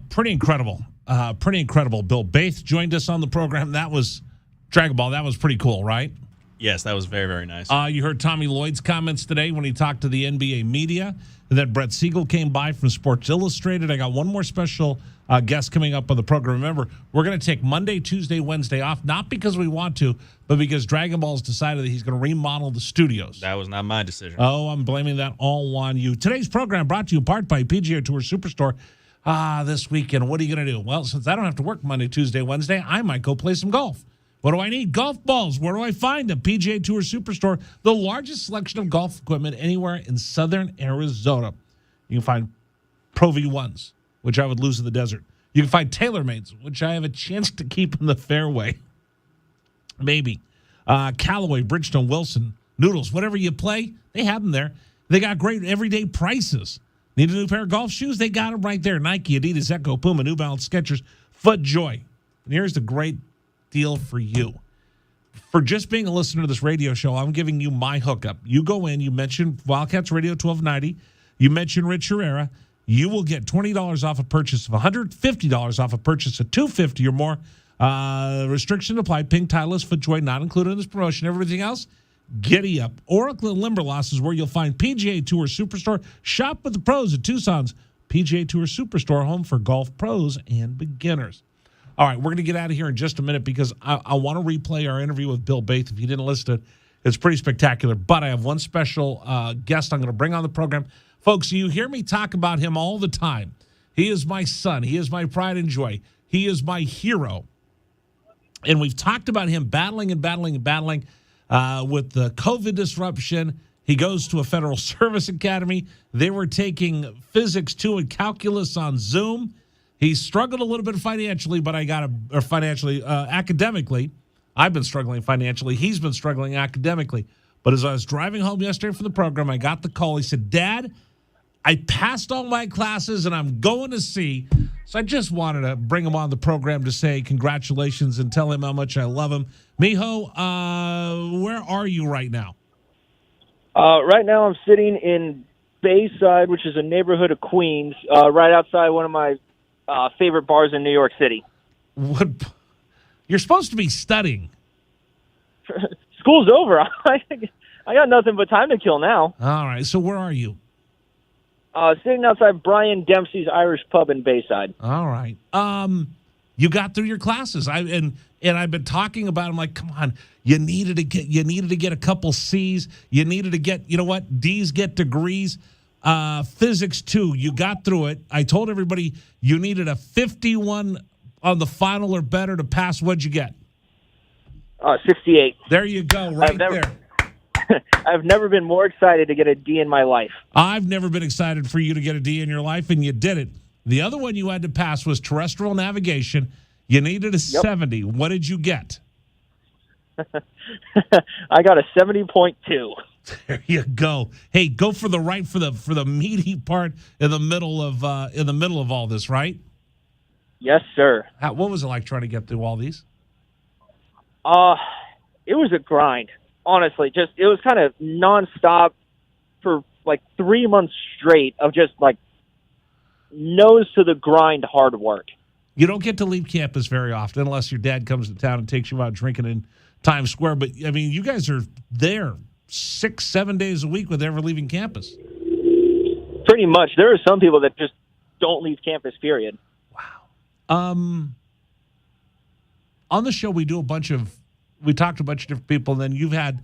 S1: Pretty incredible. Bill Baith joined us on the program. That was Dragon Ball. That was pretty cool, right?
S2: Yes, that was very, very nice.
S1: You heard Tommy Lloyd's comments today when he talked to the NBA media. And then Brett Siegel came by from Sports Illustrated. I got one more special guest coming up on the program. Remember, we're going to take Monday, Tuesday, Wednesday off, not because we want to, but because Dragon Ball's decided that he's going to remodel the studios.
S2: That was not my decision.
S1: Oh, I'm blaming that all on you. Today's program brought to you in part by PGA Tour Superstore. This weekend, what are you going to do? Well, since I don't have to work Monday, Tuesday, Wednesday, I might go play some golf. What do I need? Golf balls. Where do I find them? PGA Tour Superstore, the largest selection of golf equipment anywhere in southern Arizona. You can find Pro V1s, which I would lose in the desert. You can find TaylorMades, which I have a chance to keep in the fairway. Maybe. Callaway, Bridgestone, Wilson, Noodles, whatever you play, they have them there. They got great everyday prices. Need a new pair of golf shoes? They got them right there. Nike, Adidas, Echo, Puma, New Balance, Skechers, FootJoy. And here's the great deal for you. For just being a listener to this radio show, I'm giving you my hookup. You go in, you mention Wildcats Radio 1290, you mention Rich Herrera, you will get $20 off a purchase of $150 off a purchase of $250 or more. Restriction applied. Pink Titleist, FootJoy not included in this promotion. Everything else, giddy up. Oracle and Limberlost is where you'll find PGA Tour Superstore. Shop with the pros at Tucson's PGA Tour Superstore, home for golf pros and beginners. All right, we're going to get out of here in just a minute because I want to replay our interview with Bill Baith. If you didn't listen to it, it's pretty spectacular. But I have one special guest I'm going to bring on the program. Folks, you hear me talk about him all the time. He is my son. He is my pride and joy. He is my hero. And we've talked about him battling with the COVID disruption. He goes to a federal service academy. They were taking Physics 2 and Calculus on Zoom. He struggled a little bit financially, but academically. I've been struggling financially. He's been struggling academically. But as I was driving home yesterday for the program, I got the call. He said, Dad, I passed all my classes and I'm going to sea. So I just wanted to bring him on the program to say congratulations and tell him how much I love him. Mijo, where are you right now?
S8: Right now I'm sitting in Bayside, which is a neighborhood of Queens, right outside one of my favorite bars in New York City.
S1: What? You're supposed to be studying.
S8: School's over. I got nothing but time to kill now.
S1: All right. So where are you?
S8: Sitting outside Brian Dempsey's Irish Pub in Bayside.
S1: All right. You got through your classes. And I've been talking about them like, come on, you needed to get a couple C's. You needed to get, you know what? D's get degrees. Physics 2, you got through it. I told everybody you needed a 51 on the final or better to pass. What'd you get?
S8: 68.
S1: There you go, there.
S8: I've never been more excited to get a D in my life.
S1: I've never been excited for you to get a D in your life, and you did it. The other one you had to pass was terrestrial navigation. You needed a 70. What did you get?
S8: I got a 70.2.
S1: There you go. Hey, go for the meaty part in the middle of all this, right?
S8: Yes, sir.
S1: What was it like trying to get through all these?
S8: It was a grind. Honestly, it was kind of nonstop for like 3 months straight of just like nose to the grind hard work.
S1: You don't get to leave campus very often unless your dad comes to town and takes you out drinking in Times Square. But I mean, you guys are there 6-7 days a week with ever leaving campus.
S8: Pretty much. There are some people that just don't leave campus, period.
S1: On the show, we talked to a bunch of different people, and then you've had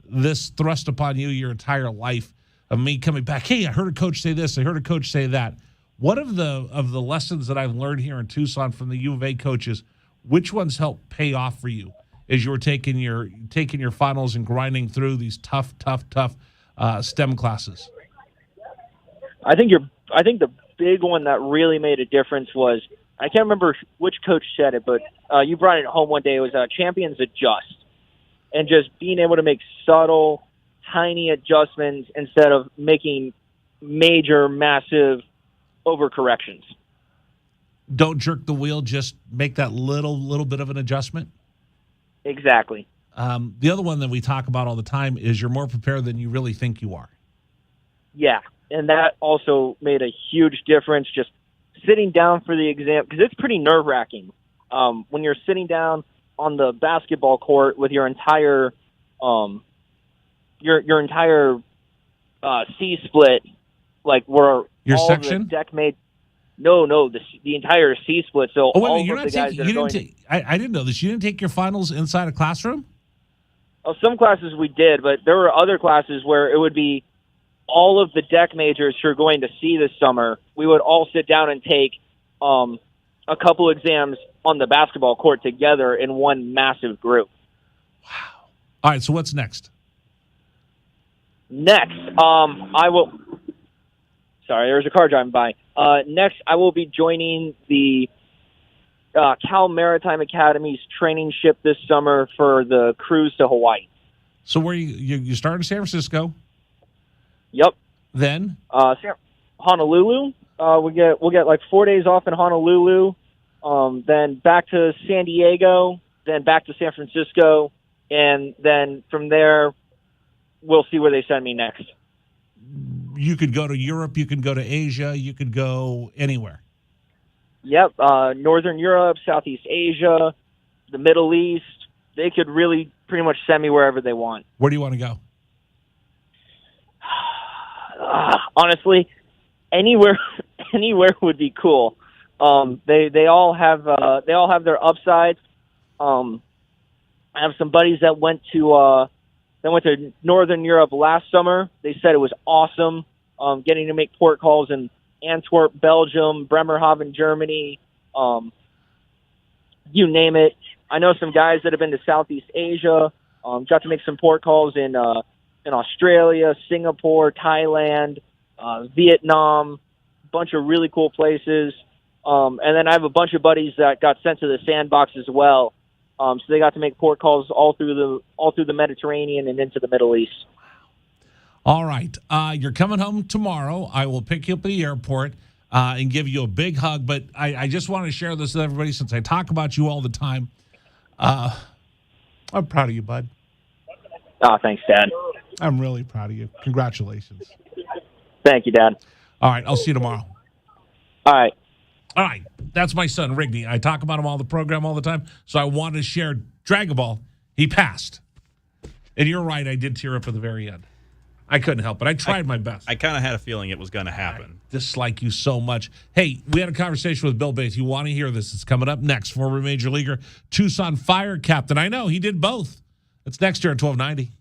S1: this thrust upon you your entire life of me coming back. Hey, I heard a coach say this. I heard a coach say that. What of the lessons that I've learned here in Tucson from the U of A coaches, which ones helped pay off for you as you were taking your finals and grinding through these tough STEM classes?
S8: I think the big one that really made a difference was, I can't remember which coach said it, but you brought it home one day. It was champions adjust, and just being able to make subtle, tiny adjustments instead of making major, massive overcorrections.
S1: Don't jerk the wheel. Just make that little bit of an adjustment.
S8: Exactly.
S1: The other one that we talk about all the time is you're more prepared than you really think you are.
S8: Yeah. and that also made a huge difference. Just sitting down for the exam, because it's pretty nerve-wracking when you're sitting down on the basketball court with your entire your entire C split, like where
S1: your
S8: all
S1: section
S8: the deck made. No, the entire C split. So
S1: oh wait,
S8: all
S1: you're
S8: of
S1: not
S8: the guys
S1: taking.
S8: that are
S1: You
S8: going
S1: didn't take. I didn't know this. You didn't take your finals inside a classroom.
S8: Oh, some classes we did, but there were other classes where it would be all of the deck majors who are going to see this summer. We would all sit down and take a couple exams on the basketball court together in one massive group.
S1: Wow. All right, so what's next?
S8: Next, I will. Sorry, there's a car driving by. Next, I will be joining the Cal Maritime Academy's training ship this summer for the cruise to Hawaii.
S1: So where you start in San Francisco?
S8: Yep.
S1: Then
S8: Honolulu. We'll get like 4 days off in Honolulu. Then back to San Diego. Then back to San Francisco, and then from there, we'll see where they send me next.
S1: You could go to Europe. You could go to Asia. You could go anywhere.
S8: Yep, Northern Europe, Southeast Asia, the Middle East. They could really pretty much send me wherever they want.
S1: Where do you want to go?
S8: Honestly, anywhere would be cool. They all have their upsides. I have some buddies that went to Northern Europe last summer. They said it was awesome. Getting to make port calls in Antwerp, Belgium, Bremerhaven, Germany, you name it. I know some guys that have been to Southeast Asia. Got to make some port calls in Australia, Singapore, Thailand, Vietnam, a bunch of really cool places. And then I have a bunch of buddies that got sent to the sandbox as well. So they got to make port calls all through the Mediterranean and into the Middle East.
S1: All right. You're coming home tomorrow. I will pick you up at the airport and give you a big hug. But I just want to share this with everybody since I talk about you all the time. I'm proud of you, bud.
S8: Oh, thanks, Dad.
S1: I'm really proud of you. Congratulations.
S8: Thank you, Dad.
S1: All right. I'll see you tomorrow.
S8: All right.
S1: All right. That's my son, Rigney. I talk about him all the program all the time. So I wanted to share Dragon Ball. He passed. And you're right. I did tear up at the very end. I couldn't help it. I tried my best.
S2: I kind of had a feeling it was going to happen.
S1: I dislike you so much. Hey, we had a conversation with Bill Bates. You want to hear this? It's coming up next. Former Major Leaguer, Tucson Fire Captain. I know, he did both. It's next year at 1290.